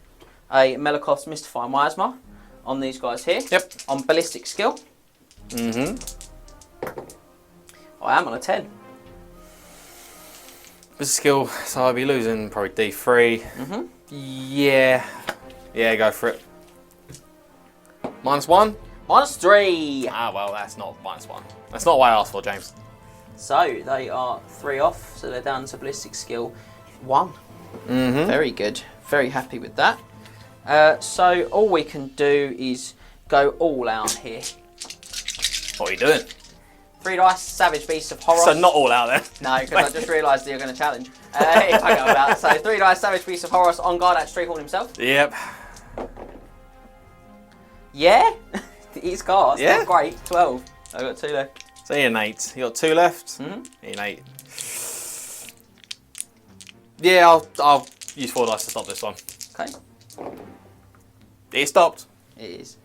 a Melakoth's Mystify Miasma on these guys here. Yep. On ballistic skill. I am on a 10. This is skill, so I'll be losing probably D3. Yeah. Yeah, go for it. -1. -3. Ah, well, that's not -1. That's not what I asked for, James. So they are 3 off, so they're down to ballistic skill 1. Very good. Very happy with that. So all we can do is go all out here. What are you doing? 3 dice, Savage Beast of Horror. So not all out there. No, because I just realised that you're going to challenge. If I go about. So 3 dice, Savage Beast of Horror on Gardach Threehorn himself. Yep. Yeah? He's got. It's Yeah. not great. 12. I've got 2 left. So you're an 8. You got 2 left. You're an 8. Yeah, I'll use 4 dice to stop this one. Okay. It stopped. It is.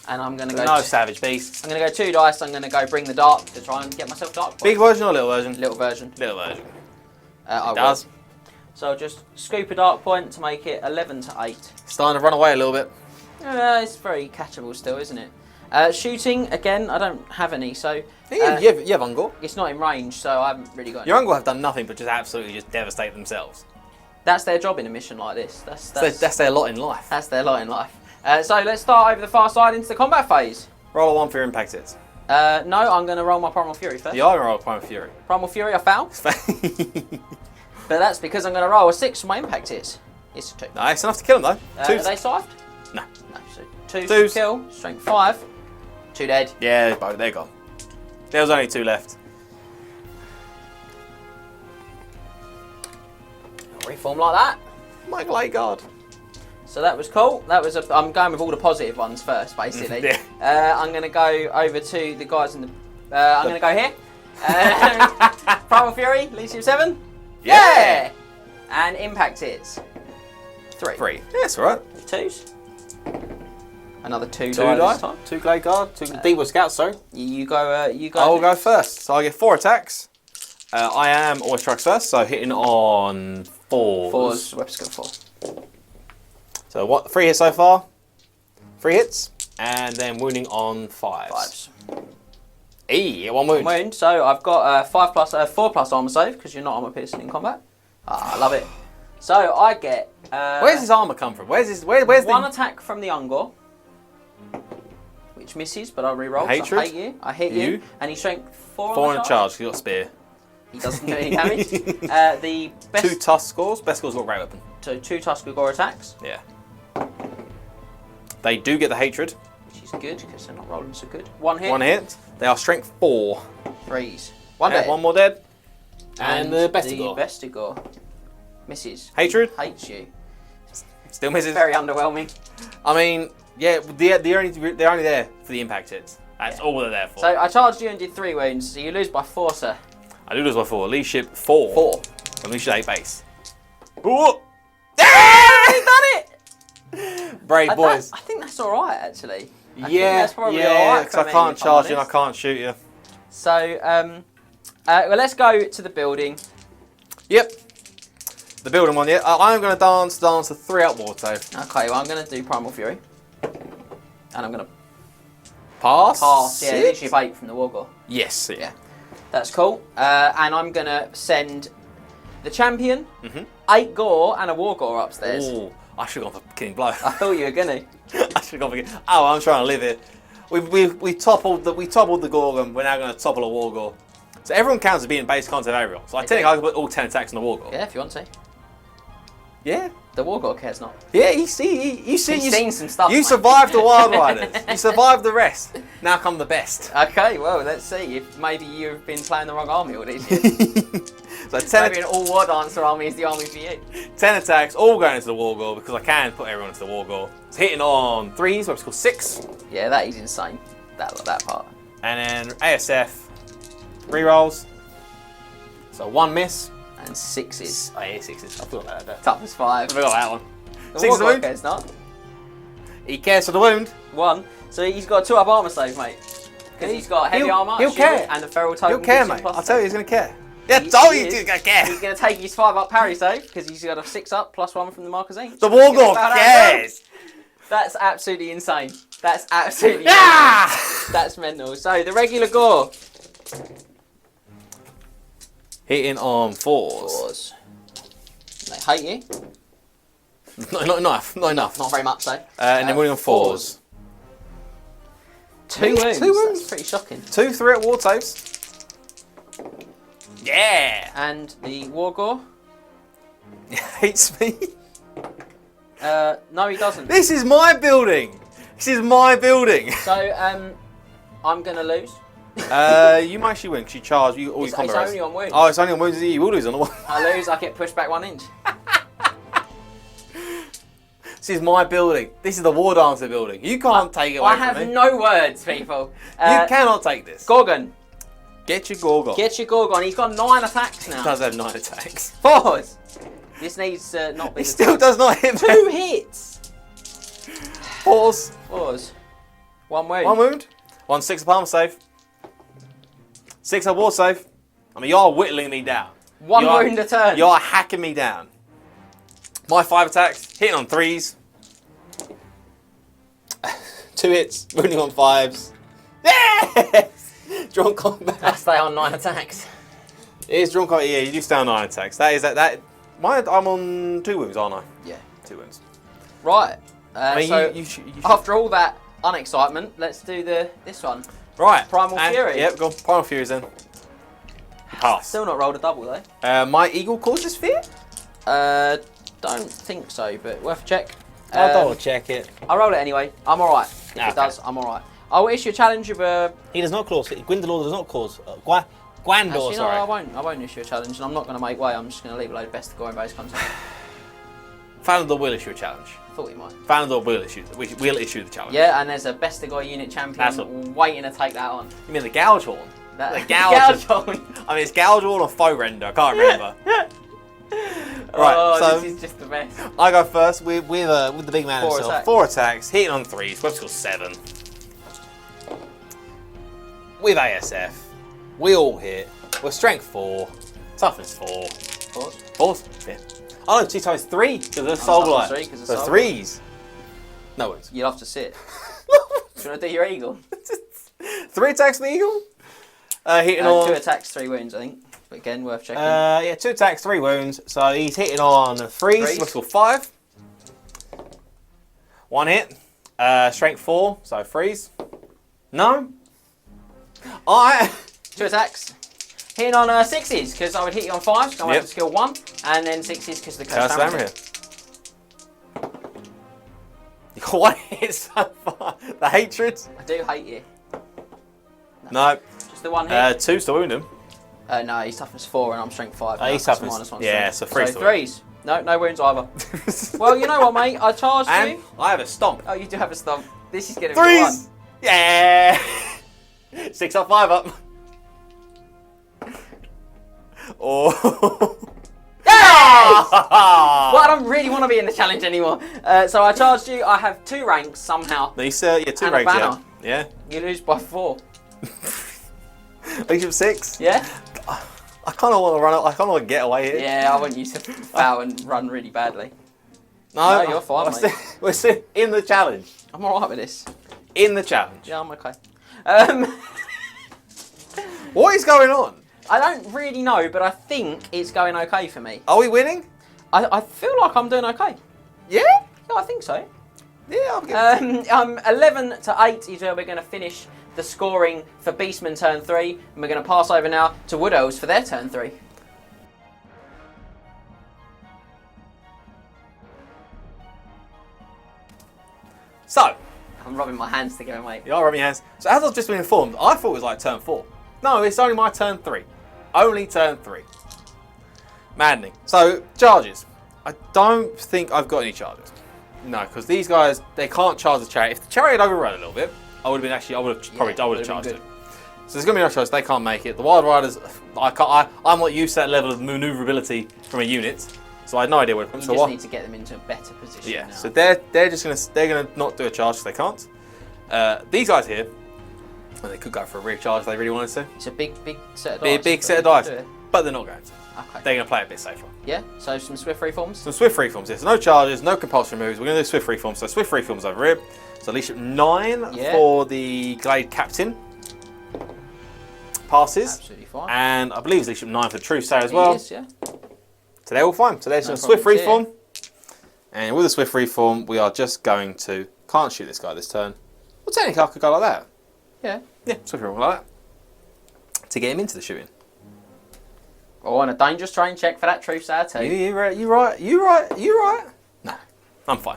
And I'm going to go... No Savage Beast. I'm going to go 2 dice. I'm going to go Bring the Dark to try and get myself Dark. Big version or little version? Little version. Little version. I It does. will. So I'll just scoop a dark point to make it 11 to 8. Starting to run away a little bit. It's very catchable still, isn't it? Shooting, again, I don't have any, so... You have Ungor. It's not in range, so I haven't really got any. Your Ungor have done nothing but just absolutely just devastate themselves. That's their job in a mission like this. That's their lot in life. That's their lot in life. So let's start over the far side into the combat phase. Roll a 1 for your impact hits. No, I'm going to roll my Primal Fury first. You are going to roll a Primal Fury. Primal Fury, I foul. But that's because I'm going to roll a 6 for my impact hits. It's a 2. Nice, enough to kill them though. Are they scythed? No. No, so 2 Twos. to kill, strength 5. 2 dead. Yeah, they're gone. There was only 2 left. Reform like that. My Glade Guard. So that was cool. I'm going with all the positive ones first, basically. Yeah. I'm going to go over to the guys in the... I'm going to go here. Primal Fury, Lyceum 7. Yeah! And impact hits. 3. 3. Yeah, that's alright. 2s. Another 2 2 die die. this time. 2 Glade Guard. 2 Deepwood Scouts, sorry. You go. I will go first. So I get 4 attacks. I am always strikes first, so hitting on 4s. 4s. Weapon skill 4. So what? 3 hits so far. 3 hits, and then wounding on 5s. 5s. Eee, 1 wound. Wound. So I've got 4 plus armor save because you're not armor piercing in combat. Ah, I love it. So I get. Where's his armor come from? Where's his? Where's one the attack from the Ungor, which misses, but I'll reroll. Hatred? I hate you. I hit you. And he's strength 4. 4 on on the a charge? He got a spear. He doesn't do any damage. The best 2 tusk scores. Best scores got a great weapon. So 2 Tuskagore attacks, Yeah. They do get the hatred. which is good because they're not rolling so good. 1 hit. 1 hit. They are strength 4. 3s. 1 Yeah, dead. 1 more dead. And the Bestigor. The Bestigor misses. Hatred. Hates you. Still misses. Very underwhelming. I mean, yeah, they're only there for the impact hits. That's all they're there for. So I charged you and did 3 wounds, so you lose by 4, sir. I do lose by 4. Leadership 4. 4. And leadership 8 base. Ooh! You've done it! Brave boys. I think that's alright, actually. I think Yeah, that's probably alright because I can't charge you and I can't shoot you. So, well, let's go to the building. Yep. The building one, yeah. I'm going to dance a 3 out ward save. Okay, well, I'm going to do Primal Fury. And I'm going to Pass? pass. Yeah, 6? leadership 8 from the Wargore. Yes, yeah. That's cool. And I'm going to send the champion, 8 Gore, and a Wargore upstairs. Ooh, I should have gone for Killing Blow. I thought you were going to. I should have gone for Oh, I'm trying to live here. We toppled the Gorgon. We're now going to topple a Wargore. So everyone counts as being base content of everyone. So I think I can put all 10 attacks on the Wargore. Yeah, if you want to. Yeah. The Wargore cares not. Yeah, you He's seen some stuff. You mate. survived the Wild Riders. You survived the rest. Now come the best. Okay, well, let's see if maybe you've been playing the wrong army all these years. So 10, Maybe an all-war dancer army is the army for you. 10 attacks, all going into the Wargore because I can put everyone into the Wargore. It's hitting on 3s, what's called 6. Yeah, that is insane. That part. And then ASF, rerolls. So 1 miss. And 6s. Oh yeah, 6s. I forgot about that. Toughness 5. I forgot that one. The 6 is the Wargore wound. cares not. He cares for the wound. 1. So he's got a 2-up armor save, mate. Because he's got heavy armor, he'll shield, care. and the feral token. He'll care, gives him mate. plus I'll tell you, 10. he's going to care. Yeah, He- told he you is. he's going to care. He's going to take his 5-up parry save because he's got a 6-up plus 1 from the Marquezine. The Wargore cares. That's absolutely insane. That's absolutely Ah! mental. That's mental. So the regular Gore. Hitting on 4s. 4s. They hate you. Not enough. Not enough. Not very much, though. And then winning on 4s. 2 wounds. 2 wounds. That's pretty shocking. 2 3 at ward saves. Yeah. And the Wargore. He hates me. No, he doesn't. This is my building. This is my building. So, I'm going to lose. You might actually win because you charge. You always It's combo race. only on wounds. Oh, it's only on wounds. You will lose on the one. I lose, I get pushed back 1 inch. This is my building. This is the War Dancer building. You can't take it away I from have me. no words, people. You cannot take this. Gorgon. Get your Gorgon. Get your Gorgon. He's got 9 attacks now. Does have 9 attacks. 4s. This needs to not be It still does not hit me. 2 hits. 4s. 4s. 1 wound. 1 wound. 1 6 palm save. 6 a war save. I mean, you're whittling me down. One wound a turn. You're hacking me down. My 5 attacks, hitting on 3s. 2 hits, wounding on 5s. Yes! Drawn combat. I stay on 9 attacks. It is drawn combat, yeah, you do stay on 9 attacks. That is that. I'm on 2 wounds, aren't I? Yeah. 2 wounds. Right. I mean, So you should. after all that unexcitement, let's do this one. Right. Primal Fury. Yep, go on. Primal Furies then. Pass. Still not rolled a double though. My eagle causes fear? Don't think so, but worth a check. I'll double check it. I'll roll it anyway. I'm alright. If Okay. it does, I'm alright. I'll issue a challenge of a... He does not cause fear. Gwyndor does not cause... Gwandor, Actually, sorry. no, I won't issue a challenge, and I'm not going to make way. I'm just going to leave a load of best to go in base content. Thalandor will issue a challenge. I thought he might. Thalandor will issue the challenge. Yeah, and there's a best to go unit champion waiting to take that on. You mean the Gougehorn? That, The Gougehorn. Gougehorn. I mean, it's Gougehorn or Foe Render. I can't remember. Right, Oh, so this is just the best. I go first with the big man 4 himself. attacks. 4 attacks, hitting on 3s, web skill 7. With ASF, we all hit. We're strength 4, toughness 4. 4? Yeah. Oh no, 2 times 3 because of Soul toughness Blight. 3 'cause of So Soul 3s. No ones. You'll have to sit. Do you want to do your eagle? 3 attacks with the eagle. Hitting on 2 attacks, 3 wounds, I think. But again, worth checking. yeah, 2 attacks, 3 wounds. So he's hitting on 3s, web skill 5. 1 hit. Strength 4, so 3s. No. Alright. 2 attacks. Hitting on 6s, because I would hit you on 5s, going Yep. to skill 1. And then 6s, because the curse Curse damage. Hammer here. You got 1 hit so far. The hatred. I do hate you. No. Just the 1 hit. 2 to wound him. No, he's toughness 4 and I'm strength 5. He's That's toughness. -1 Yeah, strength. so 3's to wound. 3s. No wounds either. Well, you know what, mate? I charged And you. I have a stomp. Oh, you do have a stomp. This is going to be 3s. 1. Yeah. 6 up, 5 up. Oh. Well, I don't really want to be in the challenge anymore. So I charged you. I have 2 ranks somehow. These, yeah, 2 And a ranks, yeah. banner. Yeah. You lose by 4. Legion 6. Yeah? I kind of want to run. I kind of want to get away here. Yeah, I want you to foul and run really badly. No, you're fine, we're mate. we're still in the challenge. I'm alright with this. In the challenge. Yeah, I'm okay. What is going on? I don't really know, but I think it's going okay for me. Are we winning? I feel like I'm doing okay. Yeah. Yeah, I think so. Yeah. I'll give 11 to 8 is where we're going to finish the scoring for Beastman turn 3. And we're going to pass over now to Wood Elves for their turn 3. So, I'm rubbing my hands together, mate. you are rubbing your hands. So as I've just been informed, I thought it was like turn 4. No, it's only my turn 3. Only turn 3. Maddening. So, charges. I don't think I've got any charges. No, because these guys, they can't charge the chariot. If the chariot had overrun a little bit, I would have charged it. So there's going to be no choice. They can't make it. The Wild Riders, I'm not used to that level of maneuverability from a unit, so I had no idea where it comes You from. just need to get them into a better position Yeah, now. so they're gonna not do a charge because they can't. These guys here, well, they could go for a rear charge if they really wanted to. It's a big set of Be a dice. big but set of they can dice, do it. but they're not going to. Okay. They're gonna play it a bit safer. Yeah, so some swift reforms. Some swift reforms here. So no charges, no compulsory moves. We're gonna do swift reforms. So swift reforms over here. So leadership 9 Yeah. for the Glade captain. Passes. Absolutely fine. And I believe it's leadership 9 for the True Sayer as He well. is, yeah. So they're all fine. So there's No a swift problems here. reform. And with a swift reform, we are just going to... Can't shoot this guy this turn. Well, technically I could go like that. Yeah. Yeah, swift reform like that. To get him into the shooting. Oh, and a dangerous terrain check for that Truth Sayer too. You right. No, I'm fine.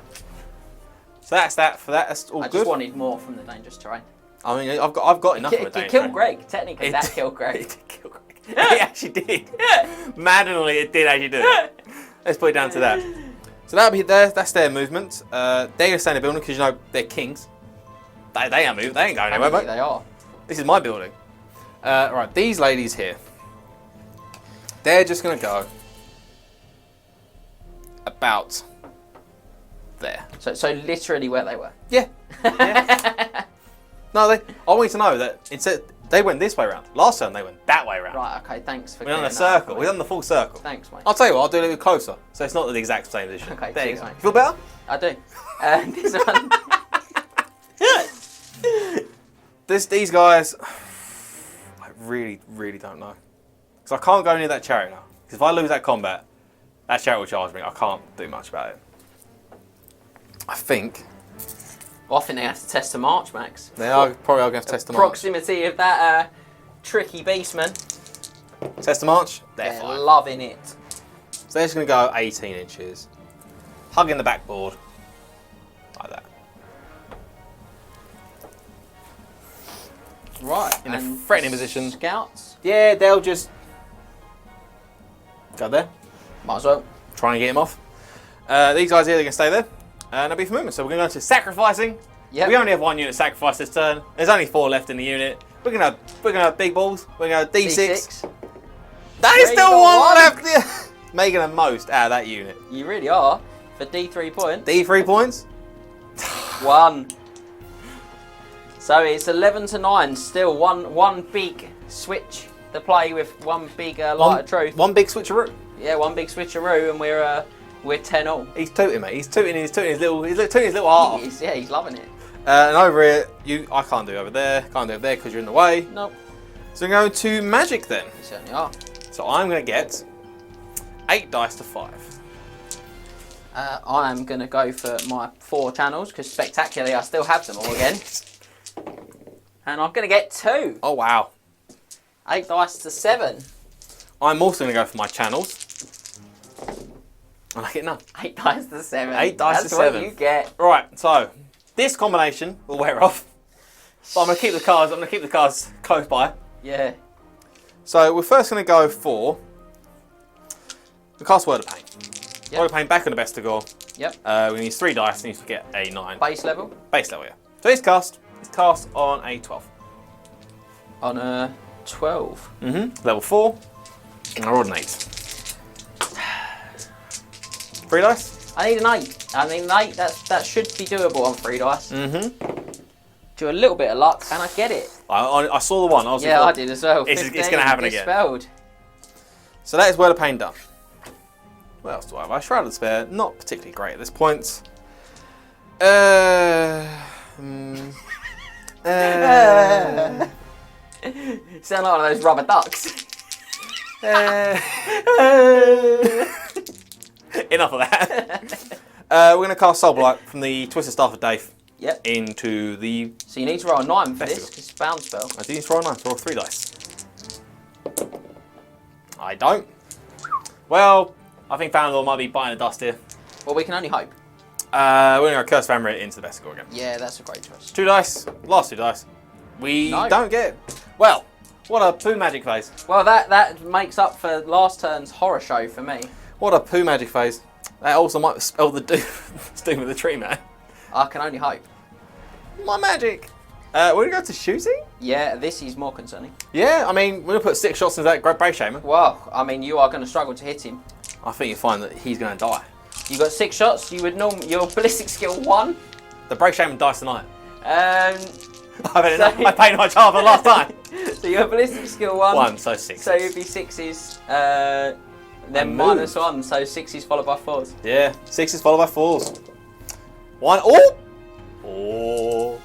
So that's that for that. That's all I good. just wanted more from the dangerous terrain. I mean, I've got enough of a It danger. killed Greg. Technically, It that did- killed Greg. It did kill Greg. It actually did. Maddeningly, it did actually do it. Let's put it down to that. So that'll be there. That's their movement. They're gonna stay in the building because you know they're kings. They ain't moving. They ain't going anywhere, Apparently mate. they are. This is my building. Right, these ladies here. They're just gonna go about there. So literally where they were. Yeah. No, I want you to know that They went this way around. Last turn they went that way around. Right, okay, thanks for We're on a clearing that up circle. for We're me. on the full circle. Thanks, mate. I'll tell you what, I'll do it a little closer. So it's not the exact same position. Okay, there you cheers, go. mate. Feel better? I do. This one. These guys, I really, really don't know. Because I can't go near that chariot now. Because if I lose that combat, that chariot will charge me. I can't do much about it. I think Well, I think they have to test the march, Max. they are probably going to test the march. Proximity of that tricky Beastman. Test the march. They're They're fine. loving it. So they're just going to go 18 inches. Hugging the backboard. Like that. Right. In a and threatening position. Scouts. Yeah, they'll just go there. Might as well. Try and get him off. These guys here, they're going to stay there. And they'll be for movement. So we're going to go to sacrificing. Yep. We only have one unit sacrifice this turn. There's only 4 left in the unit. We're gonna have big balls. We're gonna have D6. That is There still you go, one one. left. Yeah. Making the most out of that unit. You really are. For D3 points. D3 points. 1. So it's 11 to 9. Still one big switch to play with one big light of truth. One big switcheroo. Yeah, one big switcheroo, and we're 10 all. He's tooting, mate. He's tooting his little heart off. He's loving it. And over here, I can't do over there. Can't do over there because you're in the way. Nope. So we're going to magic then. You certainly are. So I'm going to get 8 dice to 5. I am going to go for my 4 channels because spectacularly I still have them all again. And I'm going to get 2. Oh wow. 8 dice to 7. I'm also going to go for my channels. And I get none. 8 dice to 7. 8 dice to 7. That's what you get. Right, so this combination will wear off. But I'm going to keep the cards close by. Yeah. So we're first going to go for the cast Word of Pain. Yep. Word of Pain back on the Bestigor. Yep. We need 3 dice, and you get a 9. Base level. Base level, yeah. So this cast is cast on a 12. On a 12. Level 4. And I rolled an 8. 3 dice. I need an 8. I mean, an 8, that should be doable on 3 dice. Do a little bit of luck, and I get it. I saw the one. I was Yeah, I did as well. It's 15, going to happen again. Dispelled. So that is Word of Pain done. What else do I have? Shroud of Despair, not particularly great at this point. Sound like one of those rubber ducks. Enough of that. We're going to cast Soul Blight from the Twisted Staff of Dave Yep. into the... So you need to roll a 9 for this, Festival. because it's a bound spell. I do need to roll a 9, so roll 3 dice. I don't. Well, I think Thalandor might be biting the dust here. Well, we can only hope. We're going to go Curse of Amaret into the Vestigor again. Yeah, that's a great choice. 2 dice, last 2 dice. We No. don't get it. Well, what a poo magic phase. Well, that makes up for last turn's horror show for me. What a poo magic phase. That also might spell the doom of the tree man. I can only hope. My magic. We're going to go to shooting? Yeah, this is more concerning. Yeah, I mean, we're going to put 6 shots into that Great Brave Shaman. Well, I mean, you are going to struggle to hit him. I think you find that he's going to die. You got 6 shots. You would your ballistic skill 1. The Brave Shaman dies tonight. I I paid my child for the last time. So your ballistic skill 1. 1, so 6. So you'd be 6s, then And minus move. 1, so 6s followed by 4s. Yeah, 6s followed by 4s. 1, oh! Oh.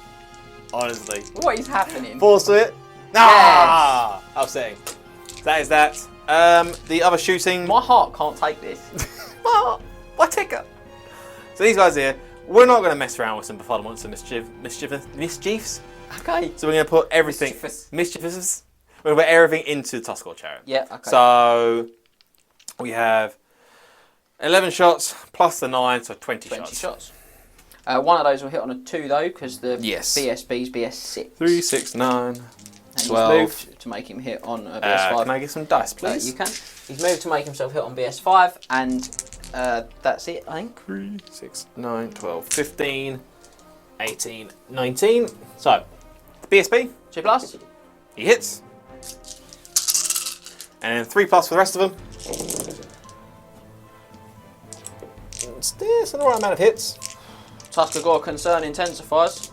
Honestly. What is happening? 4s to it. Ah! Upsetting. That is that. The other shooting. My heart can't take this. My ticker. So these guys here, we're not going to mess around with some befuddlements and mischiefs. Okay. So we're going to put everything. Mischievous. We're going to put everything into the Tuskor Chariot. Yeah, okay. So we have 11 shots plus the 9, so 20 shots. One of those will hit on a 2 though, because the Yes. BSB's BS6. 3, 6, 9, And 12. he's moved to make him hit on a BS5. Can I get some dice, please? You can. He's moved to make himself hit on BS5, and that's it, I think. 3, 6, 9, 12, 15, 18, 19. So, the BSB, 2 plus. he hits. And then 3 plus for the rest of them. It's an alright amount of hits. Tuskor concern intensifies.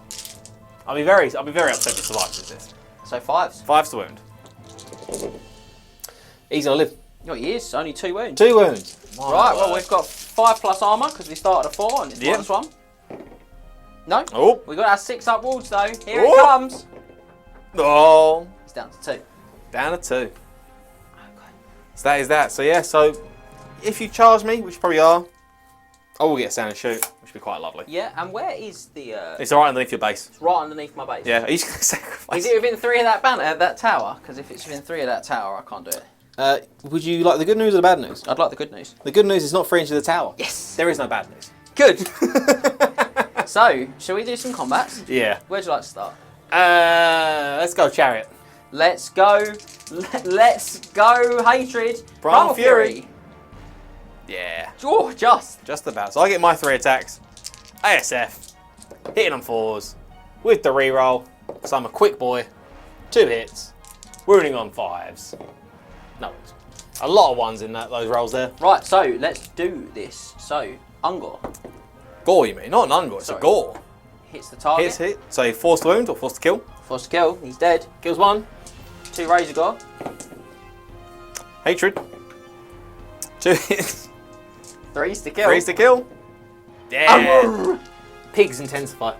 I'll be very upset if it survives with this. So So 5s. 5s to wound. He's going to live. Oh, he is. Only 2 wounds. 2 wounds. Right, well, we've got 5 plus armour because we started at 4 and it's Yep. -1. No. Oh. We got our 6 up wards though. Here Oh. it comes. Oh. It's down to 2. Down to 2. So that is that. So yeah, so if you charge me, which you probably are, I will get a standard shoot, which would be quite lovely. Yeah, and where is the... It's right underneath your base. It's right underneath my base. Yeah, are you just going to sacrifice? Is it within 3 of that banner, that tower? Because if it's within 3 of that tower, I can't do it. Would you like the good news or the bad news? I'd like the good news. The good news is not 3 inches of the tower. Yes! There is no bad news. Good! So, shall we do some combats? Yeah. Where'd you like to start? Let's go chariot. Let's go... Let's go, Hatred! Primal Fury. Yeah. Oh, just about. So I get my 3 attacks. ASF. Hitting on 4s. With the reroll. Because I'm a quick boy. 2 hits. Wounding on 5s. No. A lot of 1s in those rolls there. Right, so let's do this. So, Ungor Gore, you mean? Not an ungore, it's Sorry. a gore. hits the target. Hits hit. So forced to wound or forced to kill. Forced to kill. He's dead. Kills 1. 2 Razor Gore. Hatred. 2 hits. 3's to kill. 3's to kill. Yeah. Pigs intensify.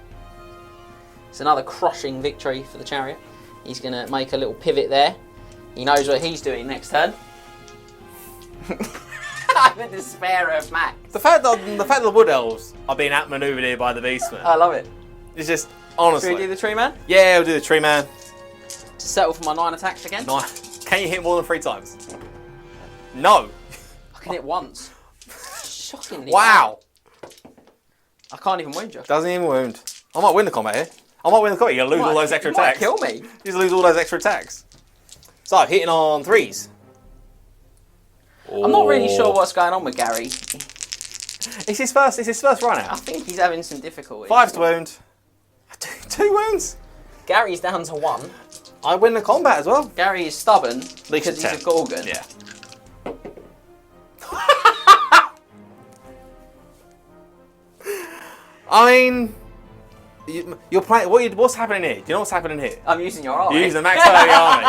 It's another crushing victory for the chariot. He's going to make a little pivot there. He knows what he's doing next turn. I'm in despair of Max. The fact that the Wood Elves are being outmaneuvered here by the Beastmen. I love it. It's just, honestly. Should we do the tree man? Yeah, we'll do the tree man. To settle for my 9 attacks again? Nice. Can you hit more than 3 times? No. I can hit once. Shockingly. Wow. I can't even wound you. Doesn't even wound. I might win the combat here. I might win the combat. You're going to lose all those extra You might attacks. kill me. You just lose all those extra attacks. So, hitting on 3s. I'm not really sure what's going on with Gary. It's his first run I out. think he's having some difficulty. 5 to wound. 2 wounds. Gary's down to 1. I win the combat as well. Gary is stubborn Least because he's of a 10. Gorgon. Yeah. I mean, you're playing. What's happening here? Do you know what's happening here? I'm using your army. You're using the Max Hurley army,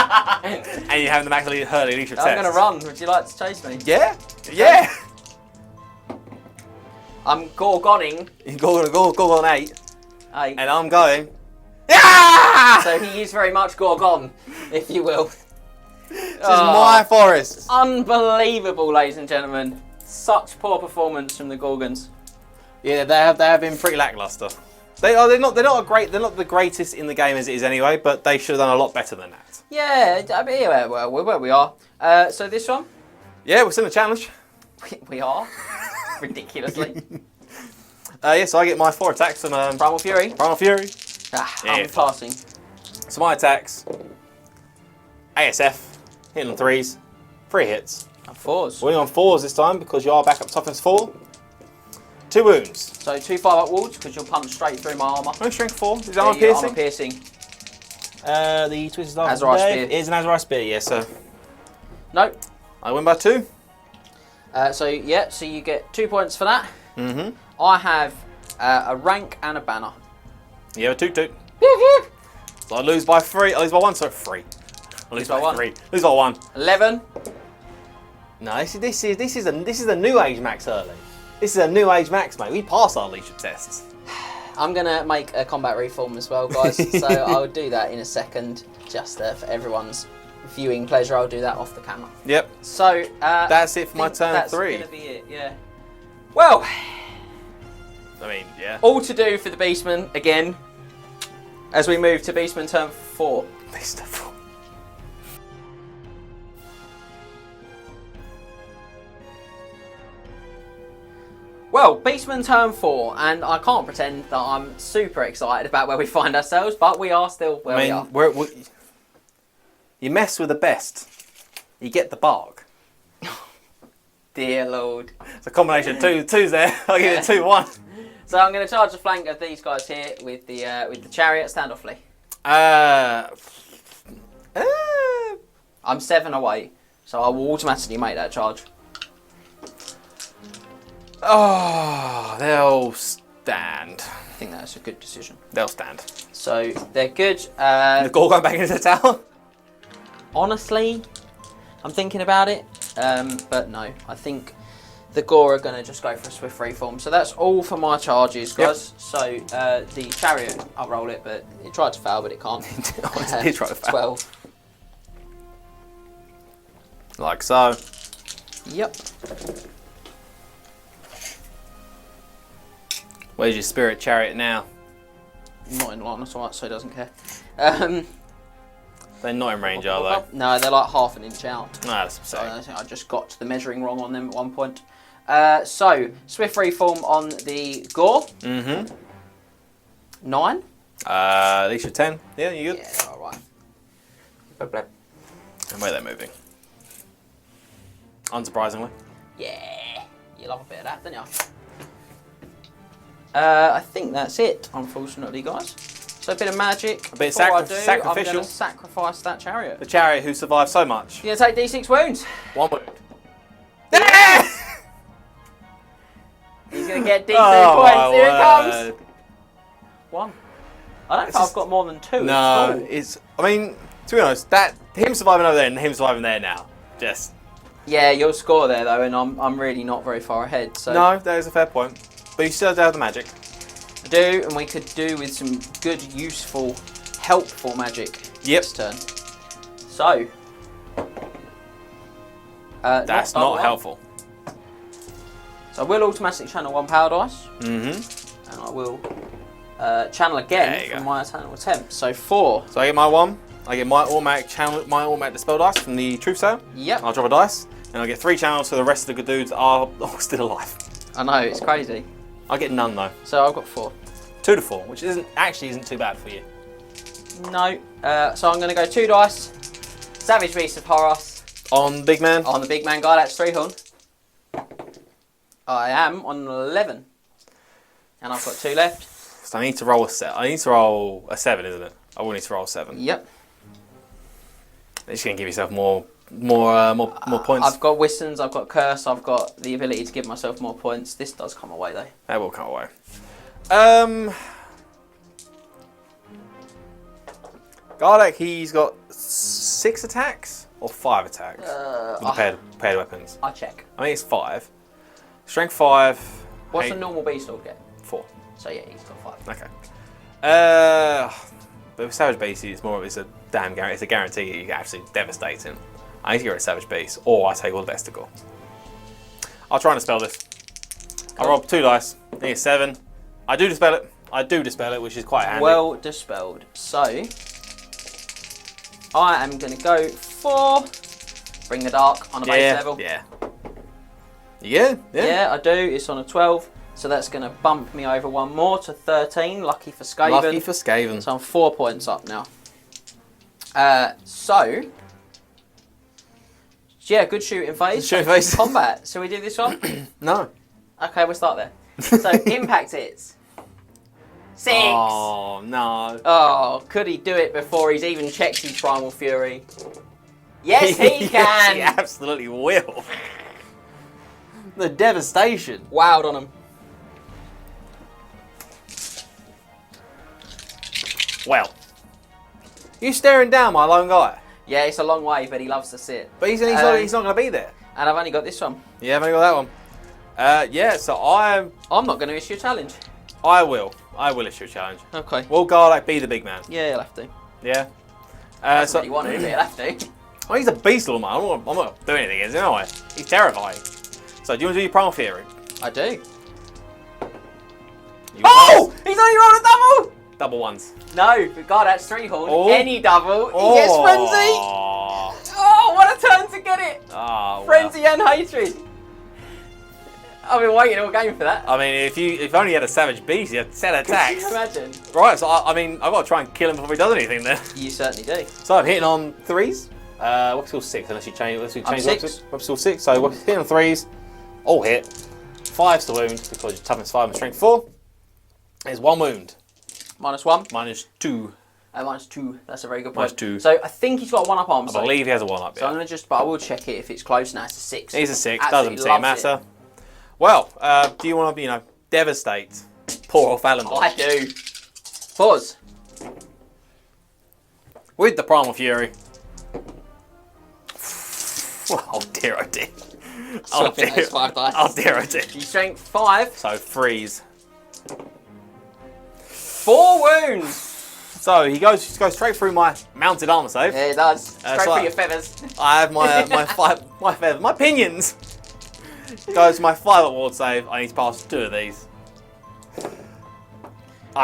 and you're having the Max Hurley leadership test. I'm going to run. Would you like to chase me? Yeah, yeah. I'm Gorgoning. You go on 8, 8. and I'm going. Yeah! So he is very much Gorgon, if you will. This is my forest. Unbelievable, ladies and gentlemen. Such poor performance from the Gorgons. Yeah, they have been pretty lackluster. They're not the greatest in the game as it is anyway, but they should have done a lot better than that. Yeah, I mean, yeah, well, we're where we are. So this one, Yeah, we're still in a challenge. we are ridiculously. Yeah, so I get my 4 attacks on Primal Fury. Primal Fury. I'm Yeah. passing. So my attacks, ASF, hitting on 3s, 3 hits. And 4s. Winning on 4s this time because you are back up toughness 4. 2 wounds. So 2 5-up wards because you'll punch straight through my armour. No strength 4. Is Yeah, armor your piercing? Armour piercing. The Twisted Staff Azrai Spear. is an Azrai Spear, yeah, so No. I win by 2. So you get 2 points for that. Mm-hmm. I have a rank and a banner. You have a 2-2. So I lose by 3. I lose by 1, so 3. I lose by by 1. 3. Lose by 1. 11. No, this is a new age Max Hurley. This is a new age Max, mate. We pass our leadership tests. I'm going to make a combat reform as well, guys. So I'll do that in a second, just for everyone's viewing pleasure. I'll do that off the camera. Yep. So That's it for my turn that's 3. That's going to be it, yeah. Well, I mean, yeah. all to do for the Beastman again, as we move to Beastman turn 4. Beastful. Well, Beastman turn 4, and I can't pretend that I'm super excited about where we find ourselves, but we are still where we are. You mess with the best, you get the bark. Dear Lord. It's a combination of 2's there. I'll give it 2-1. So I'm going to charge the flank of these guys here with the chariot standoffly. I'm 7 away, so I will automatically make that charge. Oh, they'll stand. think that's a good decision. They'll stand. So they're good. The Gore going back into the tower? Honestly, I'm thinking about it, but no, I think the Gore are going to just go for a swift reform. So that's all for my charges, guys. Yep. So the chariot, I'll roll it, but it tried to fail, but it can't. It did try to fail. 12. Like so. Yep. Where's your spirit chariot now? Not in line, that's alright, so he doesn't care. They're not in range, are they? No, they're like half an inch out. No, that's So so. I think I just got the measuring wrong on them at one point. So, swift reform on the Gore. Mm-hmm. 9. At least you're 10. Yeah, you good? Yeah, alright. And where they're moving. Unsurprisingly. Yeah, you love a bit of that, don't you? I think that's it, unfortunately, guys. So a bit of magic. A bit sacrificial. I'm sacrificial. going to sacrifice that chariot. The chariot who survived so much. You're going to take D6 wounds. 1 wound. He's going to get D6 Oh, points. Here it word. comes. 1. I don't think I've got more than 2. No, at all. it's. I mean, to be honest, that him surviving over there and him surviving there now, just. Yeah, you'll score there though, and I'm really not very far ahead. So No, that is a fair point. But you still have the magic. I do, and we could do with some good, useful, helpful magic this turn. So That's not helpful. So I will automatically channel 1 power dice, Mm-hmm. and I will channel There again you from go. my channel attempt. So 4. So I get my 1. I get my automatic channel, my automatic dispel dice from the truth sale. Yep. I'll drop a dice, and I get 3 channels, so the rest of the good dudes are still alive. I know, it's crazy. I get none though. So I've got 4. 2 to 4, which isn't too bad for you. No. So I'm going to go 2 dice. Savage Beast of Horus On big man. on the big man Gardach Threehorn. I am on 11. And I've got 2 left. So I need to roll a set. I need to roll a 7, isn't it? I will need to roll a 7. Yep. You're just gonna give yourself more points. I've got Wistons, I've got Curse, I've got the ability to give myself more points. This does come away though. That will come away. Gardach, he's got 6 attacks or 5 attacks with the paired weapons. I check. I think it's 5. Strength 5. What's a H- normal beast lord get? 4. So yeah, he's got 5. Okay. But with Savage Beast, it's more of it's a guarantee. It's a guarantee that you can actually devastate him. I need to get a Savage Beast, or I take all the Vesticle. I'll try and dispel this. I roll 2 dice. I think it's 7. I do dispel it, which is quite handy. Well dispelled. So I am going to go for Bring the Dark on a base level. Yeah. Yeah. Yeah, I do. It's on a 12. So that's going to bump me over 1 more to 13. Lucky for Skaven. Lucky for Skaven. So I'm 4 points up now. Yeah, good shooting phase. Shooting phase. Combat. So we do this one? No. Okay, we'll start there. So impact hits. 6. Oh, no. Oh, could he do it before he's even checked his Primal Fury? Yes, he Yes, can! he absolutely will. The devastation. Wowed on him. Well. You staring down my lone guy. Yeah, it's a long way, but he loves to sit. But he's not going to be there. And I've only got this one. Yeah, I've only got that one. Yeah, so I'm not going to issue a challenge. I will issue a challenge. Okay. Will Gardach be the big man? Yeah, you'll have to. Yeah. Doesn't really want to, but you'll have to. Well, he's a beast, little man. I'm not doing anything against him, am I? He's terrifying. So, do you want to do your Primal Fury? I do. Oh! He's only rolled a double! Double ones. No, but Gardach Threehorn, Oh. any double, he gets Frenzy! Oh, what a turn to get it! Oh, Frenzy and Hatred. I've been waiting all game for that. I mean, if only you had a Savage Beast, you had set attacks. Can you imagine? Right, so I mean, I've got to try and kill him before he does anything then. You certainly do. So I'm hitting on 3s. What's still 6, unless you change I'm 6. We're still 6, so we're hitting on 3s. All hit. 5's the wound, because your toughness 5 and strength 4. There's 1 wound. -1. Minus 2. -2. That's a very good point. -2. So I think he's got a 1-up arm. I believe he has a 1-up, So I'm going to but I will check it if it's close now. It's a 6. He's a 6, Absolutely doesn't seem loves matter. Well, do you want to, devastate Poor old Thalandor. I do. Pause. With the Primal Fury. Oh dear, oh dear. Oh Swapping dear. those 5 dice. Oh dear, oh dear. You strength 5. So freeze. 4 wounds. So he goes straight through my mounted armor save. Yeah, it does. Straight so through your feathers. I have my pinions. Goes my 5 ward save. I need to pass 2 of these. He's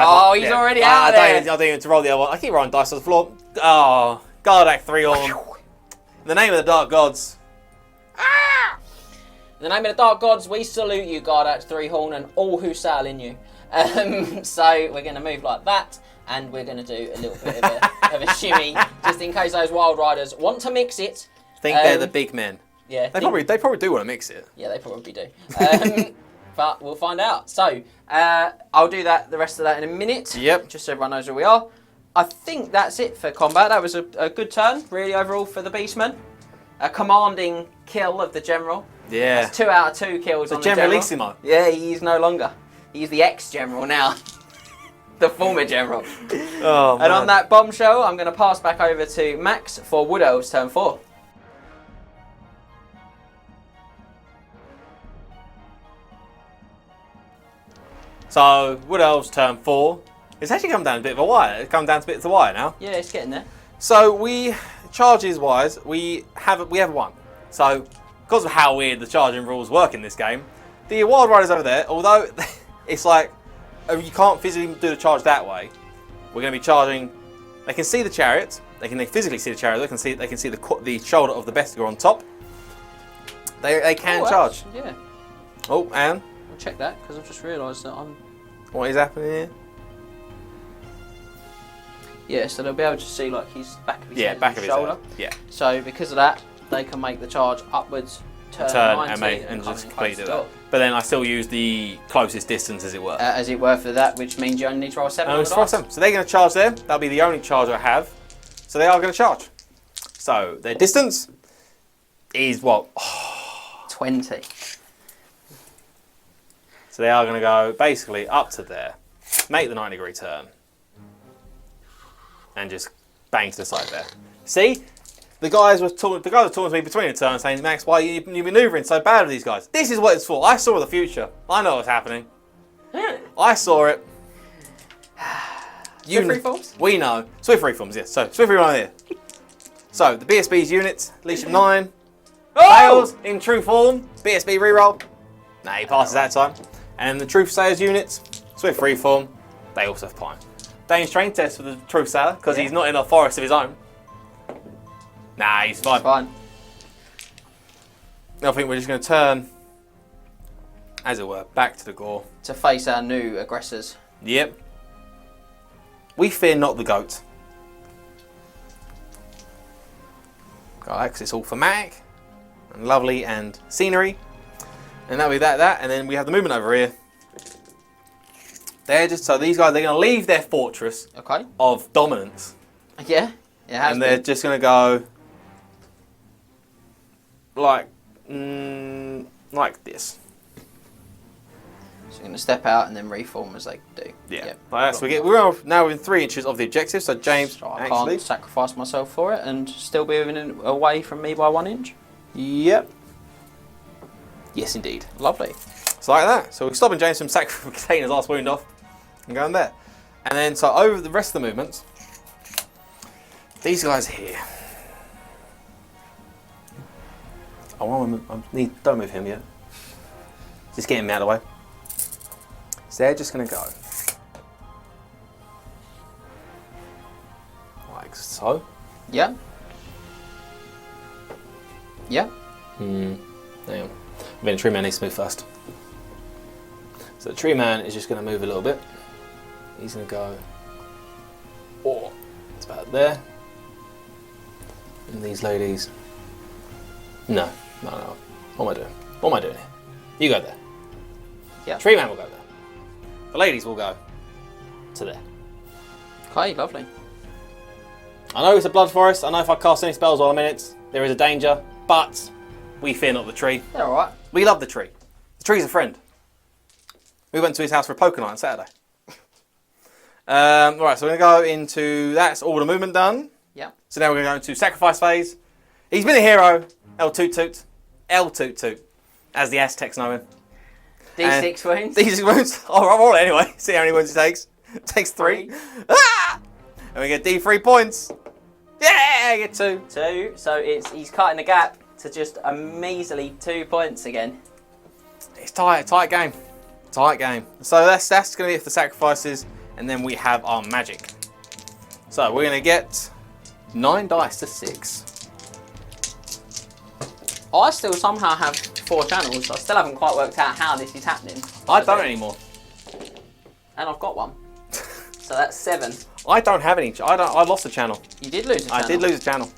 already out there. I don't even to roll the other one. I keep rolling dice on the floor. Oh, Gardach Threehorn. In the name of the Dark Gods. In the name of the Dark Gods, we salute you, Gardach Threehorn, and all who sail in you. So we're going to move like that, and we're going to do a little bit of a shimmy, just in case those Wild Riders want to mix it. Think they're the big men. Yeah, They probably do want to mix it. Yeah, they probably do. But we'll find out. So, I'll do the rest of that in a minute. Yep. Just so everyone knows where we are. I think that's it for combat. That was a good turn, really, overall, for the Beastmen. A commanding kill of the General. Yeah. That's 2 out of 2 kills on the General. Generalissimo. Yeah, he's no longer. He's the ex-General now. The former General. Oh, man. And on that bombshell, I'm going to pass back over to Max for Wood Elves turn 4. So, Wood Elves turn 4. It's actually come down a bit of a wire. It's come down to bits of wire now. Yeah, it's getting there. So we, charges wise, we have one. So, because of how weird the charging rules work in this game, the Wild Riders over there, although it's like, you can't physically do the charge that way, we're going to be charging, they can see the chariot, they physically see the chariot, they can see the shoulder of the Bestigar on top. They can charge. Yeah. Oh, and I'll check that, because I've just realised that I'm... what is happening here? Yeah, so they'll be able to see like his back of his head back and of shoulder. his head. Yeah. So because of that, they can make the charge upwards, turn 90, and come just in complete close it. to dot. But then I still use the closest distance, as it were. As it were for that, which means you only need to roll 7 on the dice. So they're going to charge there. That'll be the only charge I have. So they are going to charge. So their distance is what? 20. So they are going to go basically up to there, make the 90-degree turn, and just bang to the side there. See? The guy was talking to me between the turns saying, Max, why are you manoeuvring so bad with these guys? This is what it's for. I saw the future. I know what's happening. I saw it. Swift reforms? We know. Swift reforms, yes. So, Swift reform here. So, the BSB's units, Leash of 9. Fails in true form. BSB reroll. Nah, he passes that time. And the Truth Sayer's units, Swift reform. They also have Pine. Dane's train test for the Truth Sayer, because he's not in a forest of his own. Nah, he's fine. Fine. I think we're just going to turn, as it were, back to the gore. To face our new aggressors. Yep. We fear not the goat. Galax, it's all thematic and lovely and scenery. And that'll be that. And then we have the movement over here. They're just, so these guys, they're going to leave their fortress of dominance. Yeah, it has and they're been. just going to go like this. So you're going to step out and then reform as they do. Yeah. Yep. Like that. So we're now within 3 inches of the objective. So James, So I actually, can't sacrifice myself for it and still be away from me by 1 inch. Yep. Yes, indeed. Lovely. So like that. So we're stopping James from taking his last wound off and going there. And then so over the rest of the movements, these guys here. Don't move him yet. Just get him out of the way. So they're just going to go like so. Yeah. Yeah. Hang on. I mean, the tree man needs to move first. So the tree man is just going to move a little bit. He's going to go. Oh, it's about there. And these ladies. No. What am I doing? What am I doing here? You go there. Yeah. Tree man will go there. The ladies will go to there. Okay, lovely. I know it's a blood forest. I know if I cast any spells while I'm in it, there is a danger. But we fear not the tree. They're alright. We love the tree. The tree's a friend. We went to his house for a poker night on Saturday. Right, so we're going to go into... That's all the movement done. Yep. So now we're going to go into sacrifice phase. He's been a hero. El Toot Toot. El Toot Toot. As the Aztecs know him. D6 wounds. D6 wounds. Oh, I'll roll it anyway. See how many wounds it takes. It takes 3. Ah! And we get D3 points. Yeah, I get 2. 2. So he's cutting the gap to just a measly 2 points again. It's tight game. Tight game. So that's going to be it for sacrifices. And then we have our magic. So we're going to get 9 dice to 6. I still somehow have 4 channels. I still haven't quite worked out how this is happening. I don't anymore. And I've got one. So that's 7. I don't have any. I lost a channel. You did lose a channel. I did lose a channel.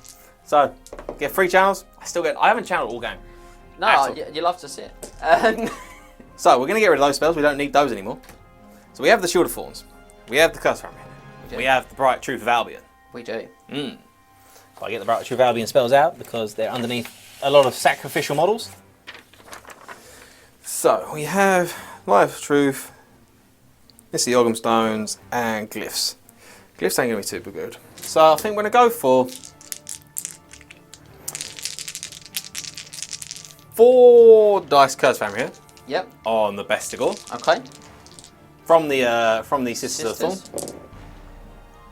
So get 3 channels. I haven't channeled all game. No, you love to see it. So we're going to get rid of those spells. We don't need those anymore. So we have the Shield of Thorns. We have the Curse of Albion. We have the Bright Truth of Albion. We do. If I get the Bright Truth of Albion spells out because they're underneath a lot of sacrificial models. So we have Light of Truth, Misty Ogham Stones, and Glyphs. Glyphs ain't going to be super good. So I think we're going to go for 4 dice Curse Family here. Yep. On the Bestigal. Okay. From the Sisters of Thorn.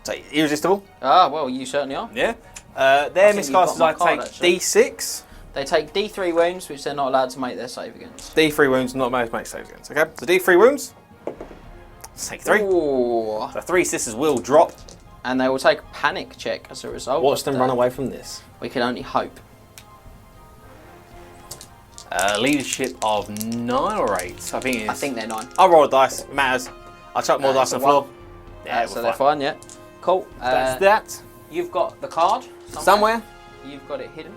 So irresistible. Ah, well, you certainly are. Yeah. Their miscasts I take actually. D6. They take D3 wounds, which they're not allowed to make their save against. D3 wounds, not allowed to make saves against. Okay. So D3 wounds. Let's take 3. Ooh. The 3 sisters will drop. And they will take a panic check as a result. Watch them run away from this. We can only hope. Leadership of 9 or 8. I think it is. I think they're 9. I'll roll a dice. It matters. I'll chuck more dice on the floor. Yeah, So they're fine, yeah. Cool. That's that. You've got the card Somewhere. You've got it hidden.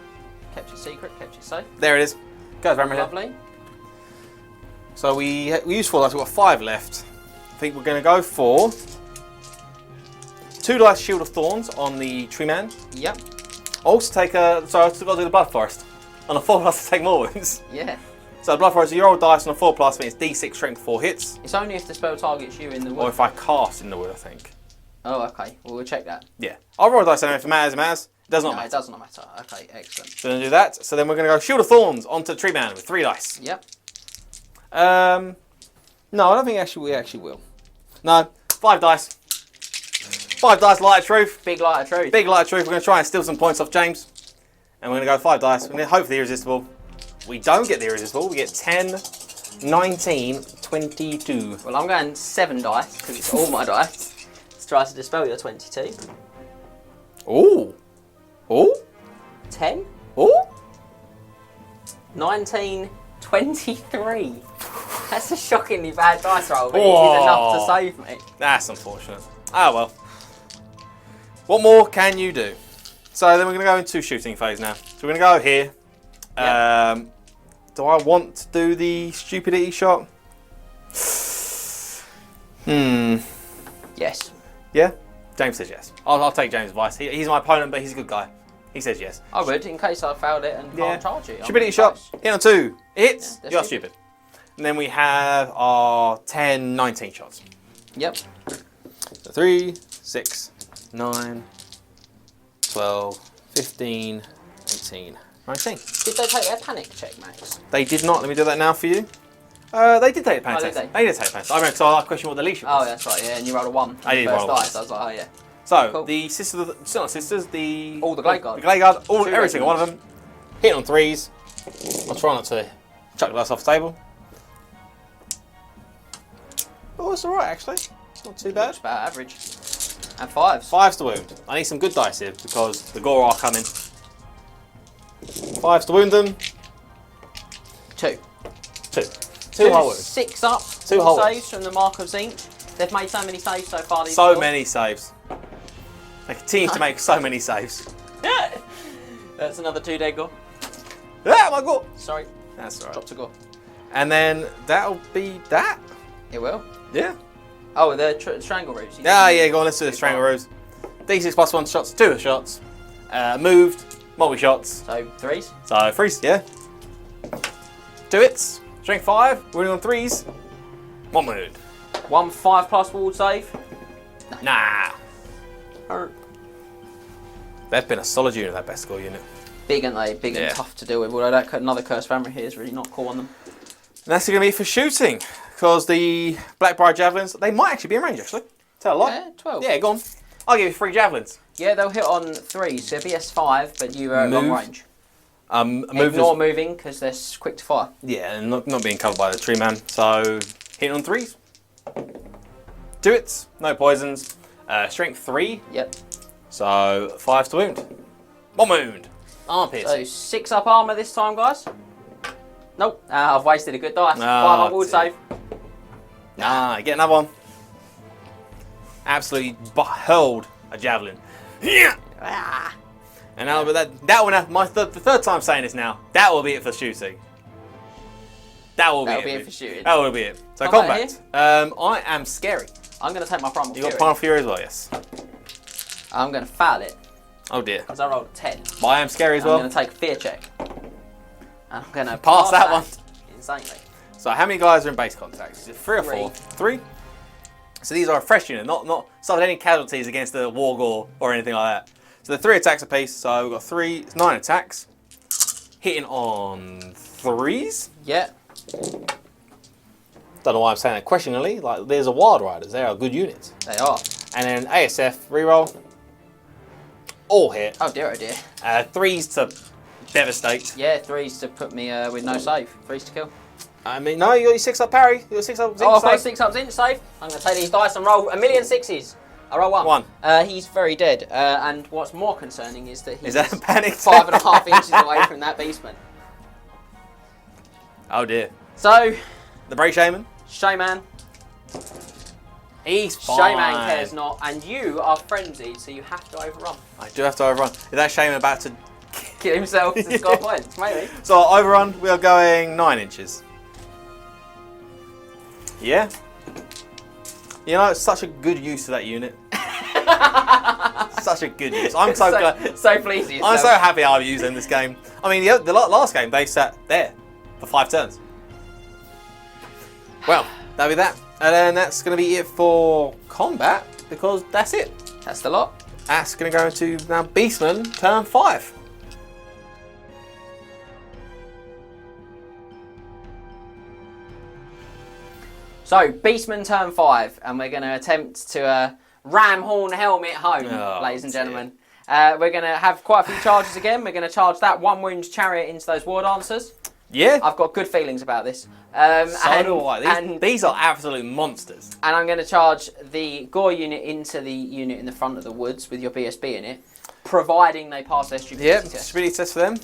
Kept it secret, kept it safe. There it is. Goes around here. Lovely. So we use 4 dice. We've got 5 left. I think we're going to go for 2 dice Shield of Thorns on the Tree Man. Yep. Also take a... Sorry, I've still got to do the Blood Forest. On a 4 plus to take more wounds. Yeah. So the Blood Forest, you roll dice on a 4 plus means D6 strength 4 hits. It's only if the spell targets you in the wood. Or if I cast in the wood, I think. Oh, okay. Well, we'll check that. Yeah. I'll roll dice anyway. If it matters, it matters. It does not No, matter. it does not matter. Okay, excellent. So we're going to do that. So then we're going to go Shield of Thorns onto the Tree Man with 3 dice. Yep. No, I don't think we actually will. No, 5 dice. 5 dice, Light of Truth. Big Light of Truth. Big Light of Truth. We're going to try and steal some points off James. And we're going to go 5 dice. We're going to hope for the Irresistible. We don't get the Irresistible. We get 10, 19, 22. Well, I'm going 7 dice, because it's all my dice, to try to dispel your 22. Ooh. Ooh. 10, Ooh. 19, 23. That's a shockingly bad dice roll, but it is enough to save me. That's unfortunate. Ah, well. What more can you do? So then we're going to go into shooting phase now. So we're going to go here. Yep. Do I want to do the stupidity shot? Yes. Yeah? James says yes. I'll take James' advice. He's my opponent, but he's a good guy. He says yes. I would, in case I failed it and can't charge you. Stupidity shot. Hit on 2. Hits. Yeah, You're stupid. stupid. And then we have our 10, 19 shots. Yep. So 3, 6, 9, 12, 15, 18, 19. Did they take a panic check, Max? They did not. Let me do that now for you. They did take a panic did test. they? They did take a panic test. I remember, because I questioned what the leash was. Oh, that's right, yeah, and you rolled a 1. I did roll a 1. Dice. I was like, oh, yeah. So, Cool. the sisters, still not sisters, the... All the Glade Guard. The Glade Guard, Two every single one of regulars. them. Hit on 3s. I'll try not to chuck the dice off the table. Oh, it's alright actually. It's not too bad. That's about average. And 5s. 5s to wound. I need some good dice here because the Gore are coming. 5s to wound them. 2. 2 whole wounds. 6 up. 2 whole wounds. Saves from the Mark of Zinch. They've made so many saves so far. These So four. many saves. They continue to make so many saves. That's another 2 dead gore. Ah, my God. Sorry. That's alright. Drop to gore. And then that'll be that. It will. Yeah. Oh, the strangle roots. Yeah, go on, let's do the strangle ruse. D6 plus 1 shots, 2 shots. Moved, multi shots. So 3s. So 3s, yeah. 2 hits, strength 5, wounding on 3s. 1 wound. 1 5+ ward save. Nah. They've been a solid unit, that best score unit. Big, aren't they? Big and tough to deal with. Although another Cursed Family here is really not cool on them. And that's going to be for shooting, because the Blackbriar Javelins, they might actually be in range, actually. Tell a lot. Yeah, 12. Yeah, go on. I'll give you 3 Javelins. Yeah, they'll hit on 3, so BS5, but you are long range. Ignore moving, because they're quick to fire. Yeah, and not being covered by the tree man. So, hitting on 3s. Do it. No poisons. Strength 3. Yep. So, 5 to wound. 1 wound. Arm piercing. So, 6 up armour this time, guys. Nope. I've wasted a good dice. 5 up wood save. Nah, get another one. Absolutely hurled a javelin. Yeah. And now, but that one, the third time saying this now, that will be it for shooting. That will be it for shooting. That will be it. So Combat combat. I am scary. I'm going to take my Primal You Fury. got Primal Fury as well, yes. I'm going to foul it, Oh dear. because I rolled a 10. But I am scary as I'm well. going to take a fear check. And I'm going to Pass that one. Insanely. So how many guys are in base contacts? Is it 3 or 4? 3? So these are a fresh unit, not suffered any casualties against the Wargore or anything like that. So they're 3 attacks apiece, so we've got 3, it's 9 attacks. Hitting on 3s. Yeah. Don't know why I'm saying that questioningly. Like, there's a Wild Riders, they are good units. They are. And then ASF, reroll. All hit. Oh dear, oh dear. 3s to devastate. Yeah, 3s to put me with no save. 3s to kill. I mean, no, you got your 6 up parry. You got 6 up zinc Oh, I've got save. 6 up zinc save. I'm going to take these dice and roll a million 6s. I roll 1. 1. He's very dead. And what's more concerning is that he's Is that a panic? 5.5 inches away from that Beastman. Oh dear. So, The Brave Shaman. Shayman. He's fine. Shayman cares not, and you are frenzied, so you have to overrun. I do have to overrun. Is that Shaman about to... Kill himself to score points, maybe. So overrun, we are going 9 inches. Yeah. You know, it's such a good use of that unit. Such a good use. I'm so glad. So pleased with yourself. I'm so happy I've used them this game. I mean, the last game, they sat there for 5 turns. Well, that'll be that. And then that's going to be it for combat, because that's it. That's the lot. That's going to go into now Beastman, turn 5. So, Beastman turn 5, and we're going to attempt to ram horn helmet home, ladies and gentlemen. We're going to have quite a few charges again. We're going to charge that 1 wound chariot into those war dancers. Yeah. I've got good feelings about this. So do I. These are absolute monsters. And I'm going to charge the gore unit into the unit in the front of the woods with your BSB in it, providing they pass their stupidity Yep, test. stupidity test for them.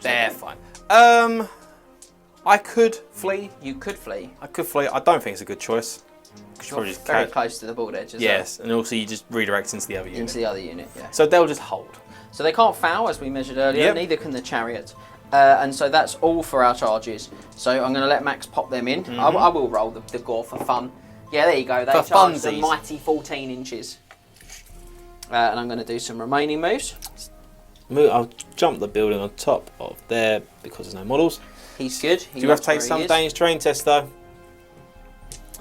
They're fine. I could flee. You could flee. I could flee. I don't think it's a good choice. You're very close to the board edge, yes, and also you just redirect into the other unit. Into the other unit, yeah. So they'll just hold. So they can't foul, as we measured earlier, Yep. neither can the chariot. And so that's all for our charges. So I'm going to let Max pop them in. I will roll the gore for fun. Yeah, there you go. They For charge the funsies. mighty 14 inches. And I'm going to do some remaining moves. I'll jump the building on top of there because there's no models. He's good. Do you have to take some Danish terrain test though?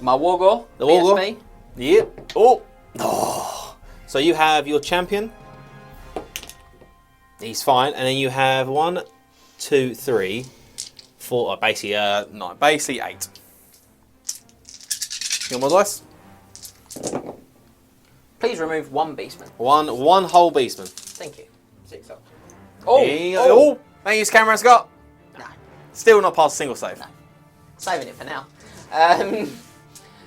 My Wargore. The Wargore? BSB. Yep. Oh. So you have your champion. He's fine, and then you have 1, 2, 3, 4. Basically, no, basically 8. You want more dice? Please remove 1 Beastman. One whole Beastman. Thank you. 6 up. Oh! Thank you, camera, Scott. No. Still not past a single save. No. Saving it for now.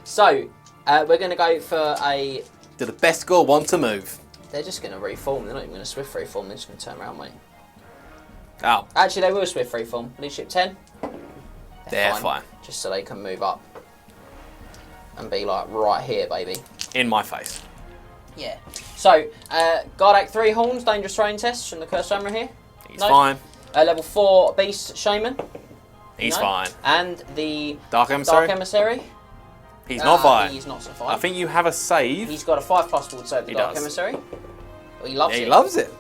So, we're going to go for a... Do the best score want to move? They're just going to reform. They're not even going to swift reform. They're just going to turn around, mate. Oh. Actually, they will swift reform. Leadership 10. They're fine. Just so they can move up and be like right here, baby. In my face. Yeah. So, Gardach Threehorns, dangerous terrain tests from the Cursed Family here. He's fine. Level 4 Beast Shaman. He's fine. And the Dark Emissary. He's not fine. He's not so fine. I think you have a save. He's got a 5+ would save the Dark Emissary. Well, he loves it. He loves it.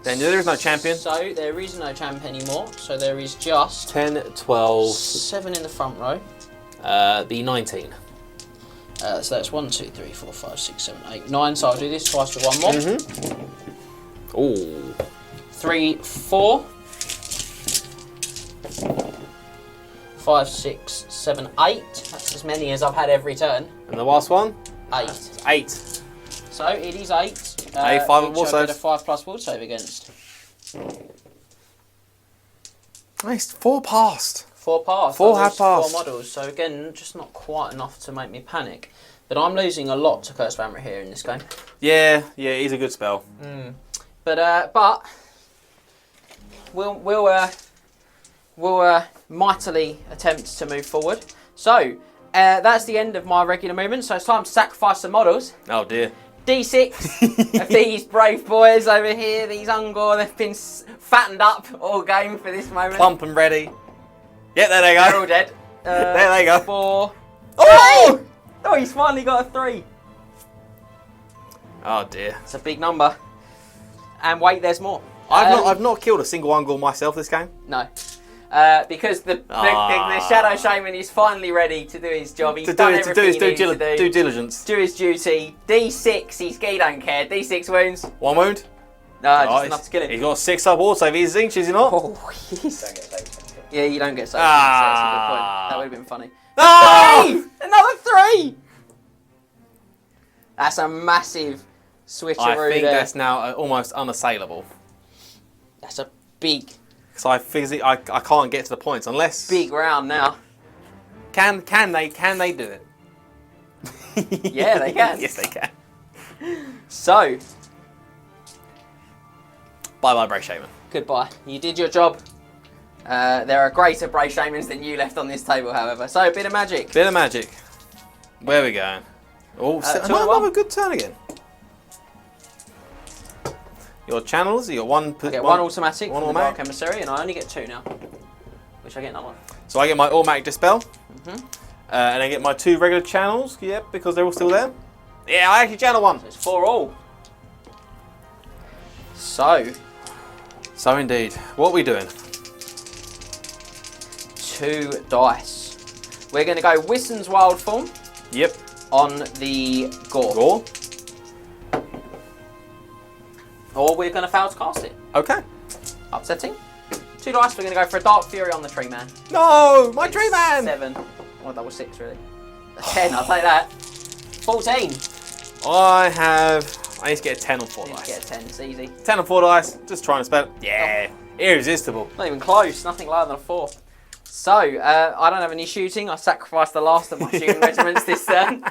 Then there is no champion. So there is no champ anymore. So there is just 10, 12. 7 in the front row. Be 19. So that's 1, 2, 3, 4, 5, 6, 7, 8, 9. So I'll do this twice for one more. Ooh. 3, 4. 5, 6, 7, 8. That's as many as I've had every turn. And the last one? 8. 8. So it is 8. 5 which ward I get a saves. 5+ ward save against. Nice. 4 passed. 4 passed. 4 I have lose passed. 4 models. So again, just not quite enough to make me panic. But I'm losing a lot to Curse Vamret here in this game. Yeah, he's a good spell. But we'll mightily attempt to move forward. So that's the end of my regular movement. So it's time to sacrifice some models. Oh dear. D6 of these brave boys over here. These Ungor, they've been fattened up all game for this moment. Plump and ready. Yeah, there they They're go. all dead. There they go. 4. Oh! Oh, he's finally got a 3. Oh dear. It's a big number. And wait, there's more. I've not killed a single Ungor myself this game. No. Because the Shadow Shaman is finally ready to do his job. He's done everything he needs to do. Due diligence. Do his duty. D6, he don't care. D6 wounds. 1 wound. No, just enough to kill him. He's got 6 up ward save. He's inch, is he not? Oh, yes. Yeah, you don't get saved. Ah. That's a good point. That would have been funny. Oh! 3! Another 3! That's a massive switcheroo I think there. that's now almost unassailable. That's a big So I can't get to the points unless round now. Can they do it? Yeah, they can. Yes, they can. So, Bye bye, Brave Shaman. goodbye. You did your job. There are greater brave shamans than you left on this table, however. So, a bit of magic. Bit of magic. Where are we going? Oh, 2 and 1. another good turn again. Your channels, you got one. I get 1 automatic one from the automatic. Dark Emissary, and I only get 2 now. Which I get none of. So I get my automatic dispel, and I get my 2 regular channels. Yep, because they're all still there. Yeah, I actually channel 1. So it's 4 all. So indeed, what are we doing? 2 dice. We're going to go Wisson's Wild Form Yep. on the Gore. Gore. Or we're going to fail to cast it. Okay. Upsetting. 2 dice, we're going to go for a Dark Fury on the Tree Man. No, my Tree Man. 7. Or double 6, really. A 10, I'll take that. 14. I need to get a 10 on 4 Need to dice. get a 10, it's easy. 10 on 4 dice, just trying to spell. Yeah, irresistible. Not even close, nothing lower than a 4. So, I don't have any shooting. I sacrificed the last of my shooting regiments this turn.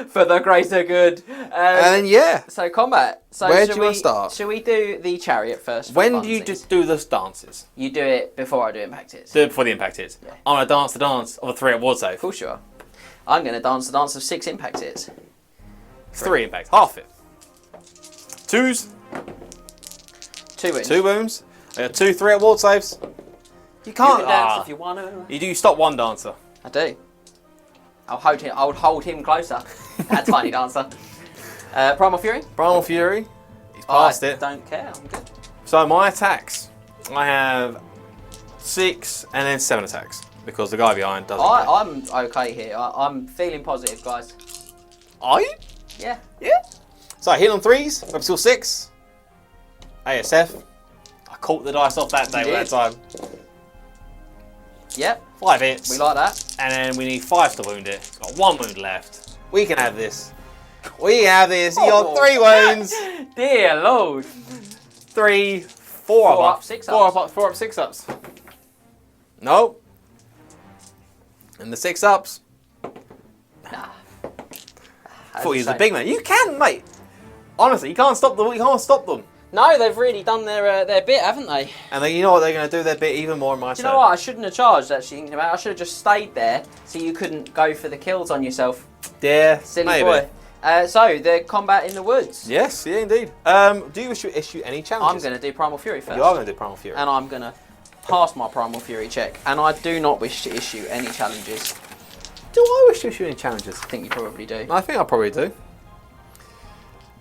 For the greater good. And yeah. So, combat. So Where do you want to start? Should we do the chariot first? When do you just do the dances? You do it before I do impact hits. Do it before the impact hits. Yeah. I'm going to dance the dance of a 3 at ward save. Of course you are. I'm going to dance the dance of 6 impact hits. 3 impacts, half it. 2s, 2 wounds. 2 wounds. I got 2 3 at ward saves. You You can't can dance if you want to. You do stop 1 dancer. I do. I'll hold him closer. That tiny dancer. Primal Fury. Primal Fury. He's past I it. don't care. I'm good. So my attacks, I have 6 and then 7 attacks because the guy behind doesn't. I'm okay here. I'm feeling positive, guys. Are you? Yeah. Yeah. So I hit on 3s, weapon skill 6, ASF. I caught the dice off that day You that did. time. Yep. 5 hits. We like that. And then we need 5 to wound it. It's got 1 wound left. We can have this. We have this. You got 3 wounds. Dear Lord. 3, 4 up, 6 4 ups. 4 up, 6 ups. Nope. And the 6 ups. That's Thought he was a shame. big man. You can, mate. Honestly, you can't stop them. You can't stop them. No, they've really done their bit, haven't they? And then you know what they're going to do? Their bit even more in my Do you know what? I shouldn't have charged, actually, thinking about it. I should have just stayed there so you couldn't go for the kills on yourself. Yeah, Silly maybe. boy. So, the combat in the woods. Yes, yeah, indeed. Do you wish to issue any I'm challenges? going to do Primal Fury first. You are going to do Primal Fury. And I'm going to pass my Primal Fury check. And I do not wish to issue any challenges. Do I wish to issue any challenges? I think you probably do. I think I probably do.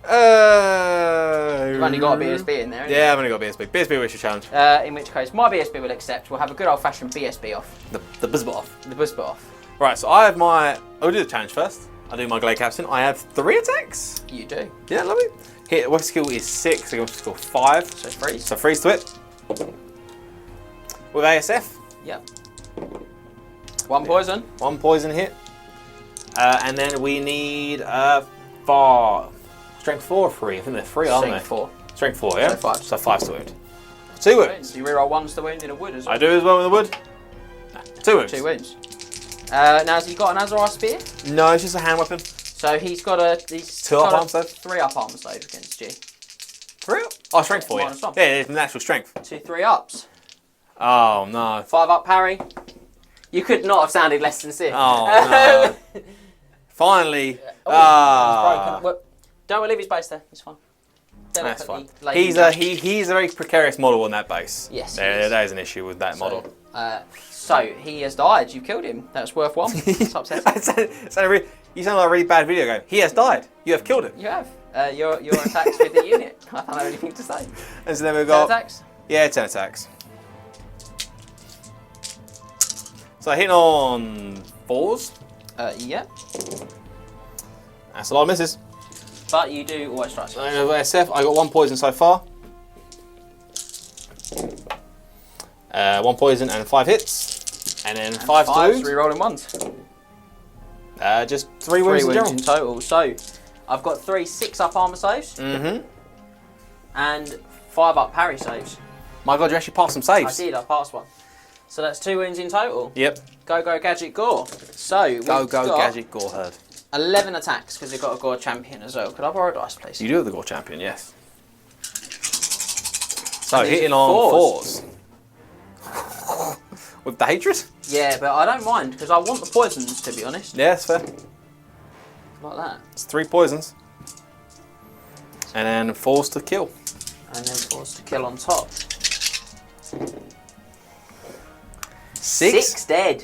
You've only got a BSB in there, haven't Yeah, I've only got BSB. BSB wish to challenge. you? In which case, my BSB will accept. We'll have a good old-fashioned BSB off. The Bizbot off. The Busbot off. Right, so I have my... I'll do the challenge first. I do my Glade Captain. I have 3 attacks. You do. Yeah, lovely. Hit weapon skill is 6, so weapon skill 5. So freeze. So freeze to it. With ASF. Yep. 1 poison. 1 poison hit. And then we need 4. Strength 4 or 3? I think they're 3, aren't they? Strength 4. Strength 4, yeah? So 5. So 5 to wound. 2 wounds. You reroll 1 to the wound in a wood as well. I do as well with the wood. No, 2 wounds. 2 wounds. Now has he got an Azarath spear? No, it's just a hand weapon. So he's got a 2 up arm save. 3 up armor save against you. 3 up? Oh, strength 4, yeah. Minus 1. Yeah, it's natural strength. 2 3 ups. Oh, no. 5 up parry. You could not have sounded less sincere. Oh, no. Finally. He's broken. Well, don't leave his base there. It's fine. That's fine. Delicately He's a very precarious model on that base. Yes, he There is. is an issue with that model. So he has died. You killed him. That's worth 1. It's upsetting. You sound like a really bad video game. He has died. You have killed him. You have. Your attacks with the unit. I don't have anything to say. And so then we've 10 got... attacks? Yeah, 10 attacks. So hitting on 4s. Yeah. That's a lot of misses. But you do always strike. So SF, I got 1 poison so far. 1 poison and 5 hits. And then 5 to wound. Rerolling ones. Just 3 wounds in general. in total. So I've got 3 6 up armor saves. Mm-hmm. And 5 up parry saves. My God, you actually passed some I saves. did, I passed 1. So that's 2 wounds in total. Yep. Go Gadget Gore. So we've got Gadget Gore Herd. 11 attacks because we've got a Gore champion as well. Could I borrow dice, please? You do have the Gore Champion, yes. So And these hitting are on 4s. 4s. With the hatred? Yeah, but I don't mind because I want the poisons, to be honest. Yeah, that's fair. Like that. It's 3 poisons. And then 4s to kill. And then 4s to kill on top. 6 dead.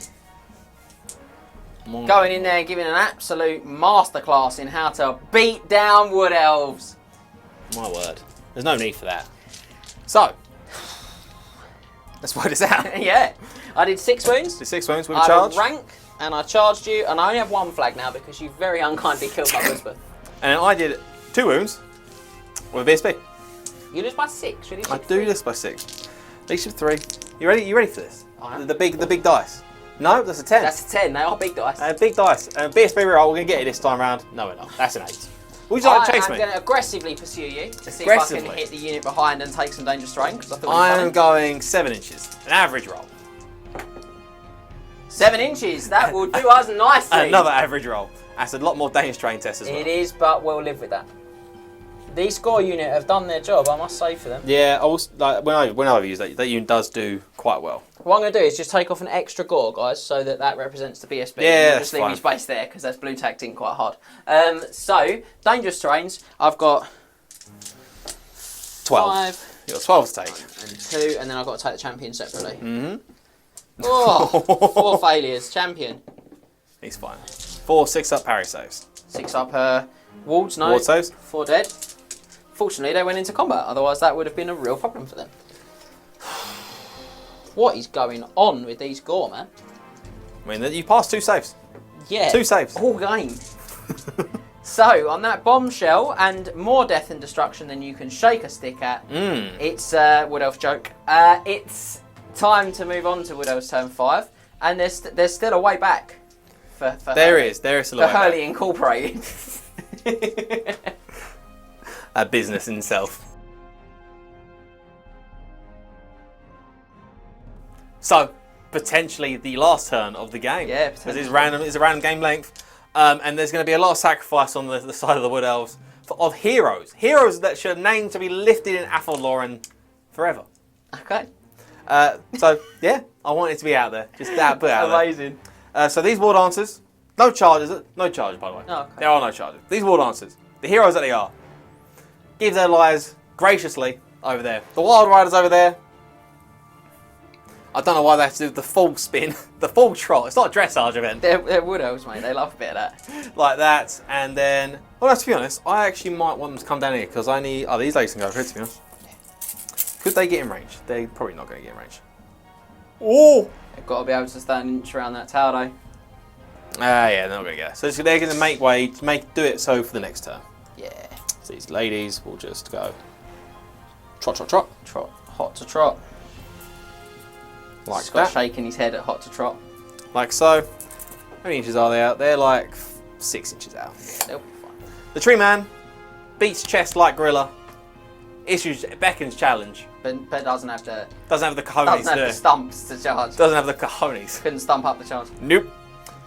Going in there giving an absolute masterclass in how to beat down Wood Elves. My word. There's no need for that. So, let's work this out. Yeah. I did 6 wounds. Did 6 wounds with a I charge. had a rank and I charged you and I only have 1 flag now because you very unkindly killed my whisper. And I did 2 wounds with a BSB. You lose by 6. You lose I by do 3. this by 6. Least of 3. You ready? You ready for this? I am. The big dice. No, that's a 10. That's a 10. They are big dice. Big dice. BSB reroll. We're gonna get it this time round. No, we're not. That's an 8. Would you like to chase I'm me? going to aggressively pursue you to see if I can hit the unit behind and take some dangerous terrain. I'm going 7 inches. An average roll. 7 inches. That will do us nicely. Another average roll. That's a lot more dangerous terrain test as well. It is, but we'll live with that. The score unit have done their job, I must say, for them. Yeah, when I've used that unit does do quite well. What I'm going to do is just take off an extra gore, guys, so that represents the BSB. Yeah, We'll just leave his base there, because that's blue tagged in quite hard. So, dangerous terrains, I've got 12. 5 You've got 12 to take. and 2, and then I've got to take the champion separately. Mm-hmm. Oh, 4 failures. Champion. He's fine. 4 6-up parry saves. 6 up wards, no. Ward saves. 4 dead. Fortunately, they went into combat, otherwise that would have been a real problem for them. What is going on with these gore, man? I mean, you passed 2 saves. Yeah. 2 saves. All game. So, on that bombshell and more death and destruction than you can shake a stick at, it's Wood Elf joke. It's time to move on to Wood Elf's turn 5, and there's still a way back for There is still a for way back. Hurley Incorporated. A business in itself. So, potentially the last turn of the game. Yeah, Because potentially. it's a random game length. And there's going to be a lot of sacrifice on the side of the Wood Elves of heroes. Heroes that should name to be lifted in Athelloren forever. Okay. So, yeah, I want it to be out there. Just put it out there. Amazing. So these war dancers, no charges, by the way. Oh, okay. There are no charges. These war dancers, the heroes that they are, give their lives graciously over there. The Wild Riders over there, I don't know why they have to do the full spin, the full trot. It's not a dressage event. They're Wood Elves, mate. They love a bit of that. Like that, and then, well, let's be honest, I actually might want them to come down here because I need, these ladies can go over here, to be honest. Could they get in range? They're probably not going to get in range. Oh! They've got to be able to stand an inch around that tower, though. Yeah, they're not going to get it. So they're going to make way to do it so for the next turn. Yeah. So these ladies will just go trot, trot, trot. Trot. Hot to trot. Like Scott's that. shaking his head at hot to trot. Like so. How many inches are they out? They're like 6 inches out. They'll be fine. The tree man beats chest like gorilla. Issues Beckon's challenge. But doesn't have the cojones doesn't have the stumps to charge. Doesn't have the cojones. Couldn't stump up the charge. Nope.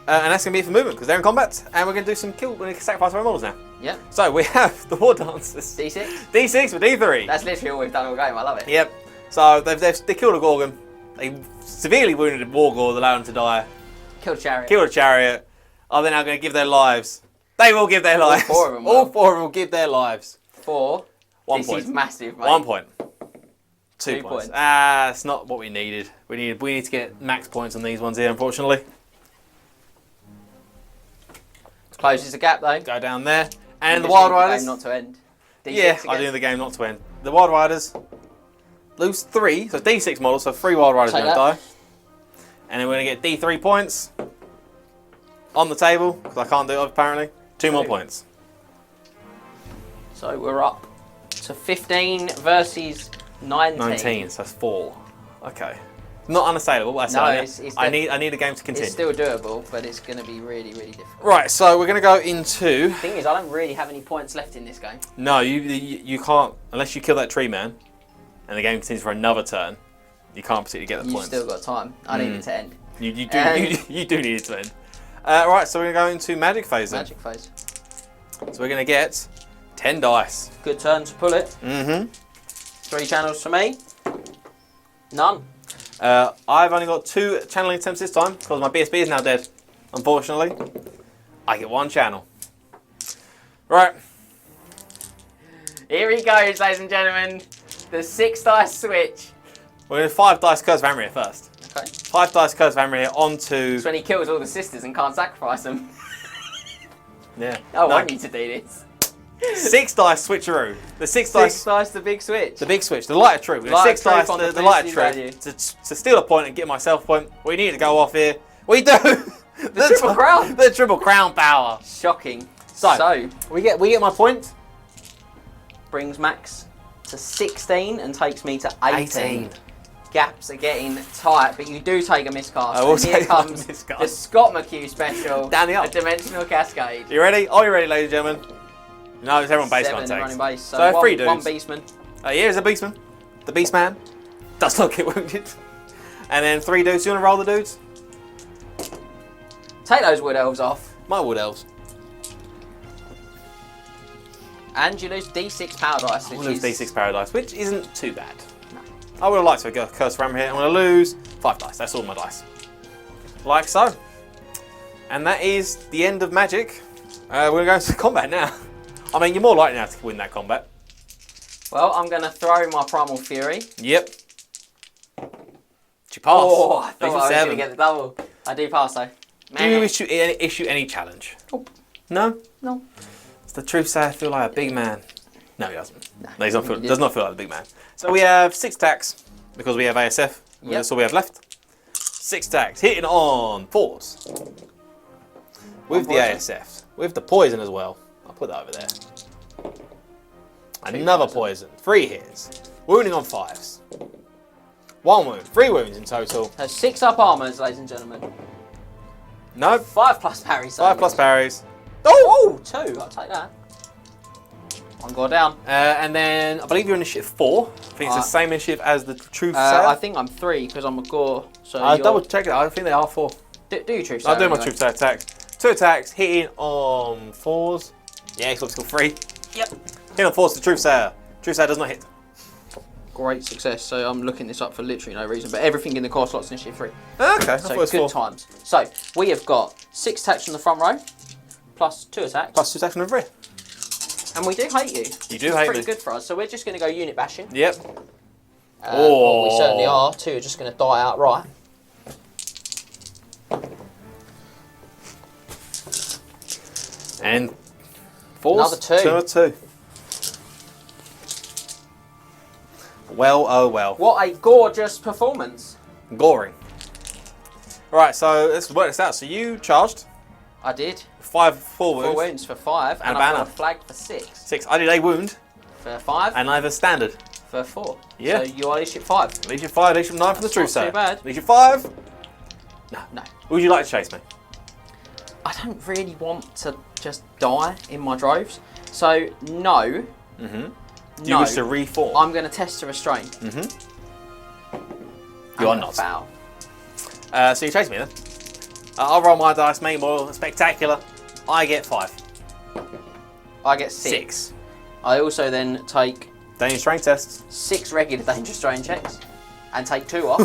And that's going to be it for movement because they're in combat. And we're going to do some kill. We're going to sacrifice our models now. Yep. So we have the War Dancers. D6. D6 for D3. That's literally all we've done all game. I love it. Yep. So they killed a Gorgon. They severely wounded a Wargord, allowed him to die. Killed chariot. Killed a chariot. Are they now going to give their lives? They will give their lives. 4 of them. All 4 of them will give their lives. 4. 1 this point. is massive, mate. 1 point. 2 2 points. points. That's not what we needed. We need to get max points on these ones here, unfortunately. Closes the gap though. Go down there. And the You just Wild need the game Riders. not to end. D6 Yeah, again. I do the game not to end. The Wild Riders lose 3, so D6 models, so 3 Wild Riders are Take going to that. die. And then we're going to get D3 points on the table, because I can't do it apparently. 2 more points. So we're up to 15 versus 19. 19, so that's 4. Okay. Not unassailable, but No, I said it's I need the game to continue. It's still doable, but it's going to be really, really difficult. Right, so we're going to go into... The thing is, I don't really have any points left in this game. No, you can't, unless you kill that tree man, and the game continues for another turn, you can't particularly get the You've points. still got time. I need it to end. You do need it to end. Right, so we're going to go into magic phase then. Magic phase. So we're going to get 10 dice. Good turn to pull it. Mm-hmm. 3 channels for me. None. I've only got 2 channeling attempts this time, because my BSB is now dead, unfortunately. I get 1 channel. Right. Here he goes, ladies and gentlemen. The 6 dice switch. We're going to 5 dice Curse of Amria first. Okay. 5 dice Curse of Amria onto... It's when he kills all the sisters and can't sacrifice them. Yeah. I want you to do this. 6 dice switcheroo. The 6 6 dice... dice, the big switch. The big switch, the light of truth. Light of 6 dice, truth on the light of propensity truth. To steal a point and get myself a point. We need to go off here. We do! The triple crown. The triple crown power. Shocking. So, we get my point. Brings Max to 16 and takes me to 18. Gaps are getting tight, but you do take a miscast. I will And here take one comes miscast. the Scott McHugh special. Down the up. A dimensional cascade. You ready? Are you ready, ladies and gentlemen? No, it's everyone base 7 contact. running base. So, one, 3 dudes. 1 Beastman. Here's a Beastman. The Beastman does not get wounded. And then 3 dudes. You want to roll the dudes? Take those wood elves off. My Wood Elves. And you lose D6 power dice. I'm Which going to lose is D6 Paradise, which isn't too bad. I would have liked to go Curse Ram here. I'm going to lose 5 dice. That's all my dice. Like so. And that is the end of Magic. We're going to go into combat now. I mean, you're more likely now to win that combat. Well, I'm going to throw my Primal Fury. Yep. You pass. Oh, I thought I was 7. going to get the double. I do pass though. Do you issue any challenge? Nope. No? No. Does the truth say I feel like a big man? No, he doesn't. No, No, he he does not feel like a big man. So we have 6 attacks because we have ASF. Yep. That's all we have left. 6 attacks, hitting on 4s. With the ASF. With the poison as well. I'll put that over there. Another poison. 3 hits. Wounding on 5s. 1 wound. 3 wounds in total. So 6 up armors, ladies and gentlemen. No. 5 plus parries. 5 plus parries. Oh, 2. I'll take that. 1 go down. And then I believe you're initiative 4. I think it's the same initiative as the truth sayer. I think I'm 3 because I'm a gore. So I'll you're- double check it. I think they are 4. Do your truth. I'll do sayer my anyway. truth sayer attacks. 2 attacks, hitting on 4s. Yeah, it's still 3. Yep. Hitting on 4s to truth sayer. Truth sayer does not hit. Great success. So I'm looking this up for literally no reason, but everything in the core slot's initiative 3. Okay, I So thought it was good 4. times. So we have got 6 attacks from the front row, plus 2 attacks, Plus 2 attacks from every. and we do hate you. You do hate Pretty me. good for us. So we're just going to go unit bashing. Yep. Well, we certainly are. 2 are just going to die outright. And 4s. Another 2. Another 2. Well, oh well. What a gorgeous performance. Goring. Right, so let's work this out. So you charged. I did. 4 4 wounds. wounds for 5. And a I've got banner. a flag for 6. 6. I did a wound. For 5. And I have a standard. For 4. Yeah. So you are Leadership 5. Leadership 5, Leadership 9 for the truth, not sir. too bad. Leadership 5. No. Would you like to chase me? I don't really want to just die in my droves. So, no. Do you wish to reform? I'm going to test to restrain. You are not. Foul. So you chase me then. I'll roll my dice, mate. More spectacular. I get 5. I get 6. 6. I also then take Dangerous strength tests. 6 regular danger strain checks and take 2 off.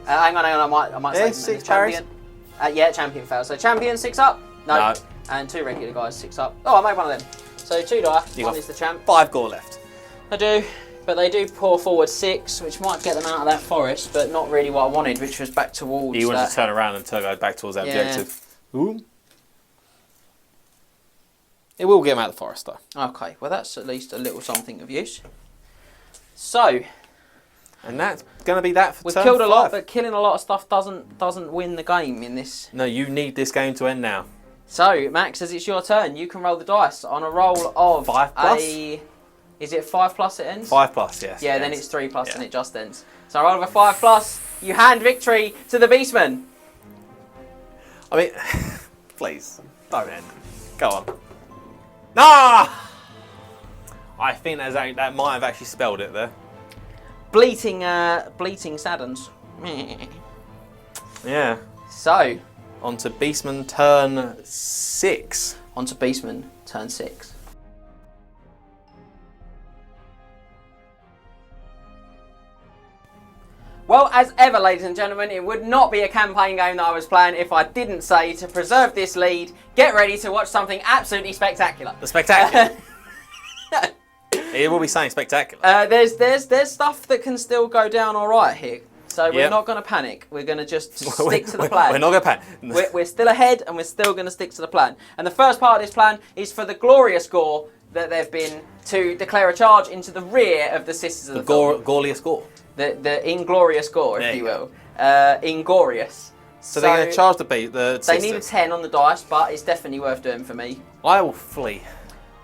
Hang on, I might Yeah, say 6 champion. Yeah, champion fails. So champion 6 up. No. No. And 2 regular guys 6 up. Oh, I made one of them. So 2 die. You One got is the champ. 5 gore left. I do, but they do pour forward 6, which might get them out of that forest, but not really what I wanted, which was back towards. You want to turn around and go back towards that Yeah. objective. Ooh. It will get him out of the forest though. Okay, well that's at least a little something of use. So And that's going to be that for we've turn killed a lot, 5. but killing a lot of stuff doesn't win the game in this. No, you need this game to end now. So Max, as it's your turn, you can roll the dice on a roll of 5 plus? Is it 5 plus it ends? 5 plus, yes. Yeah, yes. then it's 3 plus Yeah. and it just ends. So a roll of a 5 plus, you hand victory to the Beastmen. I mean, please, don't end. Go on. Nah! I think that might have actually spelled it there. Bleating saddens. Yeah. So, On to Beastman turn 6. on to Beastman, turn 6. Well, as ever, ladies and gentlemen, it would not be a campaign game that I was playing if I didn't say, to preserve this lead, get ready to watch something absolutely spectacular. The spectacular. It will be saying spectacular. There's stuff that can still go down all right here. So we're Yep. not going to panic. We're going to just stick to the plan. We're not going to panic. We're still ahead, and we're still going to stick to the plan. And the first part of this plan is for the glorious gore that they've been to declare a charge into the rear of the Sisters of the Thorn. Gorliest gore. The inglorious gore, There if you you will. Inglorious. So they're going to charge the beat. They need a 10 on the dice, but it's definitely worth doing for me. I will flee.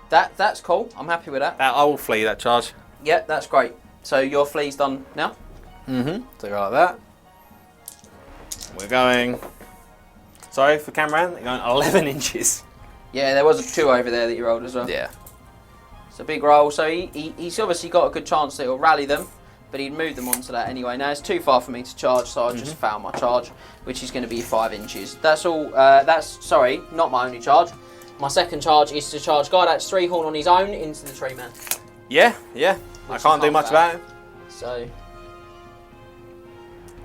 That's cool. I'm happy with that. I will flee that charge. Yep, that's great. So your flea's done now? So go like that. We're going... Sorry, for cameraman, they're going 11 inches. Yeah, there was a 2 over there that you rolled as well. Yeah. It's a big roll, so he's obviously got a good chance that he'll rally them, but he'd move them onto that anyway. Now it's too far for me to charge, so I'll just foul my charge, which is going to be 5 inches. That's all. Sorry, not my only charge. My second charge is to charge Gardach Threehorn on his own into the tree man. Yeah. I can't do much about it. So,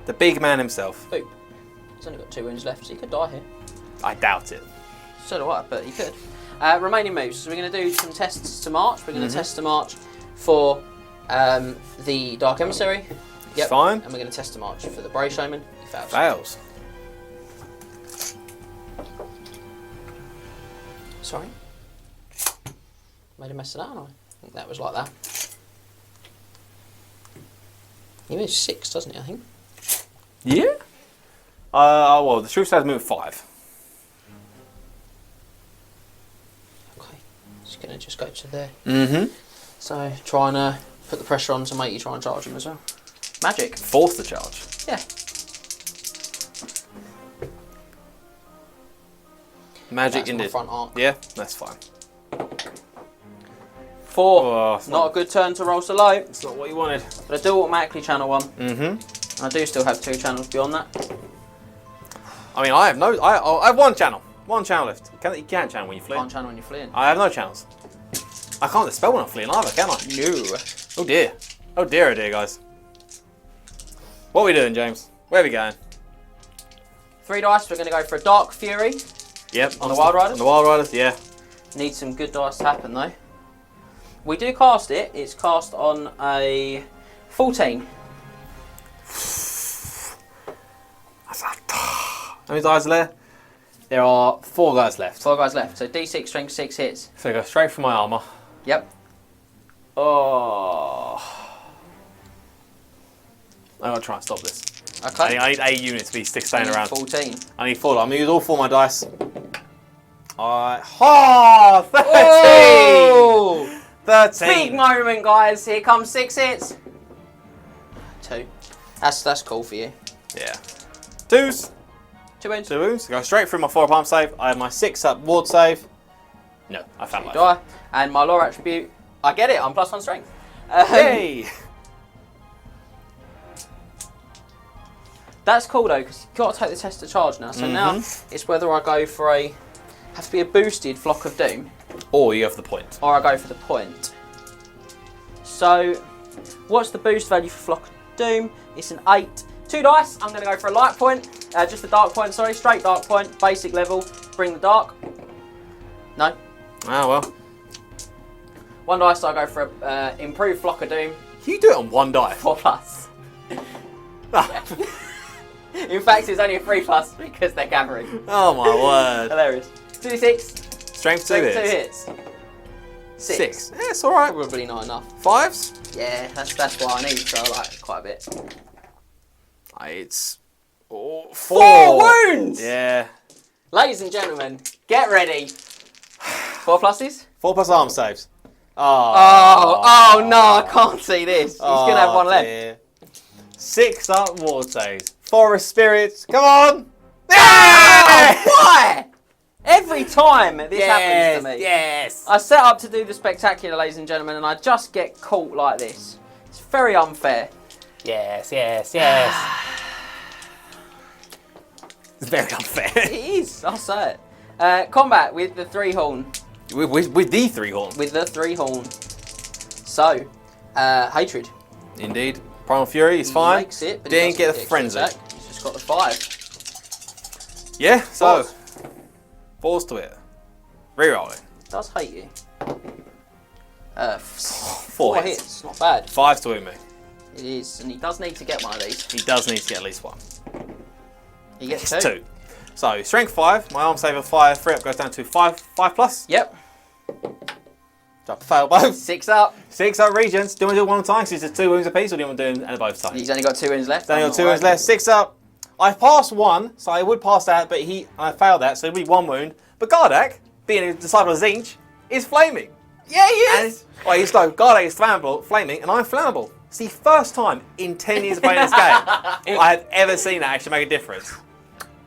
The big man himself. boop. He's only got 2 wounds left, so he could die here. I doubt it. So do I, but he could. Remaining moves. So we're going to do some tests to march. We're going to test to march for the Dark Emissary. Yep. Fine. And we're going to test to march for the Brave Showman. He fails. Fails. Sorry. Made a mess of that, haven't I? I think that was like that. He moves 6, doesn't he, I think? Yeah? Well, the truth says move 5. Okay. Just going to just go to there. Mm-hmm. So, trying to put the pressure on to make you try and charge him as well. Magic. Force the charge. Yeah. Magic That's my indeed. front arc. Yeah, that's fine. 4. Oh, it's not a good turn to roll so low. It's not what you wanted. But I do automatically channel 1. Mm-hmm. I do still have 2 channels beyond that. I mean, I have no... I have 1 channel. 1 channel left. You can't channel when you flee. Can't channel when you're fleeing. I have no channels. I can't dispel when I'm fleeing either, can I? No. Oh dear. Oh dear, guys. What are we doing, James? Where are we going? 3 dice, we're going to go for a Dark Fury. Yep. On the Wild Riders? On the Wild Riders, yeah. Need some good dice to happen though. We do cast it. It's cast on a 14. How many guys are there? There are 4 guys left. 4 guys left. So D6 strength 6 hits. So go straight for my armour. Yep. Oh. I'm going to try and stop this. Okay. I need a unit to be staying around. 14. I need 4. I'm going to use all 4 of my dice. Oh, 13! Oh! 13. Big moment, guys. Here comes 6 hits. 2. That's cool for you. Yeah. 2s. 2 wounds. 2 wounds. Go straight through my 4-up arm save. I have my 6-up ward save. No, I found life. Die. And my lore attribute, I get it. I'm +1 strength. Hey! That's cool though, because you've got to take the test to charge now. So now it's whether I go for have to be a boosted Flock of Doom, Or you have the point. or I go for the point. So, what's the boost value for Flock of Doom? It's an 8. 2 dice. I'm going to go for a light point, just a dark point. Sorry, straight dark point, basic level. Bring the dark. No. Ah, well. 1 dice. So I go for a improved Flock of Doom. You do it on 1 die. 4+. In fact, it's only a 3+ because they're gathering. Oh my word. Hilarious. 2d6. Strength 2 Strength hits. 2 hits. 6. Yeah, it's alright. Probably not enough. 5s? Yeah, that's what I need, so I like it quite a bit. It's 4 4 wounds! Yeah. Ladies and gentlemen, get ready. 4 pluses? 4 plus arm saves. Oh no, I can't see this. He's going to have 1 left. Dear. 6 up ward saves. Forest spirits. Come on. Oh, why? Every time this happens to me. Yes. I set up to do the spectacular, ladies and gentlemen, and I just get caught like this. It's very unfair. Yes. It's very unfair. It is, I'll say it. Combat with the Threehorn. with the Threehorn. With the Threehorn. So, Hatred. Indeed. Primal Fury is fine. Makes it, but he Didn't doesn't get the extra Frenzy. attack. He's just got the 5. Yeah, so. Fours. 4s to it. Rerolling. Does hate you. 4 4 hits. hits, not bad. 5 to hit me. It is, and he does need to get one of these. He does need to get at least 1. He gets It's 2. 2. So, strength 5, my arm save of 5, 3 up goes down to 5+. Yep. Drop to fail both. 6 up. 6 up regions. Do you want to do it one at a time? Because it's 2 wounds apiece, or do you want to do them at both times? He's only got 2 wounds left. Only I'm got 2 not wounds worried. left. 6 up. I passed 1, so I would pass that, but I failed that, so it'd be 1 wound. But Gardach, being a disciple of Zinch, is flaming. Yeah, he is. Well, he's like, Gardach is flaming, and I'm flammable. It's the first time in 10 years of playing this game I have ever seen that actually make a difference.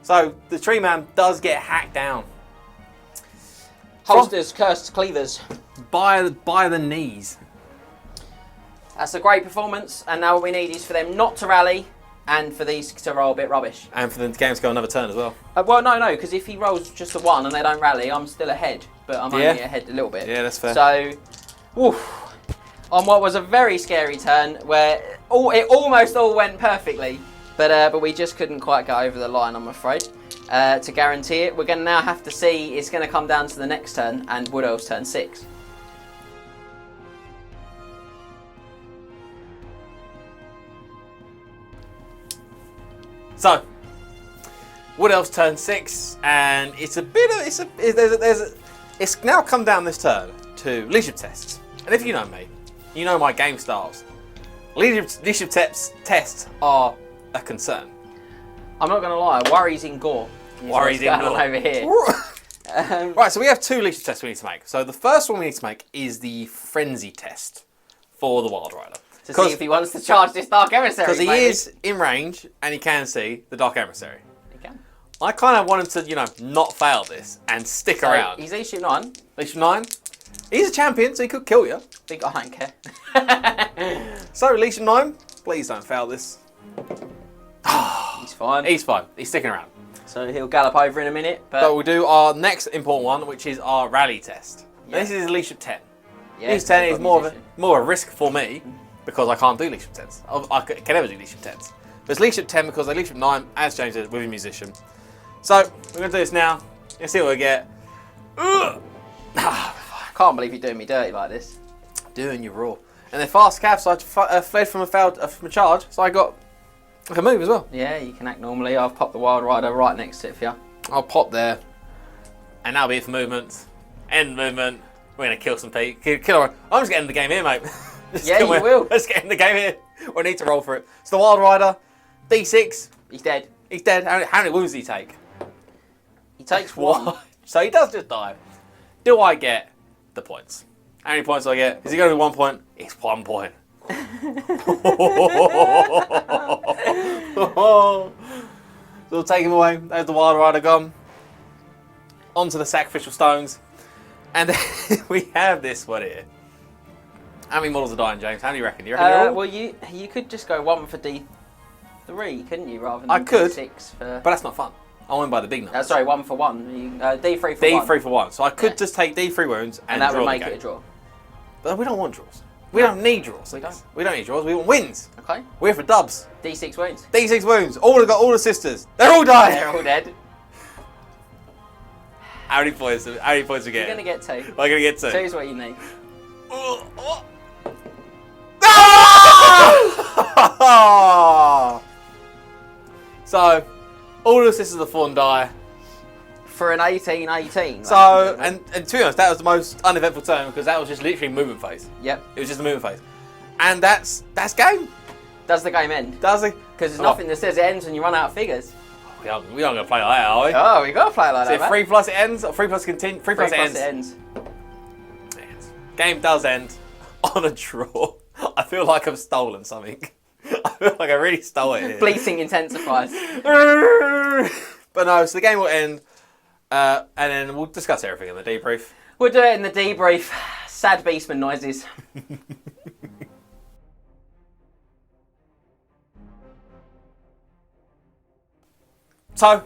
So the tree man does get hacked down. Holsters, cursed cleavers. By the knees. That's a great performance, and now what we need is for them not to rally and for these to roll a bit rubbish. And for the game to go another turn as well. Well, no, because if he rolls just a 1 and they don't rally, I'm still ahead, but I'm only ahead a little bit. Yeah, that's fair. So, woof, on what was a very scary turn where it almost all went perfectly, but we just couldn't quite get over the line, I'm afraid. To guarantee it, we're going to now have to see, it's going to come down to the next turn, and Wood Elves turn 6. So, Wood Elves turn 6, and it's a bit of it's now come down this turn to leadership tests. And if you know me, you know my game styles. Leadership tests are a concern. I'm not going to lie, worries in gore. Worries in gore over here. Right, so we have 2 leadership tests we need to make. So the first one we need to make is the frenzy test for the Wild Rider. To see if he wants to charge this Dark Emissary. Because he maybe. is in range and he can see the Dark Emissary. He can. I kind of want him to, not fail this and stick around. He's leadership 9. Leadership 9. He's a champion, so he could kill you. Think I don't care. So, leadership 9, please don't fail this. He's fine. He's fine. He's sticking around. So he'll gallop over in a minute. But So we'll do our next important one, which is our rally test. Yeah. This is leadership 10. yeah, Leadership 10 he's is got more of musician. a risk for me because I can't do leadership 10s. I can never do leadership 10s. But it's leadership 10 because leadership 9, as James said, with a musician. So we're going to do this now. Let's see what we get. Ugh. Can't believe you're doing me dirty like this. Doing you raw. And then fast cav, so I fled from a charge, so I can move as well. Yeah, you can act normally. I've popped the Wild Rider right next to it for you. I'll pop there. And that'll be it for movement. End movement. We're going to kill some people. Kill her. I'm just getting the game here, mate. Yeah, you will. Let's get in the game here. We need to roll for it. So the Wild Rider, D6. He's dead. He's dead. How many wounds did he take? He takes 1. So he does just die. Do I get the points? How many points do I get? Is it going to be 1 point? It's 1 point. So we'll take him away. There's the Wild Rider gone. Onto the sacrificial stones. And then we have this one here. How many models are dying, James? How do you reckon? You reckon they're all? Well, you could just go 1 for D3, couldn't you, rather than I could, D6 for... But that's not fun. I want to buy the big numbers. sorry, 1 for 1. D3 for 1. D3 for 1. So I could just take D3 wounds and that draw would the make game. it a draw. But we don't want draws. We don't need draws. We don't. We don't need draws. We want wins. Okay. We're for dubs. D6 wounds. D6 wounds. All the sisters. They're all dying. They're all dead. How many points? How many points are we You're getting? going to get 2. We're gonna get 2. 2 is what you need. Ah! So, all the sisters of Fawn die. For an 18-18. So, and to be honest, that was the most uneventful turn because that was just literally movement phase. Yep. It was just a movement phase. And that's game. Does the game end? Does it? Because there's nothing that says it ends when you run out of figures. We aren't going to play like that, are we? Oh, we got to play like Is that, it 3 plus it ends or 3 plus continue? 3 plus it ends. it ends. Yes. Game does end on a draw. I feel like I've stolen something. I feel like I really stole it here. Bleating intensifies. But no, so the game will end, and then we'll discuss everything in the debrief. We'll do it in the debrief. Sad Beastman noises. So,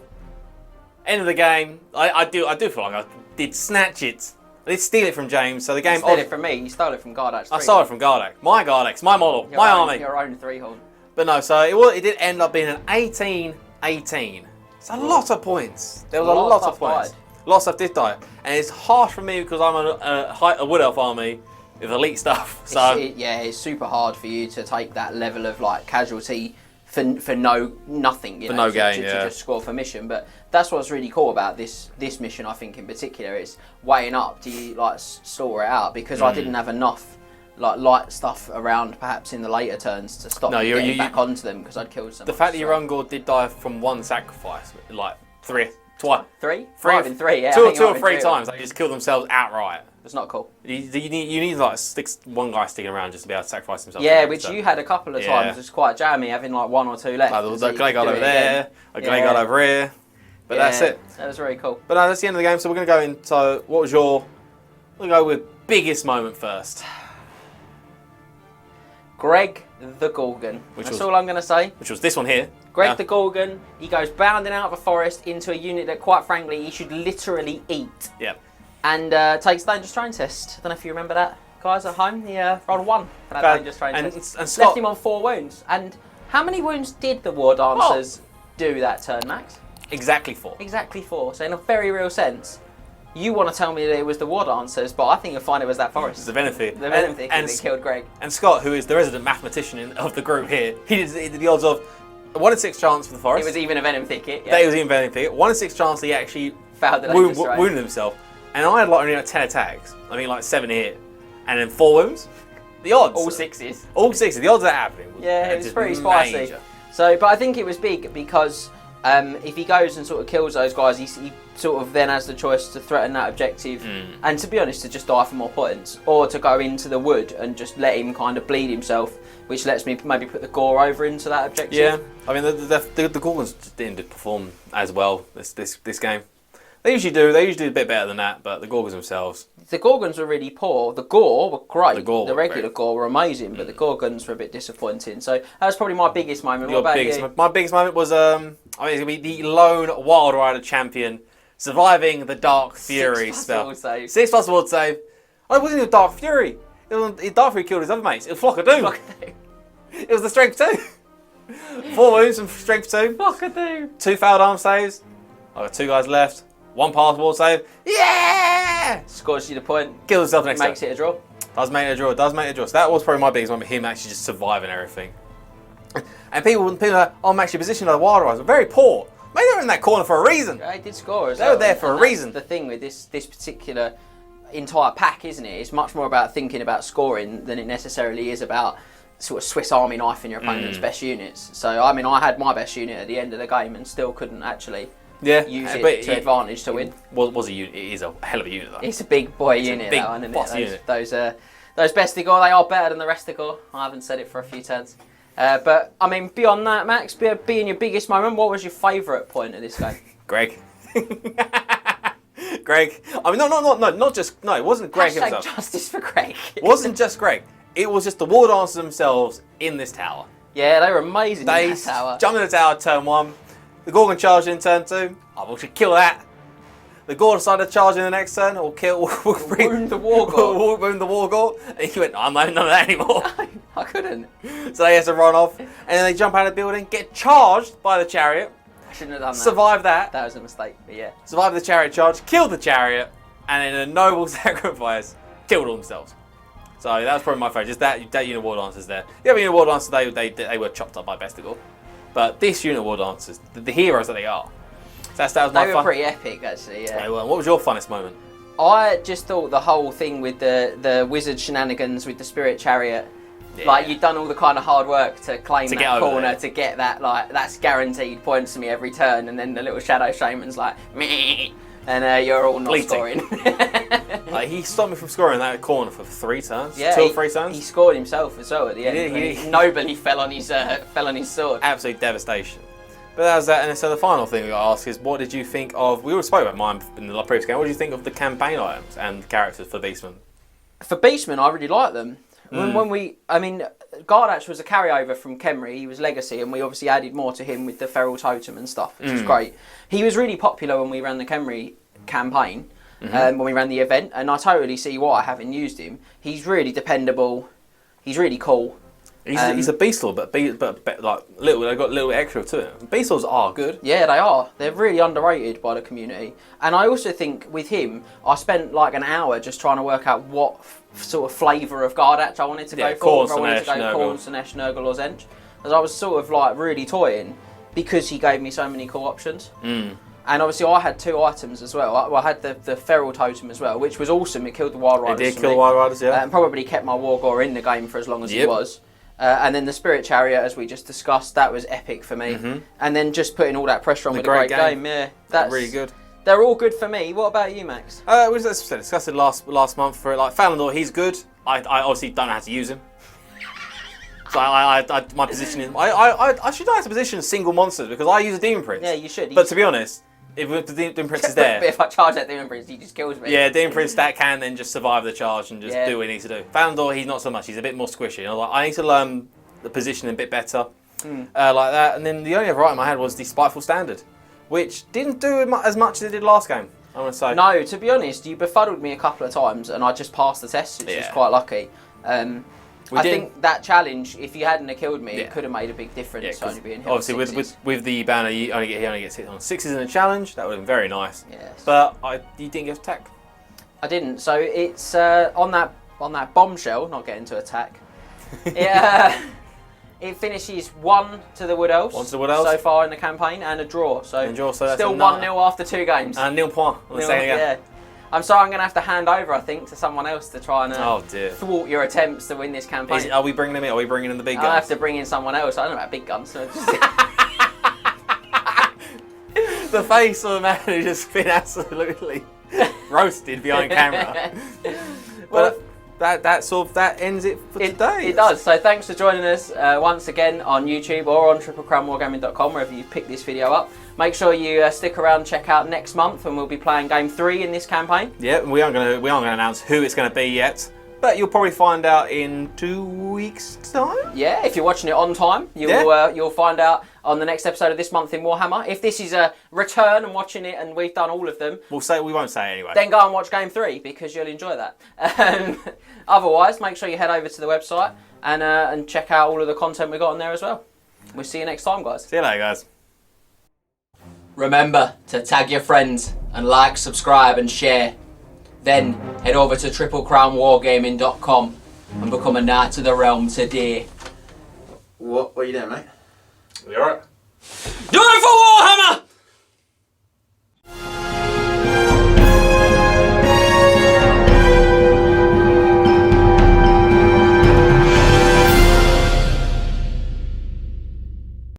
end of the game. I do feel like I did snatch it. I did steal it from James. So the game. You stole it from me. You stole it from Gardach Threehorn. I stole it from Gardach. My Gardach, my model, my army. Your own Threehorn. But no, so it did end up being an 18-18. It's a lot of points. There was a lot of points. A lot of stuff did die, and it's harsh for me because I'm a Wood Elf army with elite stuff. So It's super hard for you to take that level of like casualty for nothing. You know, no gain, to just score for mission. But that's what's really cool about this mission. I think in particular is weighing up. Do you like store it out? Because I didn't have enough like light stuff around, perhaps in the later turns, to stop me getting back onto them because I'd killed someone. The fact that your Ungor did die from one sacrifice, like twice. Three? Five and three, yeah. Two or three times, they just killed themselves outright. It's not cool. You need like one guy sticking around just to be able to sacrifice himself. Yeah, which you had a couple of times. It's quite jammy having like 1 or 2 left. There was a Glade guard over there, a Glade guard over here. But that's it. That was very cool. But no, that's the end of the game. So we're going to go in. So what was we'll go with biggest moment first. Greg the Gorgon. That's all I'm going to say. Which was this one here. Greg the Gorgon, he goes bounding out of a forest into a unit that, quite frankly, he should literally eat. Yeah. And takes the Dangerous Terrain test. I don't know if you remember that, guys, at home. He rolled 1 for that Dangerous Terrain test. And Scott, left him on 4 wounds. And how many wounds did the War Dancers do that turn, Max? Exactly 4. Exactly 4. So in a very real sense, you want to tell me that it was the War Dancers, but I think you'll find it was that forest. The Venom The Venom Thicket that killed Greg. And Scott, who is the resident mathematician of the group here, he did the odds of 1 in 6 chance for the forest. It was even a Venom Thicket. Yeah. It was even a Venom Thicket. 1 in 6 chance he actually wounded himself. And I had like only like 10 attacks. I mean like 7 hit. And then 4 wounds. The odds. All 6s. All 6s. The odds of that happening. Yeah, it was pretty spicy. So, but I think it was big because if he goes and sort of kills those guys, he sort of then has the choice to threaten that objective and, to be honest, to just die for more points, or to go into the wood and just let him kind of bleed himself, which lets me maybe put the gore over into that objective. Yeah, I mean the Gorgons didn't perform as well this game. They usually do. They usually do a bit better than that, but the Gorgons themselves. The Gorgons were really poor. The Gore were great. The regular great. Gore were amazing, but the Gorgons were a bit disappointing. So that was probably my biggest moment. What about you? My biggest moment was I mean it's gonna be the lone Wild Rider champion surviving the Dark Fury spell. 6 plus ward save. Oh, it wasn't even Dark Fury. Dark Fury killed his other mates. It was Flock of Doom. It was the Strength 2. 4 wounds from Strength 2. Flock of Doom. 2 failed arm saves. I've got 2 guys left. 1 pass ward save. Yeah! Scores you the point. Kills himself next time. Makes it a draw. Does make it a draw. So that was probably my biggest moment. Him actually just surviving everything. And people are like, oh, I'm actually positioned like Wild Riders. Very poor. Maybe they were in that corner for a reason. They did score as well. They were there for a reason. The thing with this particular entire pack, isn't it? It's much more about thinking about scoring than it necessarily is about sort of Swiss Army knife in your opponent's best units. So, I mean, I had my best unit at the end of the game and still couldn't actually use it to advantage to win. Was a unit. It is a hell of a unit, though. It's a big boy unit, big that one, isn't boss it? unit. Those Bestigor, they are better than the Restigor. I haven't said it for a few turns. But, I mean, beyond that, Max, being your biggest moment, what was your favourite point of this game? Greg. Greg. I mean, not just... No, it wasn't Greg Hashtag himself. justice for Greg. It wasn't just Greg. It was just the War Dancers themselves in this tower. Yeah, they were amazing They in that tower. jumped in the tower turn 1. The Gorgon charged in turn 2. Oh, we should kill that. The Gore decided to charge in the next turn, or Wound the Wargore. Wound the Wargore. And he went, I'm not none of that anymore. I couldn't. So they had to run off. And then they jump out of the building, get charged by the chariot. I shouldn't have done that. Survive that. That was a mistake, but yeah. Survive the chariot charge, kill the chariot, and in a noble sacrifice, killed all themselves. So that was probably my favourite. Just that unit of War Dancers there. The other unit of War Dancers, they were chopped up by Bestigor. But this unit of War Dancers, the heroes that they are. So that was my They were fun. pretty epic, actually, yeah. They were. What was your funnest moment? I just thought the whole thing with the wizard shenanigans with the spirit chariot, like you'd done all the kind of hard work to claim that corner, to get that, like that's guaranteed points to me every turn, and then the little shadow shaman's like meh, and you're all not scoring. Like, he stopped me from scoring that corner for 3 turns, yeah, 2 or 3 turns. He scored himself as well at the end. He nobly fell on his sword. Absolute devastation. But that was that, and so the final thing we got to ask is, what did you think of? We already spoke about mine in the previous game. What did you think of the campaign items and characters for Beastmen? For Beastmen, I really like them. Gardach was a carryover from Khemri. He was legacy, and we obviously added more to him with the feral totem and stuff, which was great. He was really popular when we ran the Khemri campaign, when we ran the event, and I totally see why, having used him. He's really dependable. He's really cool. He's a beastal, but like little. They've got a little extra to it. Beastals are good. Yeah, they are. They're really underrated by the community. And I also think with him, I spent like an hour just trying to work out what sort of flavour of Gardach I wanted to go for. If I wanted to go Khorne, Sinesh, Nurgle or Zench. As I was sort of like really toying because he gave me so many cool options. And obviously I had 2 items as well. I had the feral totem as well, which was awesome. It killed the Wild Riders. It did kill the Wild Riders, yeah. And probably kept my Wargore in the game for as long as he was. And then the Spirit Chariot, as we just discussed, that was epic for me. And then just putting all that pressure on with a great game. Yeah, that's really good. They're all good for me. What about you, Max? We discussed it last month for like Thalandor. He's good. I obviously don't know how to use him. So my position is I should know how to position single monsters because I use a Demon Prince. Yeah, you should. But to be honest, if the Demon Prince is there, if I charge that Demon Prince, he just kills me. Yeah, Demon Prince that can then just survive the charge and just do what he needs to do. Thalandor, he's not so much. He's a bit more squishy. I need to learn the positioning a bit better, like that. And then the only other item I had was the Spiteful Standard, which didn't do as much as it did last game. I want to say. No, to be honest, you befuddled me a couple of times, and I just passed the test, which is quite lucky. I think that challenge, if you hadn't have killed me, it could have made a big difference. Only being hit obviously, on 6s. with the banner, he only gets hit on 6s in a challenge. That would have been very nice. Yes. But you didn't get attack. I didn't. So it's on that bombshell. Not getting to attack. It finishes 1 to the Wood Elves. 1 to the Wood Elves. So far in the campaign, and a draw. So that's still 1-0 after 2 games. And nil point. Yeah. I'm sorry, I'm going to have to hand over, I think, to someone else to try and thwart your attempts to win this campaign. Are we bringing them in? Are we bringing in the big guns? I'll have to bring in someone else. I don't know about big guns. So The face of a man who's just been absolutely roasted behind camera. But that ends it for today. It does. So thanks for joining us once again on YouTube or on triplecrownwargaming.com, wherever you pick this video up. Make sure you stick around, check out next month, and we'll be playing Game 3 in this campaign. Yeah, we aren't going to announce who it's going to be yet, but you'll probably find out in 2 weeks' time. Yeah, if you're watching it on time, you'll find out on the next episode of This Month in Warhammer. If this is a return and watching it, and we've done all of them, we won't say it anyway. Then go and watch Game 3 because you'll enjoy that. Otherwise, make sure you head over to the website and check out all of the content we got on there as well. We'll see you next time, guys. See you later, guys. Remember to tag your friends and like, subscribe and share. Then head over to triplecrownwargaming.com and become a Knight of the Realm today. What are you doing, mate? You alright?